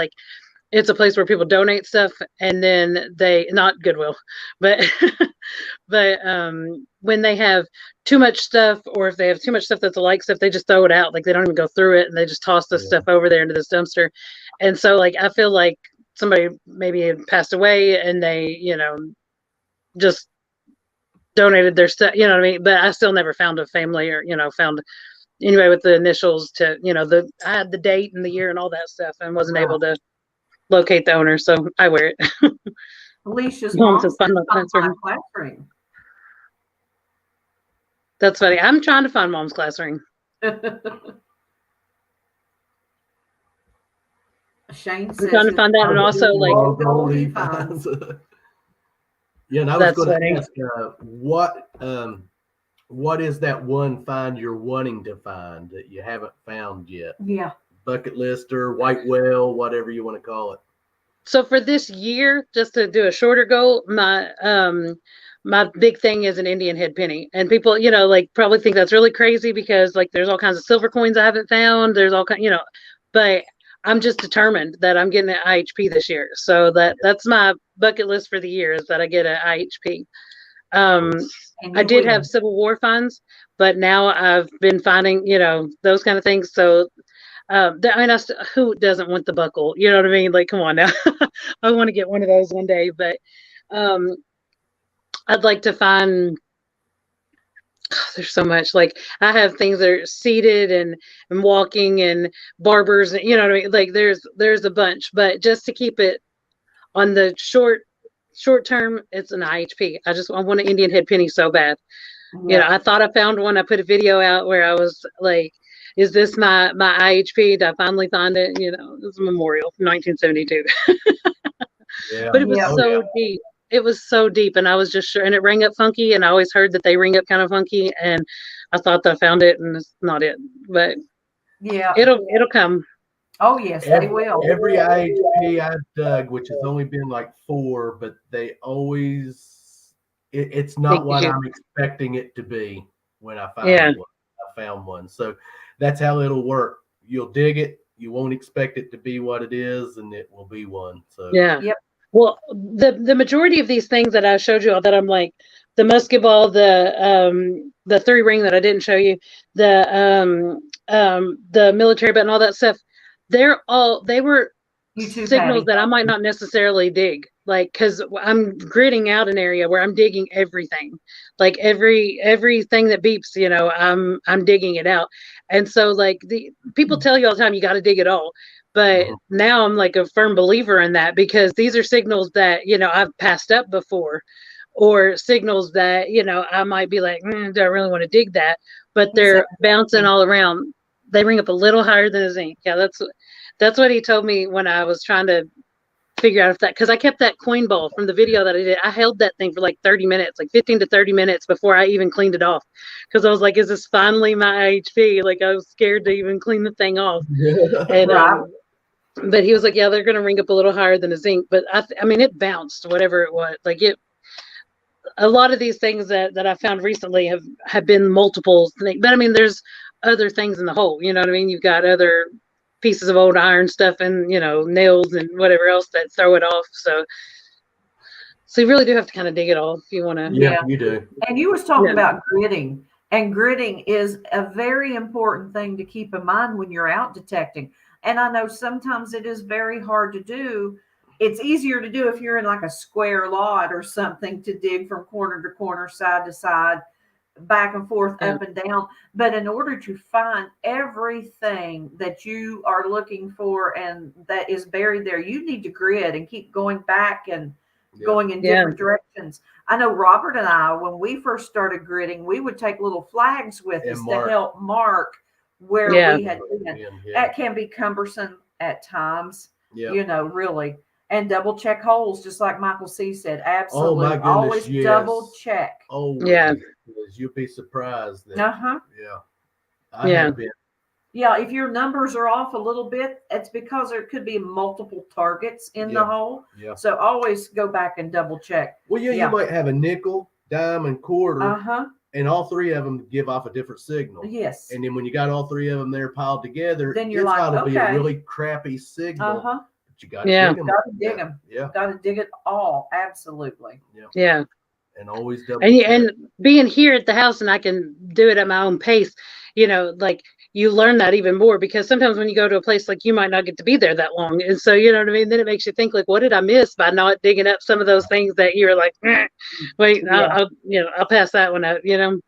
[SPEAKER 3] it's a place where people donate stuff, and then not Goodwill, but but when they have too much stuff, or if they have too much stuff that's alike stuff, they just throw it out. They don't even go through it, and they just toss this stuff over there into this dumpster. And so I feel like somebody maybe had passed away and they, just donated their stuff, you know what I mean? But I still never found a family, or, found anybody with the initials to, I had the date and the year and all that stuff, and wasn't able to locate the owner. So I wear it.
[SPEAKER 2] Alicia's mom says find my class ring.
[SPEAKER 3] That's funny. I'm trying to find mom's class ring.
[SPEAKER 2] Shane says
[SPEAKER 3] I'm trying to find out, and also
[SPEAKER 1] yeah, and I was going to ask, what is that one find you're wanting to find that you haven't found yet?
[SPEAKER 2] Yeah.
[SPEAKER 1] Bucket lister, white whale, whatever you want to call it.
[SPEAKER 3] So for this year, just to do a shorter goal, my big thing is an Indian head penny. And people, probably think that's really crazy, because there's all kinds of silver coins I haven't found. There's all kinds, but I'm just determined that I'm getting an IHP this year. So that's my bucket list for the year, is that I get an IHP. I did have Civil War funds, but now I've been finding, those kind of things. So who doesn't want the buckle? You know what I mean? Come on now. I want to get one of those one day, but I'd like to find, there's so much. I have things that are seated and walking and barbers, and you know what I mean? There's a bunch, but just to keep it on the short term, it's an IHP. I want an Indian head penny so bad. Yeah. I thought I found one. I put a video out where I was like, is this my IHP? Did I finally find it? It was a memorial from 1972.
[SPEAKER 1] Yeah.
[SPEAKER 3] But it was deep. It was so deep, and I was just sure, and it rang up funky, and I always heard that they ring up kind of funky, and I thought that I found it, and it's not it. But
[SPEAKER 2] yeah,
[SPEAKER 3] it'll come.
[SPEAKER 2] Oh yes, they will.
[SPEAKER 1] Every IHP I've dug, which has only been 4, but they always, it's not what I'm expecting it to be when I find one. I found one. So that's how it'll work. You'll dig it, you won't expect it to be what it is, and it will be one. So
[SPEAKER 3] yeah. Yep. Well, the majority of these things that I showed you all, that I'm the musket ball, the 3 ring that I didn't show you, the military button, all that stuff, they were YouTube signals that I might not necessarily dig, because I'm gridding out an area where I'm digging everything, everything that beeps, I'm digging it out. And so the people tell you all the time, you got to dig it all. But now I'm a firm believer in that, because these are signals that, I've passed up before, or signals that, I might be do I really want to dig that? But they're bouncing all around. They ring up a little higher than a zinc. Yeah, that's what he told me when I was trying to figure out if that, because I kept that coin ball from the video that I did. I held that thing for 30 minutes, 15 to 30 minutes before I even cleaned it off, because I was is this finally my IHP? I was scared to even clean the thing off. And but he was yeah, they're going to ring up a little higher than a zinc. But I mean, it bounced, whatever it was. A lot of these things that I found recently have been multiple things. But I mean, there's other things in the hole. You know what I mean? You've got other pieces of old iron stuff, and nails and whatever else that throw it off. So you really do have to kind of dig it all if you want to.
[SPEAKER 1] Yeah, you do.
[SPEAKER 2] And you was talking about gridding, and gridding is a very important thing to keep in mind when you're out detecting. And I know sometimes it is very hard to do it's easier to do if you're in like a square lot or something, to dig from corner to corner, side to side, back and forth, up and down. But in order to find everything that you are looking for and that is buried there, you need to grid and keep going back and going in different directions. I know Robert and I, when we first started gridding, we would take little flags with us to help mark where we had been. That can be cumbersome at times, you know, really. And double check holes, just like Michael C. said. Absolutely.
[SPEAKER 1] Oh my goodness,
[SPEAKER 2] always double check.
[SPEAKER 1] Oh you'll be surprised. That, I have been.
[SPEAKER 2] Yeah, if your numbers are off a little bit, it's because there could be multiple targets in the hole. Yeah. So always go back and double check.
[SPEAKER 1] Well, you might have a nickel, dime, and quarter. And all three of them give off a different signal.
[SPEAKER 2] Yes.
[SPEAKER 1] And then when you got all three of them there piled together,
[SPEAKER 2] then you're like,
[SPEAKER 1] got to be a really crappy signal. But you got to dig them.
[SPEAKER 2] Got to dig them. Yeah. Got to dig it all. Absolutely.
[SPEAKER 3] Yeah.
[SPEAKER 1] And always double
[SPEAKER 3] and being here at the house and I can do it at my own pace, you know, like you learn that even more, because sometimes when you go to a place, like you might not get to be there that long. And so, you know what I mean? Then it makes you think, like, what did I miss by not digging up some of those things that you're like, wait, I'll pass that one out, you know?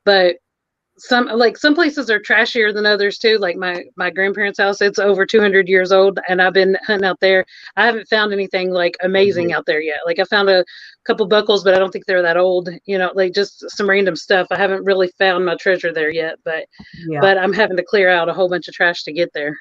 [SPEAKER 3] But some places are trashier than others too. Like my grandparents' house, it's over 200 years old, and I've been hunting out there. I haven't found anything like amazing out there yet. Like I found a couple buckles, but I don't think they're that old. You know, like just some random stuff. I haven't really found my treasure there yet, but I'm having to clear out a whole bunch of trash to get there.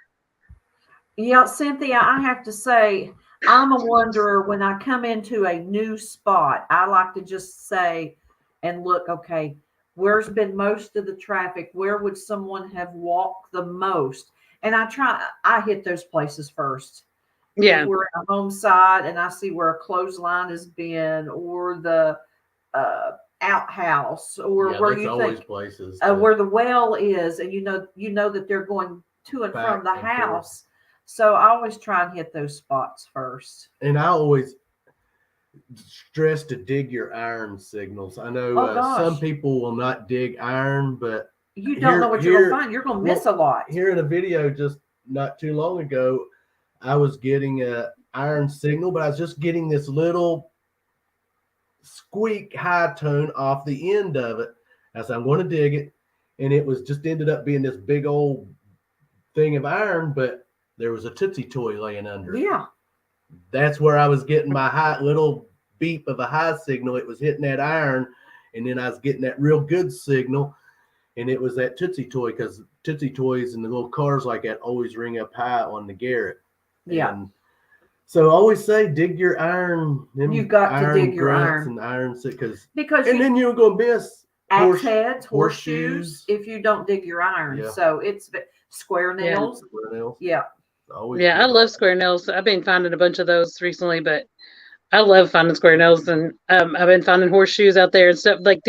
[SPEAKER 2] Yeah, Cynthia, I have to say, I'm a wanderer. When I come into a new spot, I like to just say and look, okay, where's been most of the traffic? Where would someone have walked the most? And I hit those places first.
[SPEAKER 3] Yeah.
[SPEAKER 2] If we're in a home side and I see where a clothesline has been, or the outhouse, or where you think
[SPEAKER 1] places
[SPEAKER 2] where the well is, and you know that they're going to and from the house. So I always try and hit those spots first.
[SPEAKER 1] And I always stress to dig your iron signals. I know some people will not dig iron, but
[SPEAKER 2] you don't know what you're going to find. You're going to miss a lot.
[SPEAKER 1] Here in a video just not too long ago, I was getting a iron signal, but I was just getting this little squeak high tone off the end of it as I'm going to dig it, and it was just ended up being this big old thing of iron, but there was a Tootsie Toy laying under it.
[SPEAKER 2] Yeah.
[SPEAKER 1] That's where I was getting my high little beep of a high signal. It was hitting that iron, and then I was getting that real good signal, and it was that Tootsie Toy, because Tootsie Toys and the little cars like that always ring up high on the Garrett.
[SPEAKER 2] Yeah.
[SPEAKER 1] And so I always say dig your iron.
[SPEAKER 2] You've got to dig your iron.
[SPEAKER 1] And iron, because
[SPEAKER 2] then
[SPEAKER 1] you're going to miss
[SPEAKER 2] axe heads, horseshoes if you don't dig your iron. Yeah. So it's square nails.
[SPEAKER 1] Yeah. Square nails.
[SPEAKER 2] Yeah.
[SPEAKER 3] I love square nails. I've been finding a bunch of those recently, but I love finding square nails, and I've been finding horseshoes out there and stuff. Like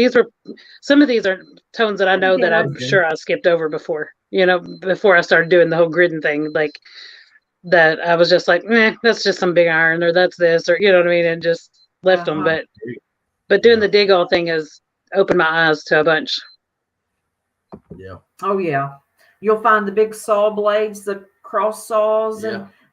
[SPEAKER 3] some of these are tones that I know that I'm sure I skipped over before, you know, before I started doing the whole gridding thing, like that I was just like, that's just some big iron, or that's this, or, you know what I mean? And just left them. But doing the dig all thing has opened my eyes to a bunch.
[SPEAKER 1] Yeah.
[SPEAKER 2] Oh yeah. You'll find the big saw blades, the cross saws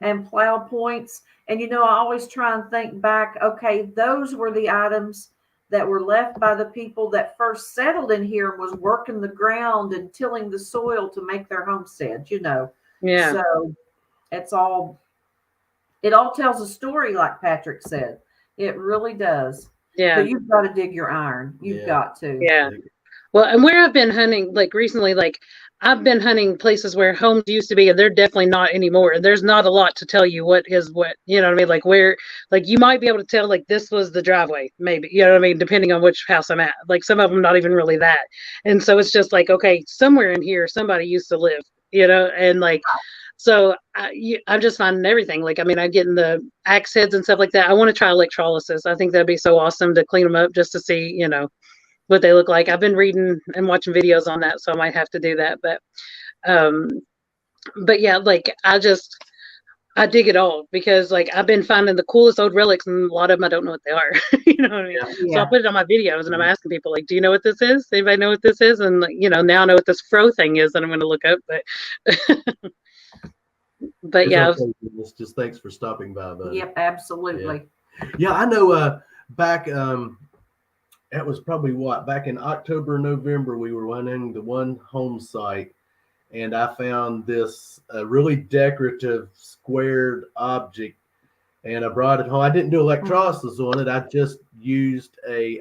[SPEAKER 2] and plow points. And, you know, I always try and think back, okay, those were the items that were left by the people that first settled in here and was working the ground and tilling the soil to make their homestead, you know.
[SPEAKER 3] Yeah.
[SPEAKER 2] So it all tells a story, like Patrick said. It really does.
[SPEAKER 3] Yeah.
[SPEAKER 2] But you've got to dig your iron. You've got to.
[SPEAKER 3] Yeah. Well, and where I've been hunting, like recently, like I've been hunting places where homes used to be, and they're definitely not anymore. And there's not a lot to tell you what is what, you know what I mean? Like where, like you might be able to tell, like this was the driveway, maybe, you know what I mean? Depending on which house I'm at. Like some of them not even really that. And so it's just like, okay, somewhere in here, somebody used to live, you know, and like, so I'm just finding everything. Like, I mean, I'm getting the axe heads and stuff like that. I want to try electrolysis. I think that'd be so awesome to clean them up just to see, you know, what they look like. I've been reading and watching videos on that, so I might have to do that. But yeah, like I dig it all, because like I've been finding the coolest old relics, and a lot of them I don't know what they are. You know what I mean? Yeah. So I put it on my videos, and I'm asking people, like, do you know what this is? Anybody know what this is? And like, you know, now I know what this fro thing is that I'm going to look up. But But yeah,
[SPEAKER 1] okay, it's just thanks for stopping by, buddy.
[SPEAKER 2] Yep, absolutely.
[SPEAKER 1] Yeah, I know. Back that was probably back in October, November, we were running the one home site, and I found this really decorative squared object, and I brought it home. I didn't do electrolysis on it. I just used a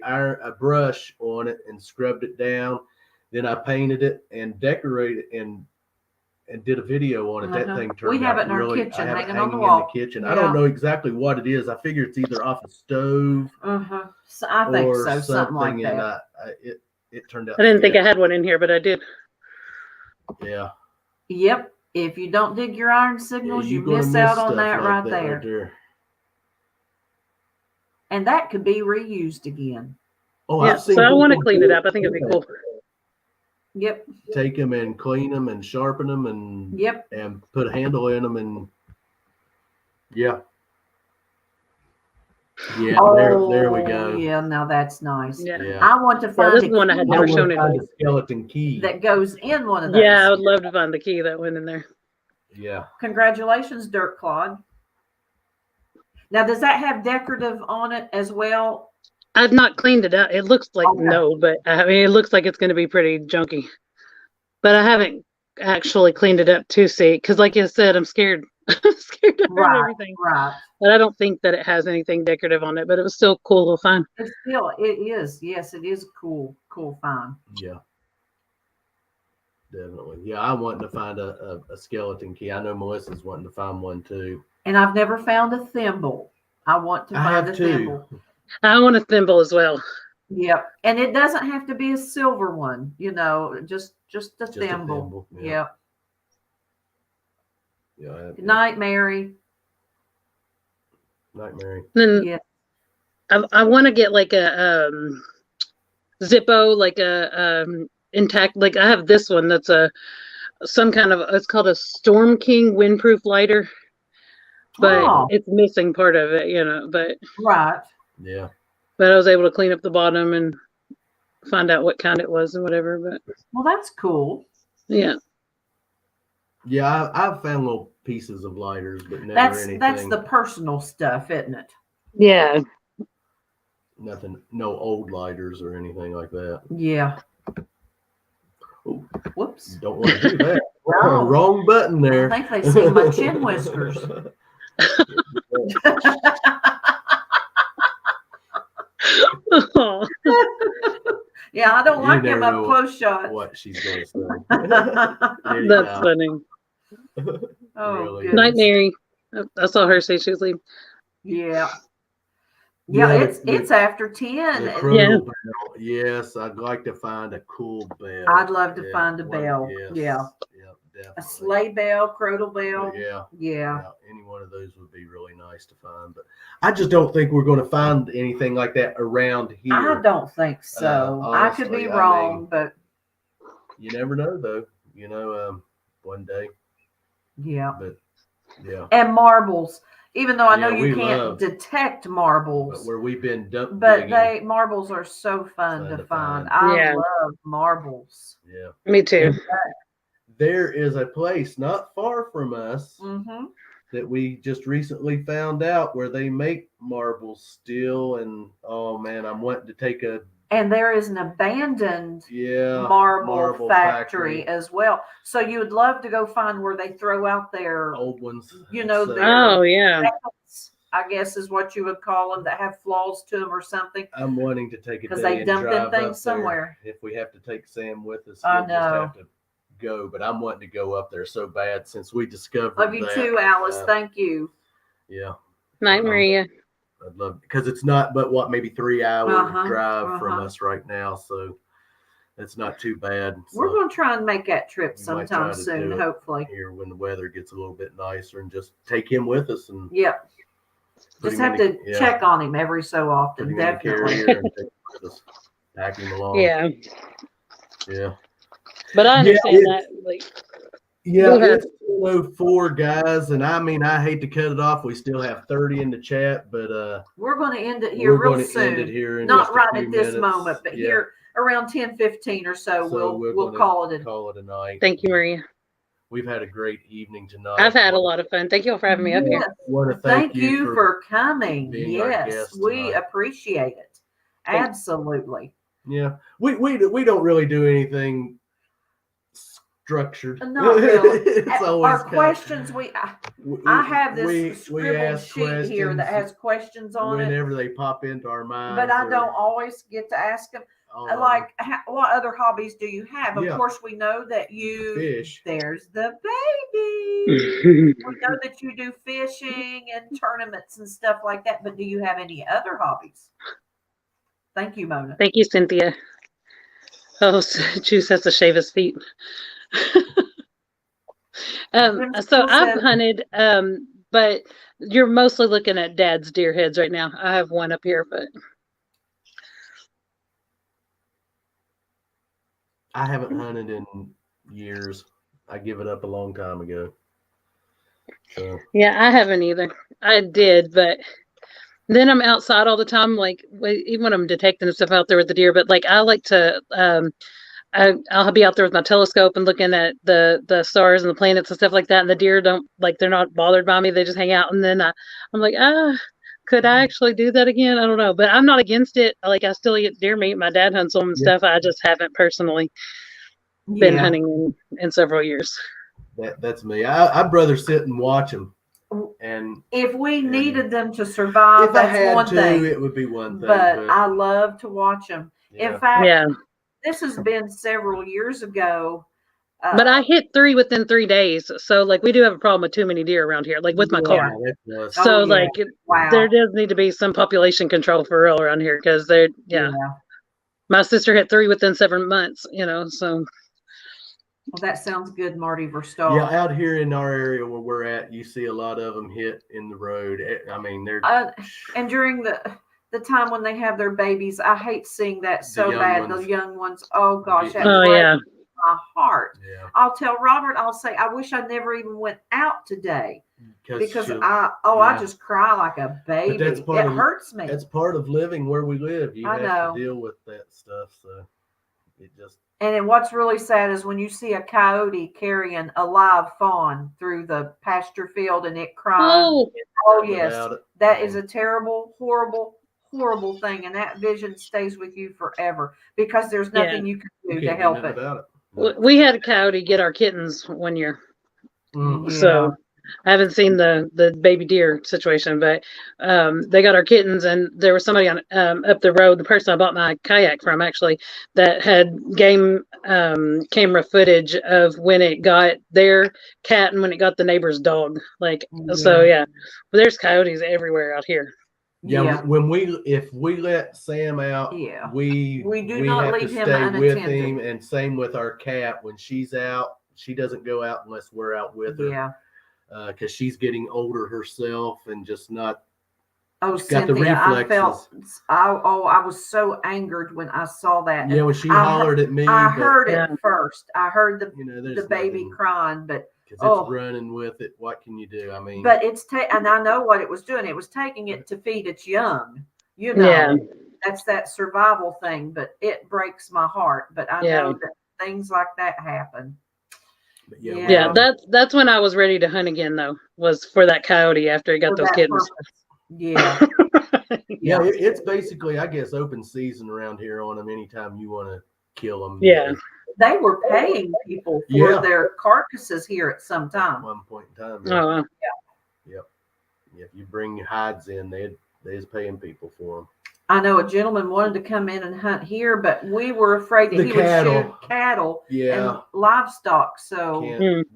[SPEAKER 1] brush on it and scrubbed it down. Then I painted it and decorated and did a video on it. That thing turned out really.
[SPEAKER 2] We have it in our kitchen, hanging on the wall.
[SPEAKER 1] In the kitchen. I don't know exactly what it is. I figure it's either off a stove.
[SPEAKER 2] So I think so, something like
[SPEAKER 1] And
[SPEAKER 2] that.
[SPEAKER 1] it turned out.
[SPEAKER 3] I didn't think I had one in here, but I did.
[SPEAKER 1] Yeah.
[SPEAKER 2] Yep. If you don't dig your iron signals, you miss out on that right there. And that could be reused again.
[SPEAKER 1] Oh,
[SPEAKER 3] yeah. So I want to clean it up. I think it'd be cool.
[SPEAKER 2] Yep.
[SPEAKER 1] Take them and clean them and sharpen them and and put a handle in them and there we go.
[SPEAKER 2] Yeah, now that's nice.
[SPEAKER 3] Yeah.
[SPEAKER 2] I want to find
[SPEAKER 3] this one I had never shown it.
[SPEAKER 1] A skeleton key
[SPEAKER 2] that goes in one of those.
[SPEAKER 3] Yeah, I would love to find the key that went in there.
[SPEAKER 1] Yeah.
[SPEAKER 2] Congratulations, Dirt Clod. Now, does that have decorative on it as well?
[SPEAKER 3] I've not cleaned it out. It looks like no, but I mean, it looks like it's going to be pretty junky. But I haven't actually cleaned it up to see, because like you said, I'm scared. I'm scared to hurt everything.
[SPEAKER 2] Right.
[SPEAKER 3] But I don't think that it has anything decorative on it. But it was still cool to find.
[SPEAKER 2] It is. Yes, it is a cool find.
[SPEAKER 1] Yeah. Definitely. Yeah, I want to find a skeleton key. I know Melissa's wanting to find one too.
[SPEAKER 2] And I've never found a thimble. I want to find a thimble.
[SPEAKER 3] I want a thimble as well.
[SPEAKER 2] Yep. And it doesn't have to be a silver one, just a thimble. Yep.
[SPEAKER 1] Yeah.
[SPEAKER 2] Good night, Mary.
[SPEAKER 1] Night, Mary.
[SPEAKER 3] Then I want to get like a Zippo, like a intact, like I have this one that's some kind of, it's called a Storm King windproof lighter, but it's missing part of it, but
[SPEAKER 1] yeah,
[SPEAKER 3] but I was able to clean up the bottom and find out what kind it was and whatever. But
[SPEAKER 2] well, that's cool.
[SPEAKER 3] Yeah,
[SPEAKER 1] I've found little pieces of lighters, but never anything.
[SPEAKER 2] That's the personal stuff, isn't it?
[SPEAKER 3] Yeah.
[SPEAKER 1] Nothing, no old lighters or anything like that.
[SPEAKER 2] Yeah.
[SPEAKER 1] Ooh,
[SPEAKER 2] whoops!
[SPEAKER 1] Don't want to do that. Oh, wrong button there.
[SPEAKER 2] I think they see my chin whiskers. Yeah, I don't like him up close shot.
[SPEAKER 1] What she's going to say.
[SPEAKER 3] That's funny.
[SPEAKER 2] Oh,
[SPEAKER 1] really
[SPEAKER 3] night, Mary. I saw her say she was leaving.
[SPEAKER 2] Yeah. Yeah, it's after 10.
[SPEAKER 3] Yeah.
[SPEAKER 1] Bell. Yes, I'd like to find a cool bell.
[SPEAKER 2] I'd love to find a bell.
[SPEAKER 1] Yes.
[SPEAKER 2] Yeah.
[SPEAKER 1] Definitely.
[SPEAKER 2] A sleigh bell, cradle bell.
[SPEAKER 1] Yeah. Any one of those would be really nice to find. But I just don't think we're going to find anything like that around here.
[SPEAKER 2] I don't think so.
[SPEAKER 1] Honestly,
[SPEAKER 2] I could be wrong, but
[SPEAKER 1] you never know, though. One day.
[SPEAKER 2] Yeah.
[SPEAKER 1] But yeah.
[SPEAKER 2] And marbles. Even though I know you can't detect marbles,
[SPEAKER 1] but where we've been digging,
[SPEAKER 2] marbles are so fun to find. I love marbles.
[SPEAKER 1] Yeah,
[SPEAKER 3] me too.
[SPEAKER 1] There is a place not far from us that we just recently found out where they make marbles still, and oh man, I'm wanting to take a.
[SPEAKER 2] And there is an abandoned marble factory as well. So you would love to go find where they throw out their
[SPEAKER 1] old ones.
[SPEAKER 2] I guess is what you would call them, that have flaws to them or something.
[SPEAKER 1] I'm wanting to take a
[SPEAKER 2] because they dump them things somewhere.
[SPEAKER 1] If we have to take Sam with us,
[SPEAKER 2] I
[SPEAKER 1] we'll
[SPEAKER 2] know.
[SPEAKER 1] just have to go. But I'm wanting to go up there so bad since we discovered.
[SPEAKER 2] Love you too, Alice. Thank you.
[SPEAKER 1] Yeah.
[SPEAKER 3] Night, Maria.
[SPEAKER 1] I'd love, because it's not but maybe 3 hour drive from us right now, so it's not too bad. So
[SPEAKER 2] we're going to try and make that trip sometime soon, hopefully.
[SPEAKER 1] Here when the weather gets a little bit nicer, and just take him with us and
[SPEAKER 2] just have to check on him every so often. Definitely.
[SPEAKER 1] Pack him along.
[SPEAKER 3] Yeah.
[SPEAKER 1] But
[SPEAKER 3] I understand that.
[SPEAKER 1] It's 2:04, guys, and I mean, I hate to cut it off. We still have 30 in the chat, but
[SPEAKER 2] we're going to end it here real soon.
[SPEAKER 1] End it here in
[SPEAKER 2] not
[SPEAKER 1] just
[SPEAKER 2] right
[SPEAKER 1] a few
[SPEAKER 2] at this
[SPEAKER 1] minutes.
[SPEAKER 2] moment, but here around 10:15 or so, we'll call it
[SPEAKER 1] a night.
[SPEAKER 3] Thank you, Maria.
[SPEAKER 1] we've had a great evening tonight.
[SPEAKER 3] I've had a lot of fun. Thank you all for having me up here.
[SPEAKER 2] Yes.
[SPEAKER 1] Want to
[SPEAKER 2] Thank you for coming.
[SPEAKER 1] being our
[SPEAKER 2] Yes,
[SPEAKER 1] guest
[SPEAKER 2] we
[SPEAKER 1] tonight.
[SPEAKER 2] appreciate it. Absolutely.
[SPEAKER 1] Yeah, we don't really do anything structured.
[SPEAKER 2] Not really.
[SPEAKER 1] It's always
[SPEAKER 2] Our questions. I have this scribbled sheet here that has questions on it
[SPEAKER 1] whenever they pop into our minds.
[SPEAKER 2] but I don't always get to ask them. Like, what other hobbies do you have? Of course, we know that you
[SPEAKER 1] fish.
[SPEAKER 2] There's the baby. We know that you do fishing and tournaments and stuff like that. But do you have any other hobbies? Thank you, Mona.
[SPEAKER 3] Thank you, Cynthia. Oh, Juice has to shave his feet. So I've hunted, but you're mostly looking at Dad's deer heads right now. I have one up here, but
[SPEAKER 1] I haven't hunted in years. I give it up a long time ago. So.
[SPEAKER 3] Yeah, I haven't either. I did, but then I'm outside all the time, like even when I'm detecting stuff out there with the deer. But like I like to, I'll be out there with my telescope and looking at the stars and the planets and stuff like that. And the deer they're not bothered by me. They just hang out. And then I'm like, could I actually do that again? I don't know, but I'm not against it. Like I still eat deer meat. My dad hunts them and stuff. I just haven't personally been hunting in several years.
[SPEAKER 1] That's me. I'd rather sit and watch them. And
[SPEAKER 2] if we needed them to survive,
[SPEAKER 1] if I had
[SPEAKER 2] one thing.
[SPEAKER 1] it would be one thing.
[SPEAKER 2] But I love to watch them.
[SPEAKER 1] Yeah.
[SPEAKER 2] In fact, this has been several years ago.
[SPEAKER 3] But I hit 3 within 3 days. So like we do have a problem with too many deer around here, like with my car. So there does need to be some population control for real around here because they're My sister hit 3 within 7 months, so.
[SPEAKER 2] Well, that sounds good, Marty Verstaal.
[SPEAKER 1] Yeah, out here in our area where we're at, you see a lot of them hit in the road. I mean, they're
[SPEAKER 2] and during the time when they have their babies, I hate seeing that so bad. The young ones. Oh gosh, that breaks my heart.
[SPEAKER 1] Yeah.
[SPEAKER 2] I'll tell Robert. I'll say, I wish I never even went out today because I just cry like a baby. It hurts me.
[SPEAKER 1] That's part of living where we live. You have to deal with that stuff. So it just.
[SPEAKER 2] And then what's really sad is when you see a coyote carrying a live fawn through the pasture field and it cries. Oh yes, that is a terrible, horrible, horrible thing, and that vision stays with you forever because there's nothing you can do to help it.
[SPEAKER 3] We had a coyote get our kittens one year, so I haven't seen the baby deer situation, but they got our kittens, and there was somebody on up the road, the person I bought my kayak from actually, that had game camera footage of when it got their cat and when it got the neighbor's dog. So but there's coyotes everywhere out here.
[SPEAKER 1] Yeah. If we let Sam out, we
[SPEAKER 2] do not
[SPEAKER 1] have
[SPEAKER 2] leave
[SPEAKER 1] to
[SPEAKER 2] him
[SPEAKER 1] stay with
[SPEAKER 2] unattended.
[SPEAKER 1] him, and same with our cat. When she's out, she doesn't go out unless we're out with her.
[SPEAKER 2] Yeah.
[SPEAKER 1] Because she's getting older herself and just not.
[SPEAKER 2] Oh,
[SPEAKER 1] got the reflexes.
[SPEAKER 2] I was so angered when I saw that.
[SPEAKER 1] Yeah, when she hollered at me.
[SPEAKER 2] I heard it first. I heard the baby crying, but
[SPEAKER 1] it's running with it. What can you do? I mean,
[SPEAKER 2] but and I know what it was doing. It was taking it to feed its young. That's that survival thing. But it breaks my heart. But I know that things like that happen.
[SPEAKER 3] That's when I was ready to hunt again, though, was for that coyote after he got those kittens.
[SPEAKER 1] It's basically, I guess, open season around here on them anytime you want to kill them.
[SPEAKER 2] They were paying people for their carcasses here at some time.
[SPEAKER 1] At one point in time. If you bring your hides in, they is paying people for them.
[SPEAKER 2] I know a gentleman wanted to come in and hunt here, but we were afraid that he would shoot cattle and livestock. So
[SPEAKER 1] him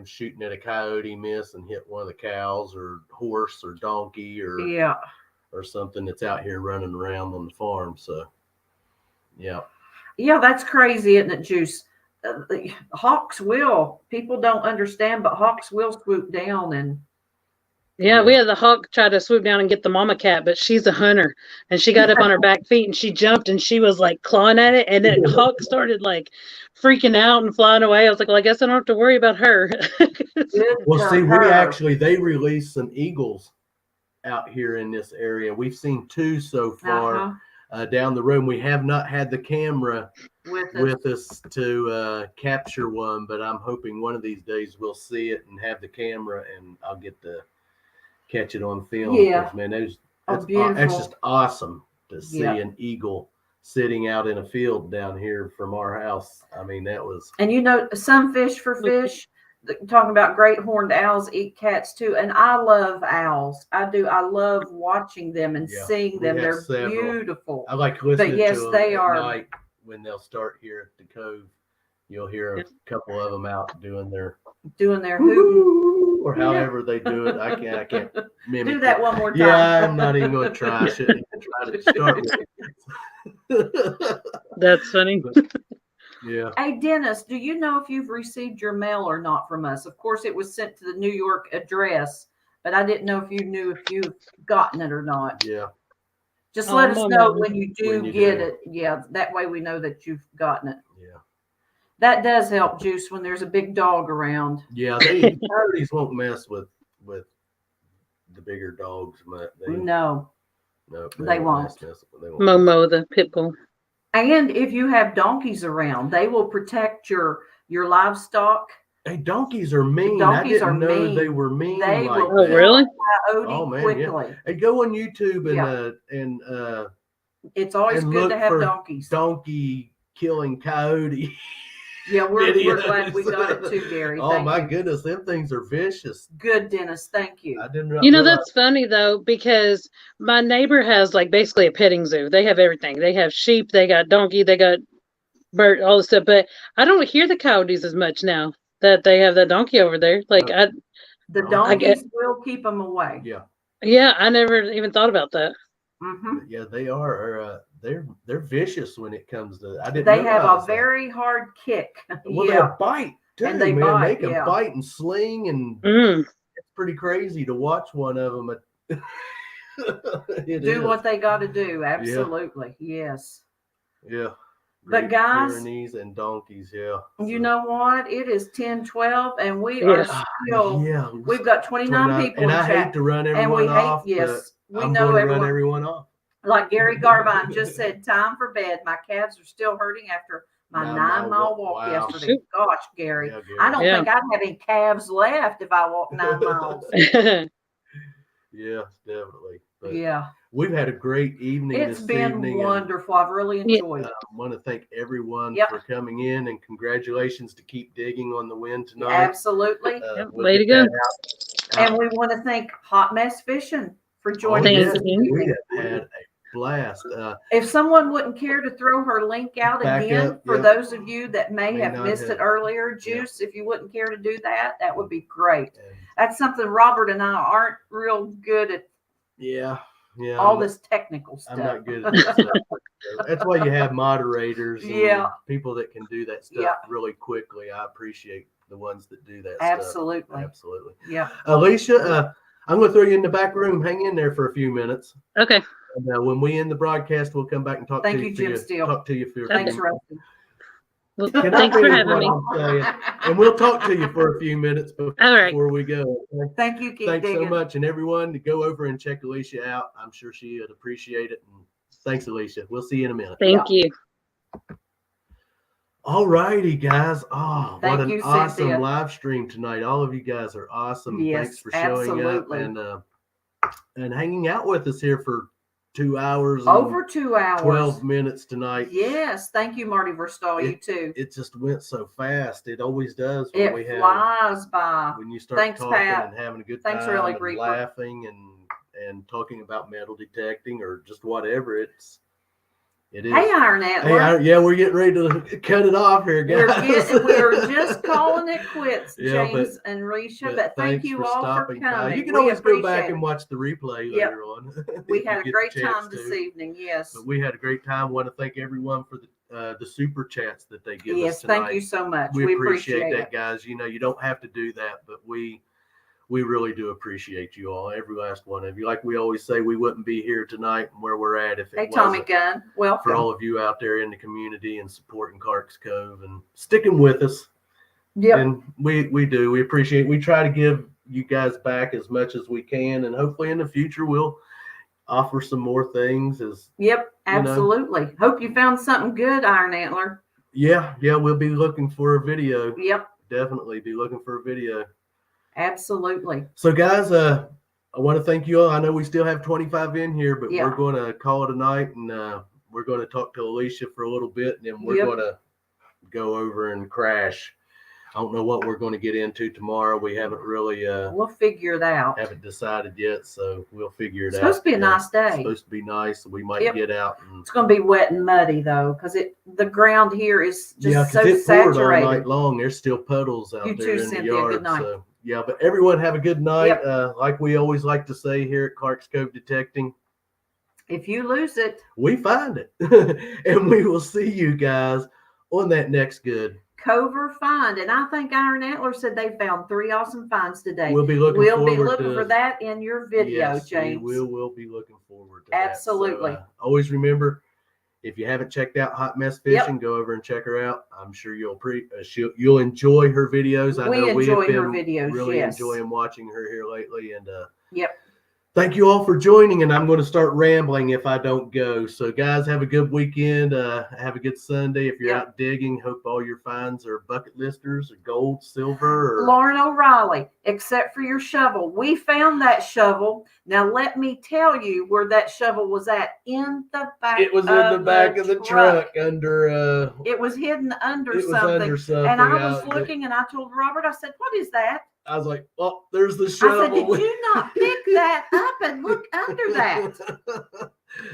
[SPEAKER 1] shooting at a coyote, miss and hit one of the cows or horse or donkey or something that's out here running around on the farm. So
[SPEAKER 2] that's crazy, isn't it, Juice? Hawks people don't understand, but hawks will swoop down and.
[SPEAKER 3] Yeah, we had the hawk try to swoop down and get the mama cat, but she's a hunter, and she got up on her back feet and she jumped and she was like clawing at it, and then the hawk started like freaking out and flying away. I was like, well, I guess I don't have to worry about her.
[SPEAKER 1] Well, see, they released some eagles out here in this area. We've seen 2 so far down the road. We have not had the camera with us to capture one, but I'm hoping one of these days we'll see it and have the camera, and I'll get to catch it on film.
[SPEAKER 2] Yeah,
[SPEAKER 1] Man,
[SPEAKER 2] beautiful.
[SPEAKER 1] That's just awesome to see an eagle sitting out in a field down here from our house. I mean, that was.
[SPEAKER 2] And you know, some fish for fish. Talking about great horned owls eat cats too, and I love owls. I do. I love watching them and seeing them. They're beautiful.
[SPEAKER 1] I like listening
[SPEAKER 2] to
[SPEAKER 1] them
[SPEAKER 2] they
[SPEAKER 1] at
[SPEAKER 2] are.
[SPEAKER 1] Night when they'll start here at the cove. You'll hear a couple of them out doing their
[SPEAKER 2] hooting
[SPEAKER 1] or however they do it. I can't mimic.
[SPEAKER 2] Do that one more time.
[SPEAKER 1] Yeah, I'm not even going to try. I shouldn't even try to start with.
[SPEAKER 3] That's funny.
[SPEAKER 1] Yeah.
[SPEAKER 2] Hey, Dennis, do you know if you've received your mail or not from us? Of course, it was sent to the New York address, but I didn't know if you knew if you've gotten it or not.
[SPEAKER 1] Yeah.
[SPEAKER 2] Just let us know when you do get it. Yeah, that way we know that you've gotten it.
[SPEAKER 1] Yeah.
[SPEAKER 2] That does help, Juice, when there's a big dog around.
[SPEAKER 1] Yeah, these won't mess with the bigger dogs.
[SPEAKER 2] No, they won't.
[SPEAKER 3] Momo, the pit bull.
[SPEAKER 2] And if you have donkeys around, they will protect your livestock.
[SPEAKER 1] Hey, donkeys are mean.
[SPEAKER 2] Donkeys
[SPEAKER 1] I didn't know
[SPEAKER 2] mean.
[SPEAKER 1] they were mean.
[SPEAKER 2] They
[SPEAKER 1] like
[SPEAKER 2] will
[SPEAKER 1] that.
[SPEAKER 3] Really?
[SPEAKER 1] Oh man,
[SPEAKER 2] quickly.
[SPEAKER 1] yeah. Hey, go on YouTube and
[SPEAKER 2] it's always good to have donkeys.
[SPEAKER 1] Donkey killing coyote.
[SPEAKER 2] Yeah, we're glad we got it too, Gary.
[SPEAKER 1] Oh my goodness, them things are vicious.
[SPEAKER 2] Good, Dennis. Thank you.
[SPEAKER 1] I didn't.
[SPEAKER 3] You know, that's funny though, because my neighbor has like basically a petting zoo. They have everything. They have sheep, they got donkey, they got bird, all this stuff. But I don't hear the coyotes as much now that they have that donkey over there. Like
[SPEAKER 2] the donkeys will keep them away.
[SPEAKER 1] Yeah.
[SPEAKER 3] Yeah, I never even thought about that.
[SPEAKER 2] Mm-hmm.
[SPEAKER 1] Yeah, they are. They're vicious when it comes to. I didn't.
[SPEAKER 2] They have a very hard kick.
[SPEAKER 1] Well, they'll bite too,
[SPEAKER 2] and they
[SPEAKER 1] man.
[SPEAKER 2] bite,
[SPEAKER 1] They can bite and sling, and it's pretty crazy to watch one of them.
[SPEAKER 2] Do what they got to do. Absolutely, yes.
[SPEAKER 1] Yeah.
[SPEAKER 2] But guys,
[SPEAKER 1] Pyrenees and donkeys,
[SPEAKER 2] you know what? It is 10:12, and we are still. We've got 29 people
[SPEAKER 1] and
[SPEAKER 2] in
[SPEAKER 1] I
[SPEAKER 2] chat,
[SPEAKER 1] hate to run everyone off.
[SPEAKER 2] Yes, we
[SPEAKER 1] I'm
[SPEAKER 2] know
[SPEAKER 1] going to run everyone off.
[SPEAKER 2] Like Gary Garvine just said, time for bed. My calves are still hurting after my 9-mile walk yesterday. Gosh, Gary.
[SPEAKER 1] Yeah, Gary.
[SPEAKER 2] I don't think I'd have any calves left if I walked 9 miles.
[SPEAKER 1] Yeah, definitely. But we've had a great evening.
[SPEAKER 2] It's been wonderful. I've really enjoyed it.
[SPEAKER 1] I want to thank everyone for coming in, and congratulations to Keep Digging on the win tonight.
[SPEAKER 2] Absolutely.
[SPEAKER 3] Way to go.
[SPEAKER 2] And we want to thank Hot Mess Fishing for joining us.
[SPEAKER 1] We have had a blast.
[SPEAKER 2] If someone wouldn't care to throw her link out again for those of you that may have missed it earlier, Juice, if you wouldn't care to do that, that would be great. That's something Robert and I aren't real good at. All this technical stuff.
[SPEAKER 1] I'm not good at that stuff. That's why you have moderators and people that can do that stuff really quickly. I appreciate the ones that do that stuff. Absolutely.
[SPEAKER 2] Yeah.
[SPEAKER 1] Alicia, I'm going to throw you in the back room. Hang in there for a few minutes.
[SPEAKER 3] Okay.
[SPEAKER 1] And when we end the broadcast, we'll come back and talk to you.
[SPEAKER 2] Thank you, Jim Steele.
[SPEAKER 1] Talk to you for
[SPEAKER 2] Thanks, Rusty.
[SPEAKER 3] Well, thanks for having me.
[SPEAKER 1] And we'll talk to you for a few minutes before we go. Okay?
[SPEAKER 2] Thank you.
[SPEAKER 1] Thanks so much. And everyone, to go over and check Elisha out. I'm sure she would appreciate it. And thanks, Elisha. We'll see you in a minute.
[SPEAKER 3] Thank you.
[SPEAKER 1] All righty, guys. Oh, what an awesome
[SPEAKER 2] Cynthia.
[SPEAKER 1] live stream tonight. All of you guys are awesome.
[SPEAKER 2] Yes,
[SPEAKER 1] thanks for showing up and hanging out with us here for 2 hours.
[SPEAKER 2] Over 2 hours.
[SPEAKER 1] 12 minutes tonight.
[SPEAKER 2] Yes. Thank you, Marty Verstahl. You too.
[SPEAKER 1] It just went so fast. It always does.
[SPEAKER 2] When it flies by.
[SPEAKER 1] When you start talking and having a good time and laughing and talking about metal detecting or just whatever, it is.
[SPEAKER 2] Hey, Iron Antler.
[SPEAKER 1] Hey, we're getting ready to cut it off here, guys.
[SPEAKER 2] We're just calling it quits, James and Risha. But thank you all for coming.
[SPEAKER 1] You can always go back and watch the replay later on.
[SPEAKER 2] We had a great time this evening. Yes.
[SPEAKER 1] But we had a great time. Want to thank everyone for the super chats that they give us
[SPEAKER 2] Yes,
[SPEAKER 1] tonight.
[SPEAKER 2] thank you so much.
[SPEAKER 1] We appreciate that, guys. You know, you don't have to do that, but we really do appreciate you all, every last one of you. Like we always say, we wouldn't be here tonight and where we're at if it
[SPEAKER 2] Tommy Gunn, welcome.
[SPEAKER 1] For all of you out there in the community and supporting Clark's Cove and sticking with us.
[SPEAKER 2] Yeah.
[SPEAKER 1] And we do. We appreciate it. We try to give you guys back as much as we can, and hopefully in the future we'll offer some more things.
[SPEAKER 2] Absolutely. Hope you found something good, Iron Antler.
[SPEAKER 1] Yeah, we'll be looking for a video.
[SPEAKER 2] Yep.
[SPEAKER 1] Definitely be looking for a video.
[SPEAKER 2] Absolutely.
[SPEAKER 1] So guys, I want to thank you all. I know we still have 25 in here, but
[SPEAKER 2] Yeah.
[SPEAKER 1] we're going to call it a night, and we're going to talk to Elisha for a little bit, and then we're going to go over and crash. I don't know what we're going to get into tomorrow. We haven't really
[SPEAKER 2] we'll figure it out.
[SPEAKER 1] Haven't decided yet, so we'll figure it out.
[SPEAKER 2] It's supposed to be a nice day.
[SPEAKER 1] It's supposed to be nice, so we might get out. And
[SPEAKER 2] it's going to be wet and muddy though, because the ground here is just so
[SPEAKER 1] it
[SPEAKER 2] saturated.
[SPEAKER 1] poured all night long. There's still puddles out there in the yard.
[SPEAKER 2] Good night.
[SPEAKER 1] So yeah, but everyone have a good night. Like we always like to say here at Clark's Cove Detecting,
[SPEAKER 2] if you lose it,
[SPEAKER 1] we find it. And we will see you guys on that next good
[SPEAKER 2] Cover find. And I think Iron Antler said they found 3 awesome finds today.
[SPEAKER 1] We'll be looking
[SPEAKER 2] for that in your video,
[SPEAKER 1] yes,
[SPEAKER 2] James.
[SPEAKER 1] We'll be looking forward to
[SPEAKER 2] Absolutely.
[SPEAKER 1] that. So, always remember, if you haven't checked out Hot Mess Fishing, go over and check her out. I'm sure you'll enjoy her videos. I know we have been really enjoying watching her here lately. And thank you all for joining, and I'm going to start rambling if I don't go. So, guys, have a good weekend. Have a good Sunday. If you're out digging, hope all your finds are bucket listers or gold, silver. Or
[SPEAKER 2] Lauren O'Reilly, except for your shovel. We found that shovel. Now, let me tell you where that shovel was at. In the back.
[SPEAKER 1] It was in the back of the truck under.
[SPEAKER 2] It was hidden under something. And I was looking, and I told Robert, I said, "What is that?"
[SPEAKER 1] I was like, "Oh, there's the shovel."
[SPEAKER 2] I said, "Did you not pick that up and look under that?"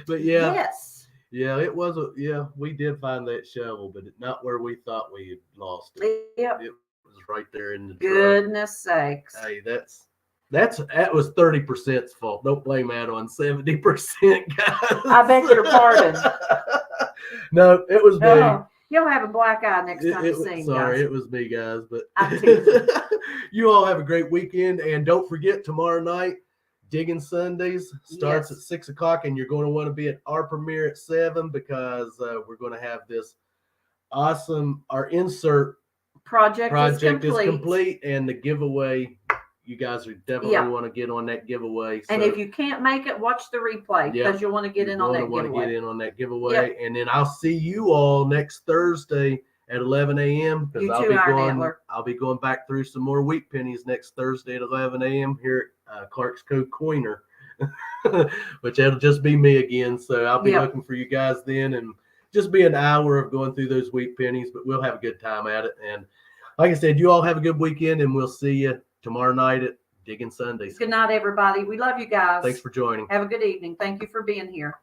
[SPEAKER 1] But it was we did find that shovel, but not where we thought we had lost it.
[SPEAKER 2] Yep.
[SPEAKER 1] It was right there in the
[SPEAKER 2] Goodness sakes.
[SPEAKER 1] Hey, that was 30%'s fault. Don't blame that on 70%, guys.
[SPEAKER 2] I beg your pardon.
[SPEAKER 1] No, it was me.
[SPEAKER 2] You'll have a black eye next time you see me.
[SPEAKER 1] Sorry, it was me, guys. But you all have a great weekend. And don't forget, tomorrow night, Digging Sundays starts at 6 o'clock. And you're going to want to be at our premiere at 7 because we're going to have this awesome, our insert project is complete. And the giveaway, you guys are definitely want to get on that giveaway. So,
[SPEAKER 2] and if you can't make it, watch the replay because you'll want to get in on that giveaway.
[SPEAKER 1] And then I'll see you all next Thursday at 11 a.m. because I'll be going back through some more wheat pennies next Thursday at 11 a.m. here at Clark's Cove Coiner, which that'll just be me again. So I'll be looking for you guys then, and just be an hour of going through those wheat pennies, but we'll have a good time at it. And like I said, you all have a good weekend, and we'll see you tomorrow night at Digging Sundays.
[SPEAKER 2] Good night, everybody. We love you guys.
[SPEAKER 1] Thanks for joining.
[SPEAKER 2] Have a good evening. Thank you for being here.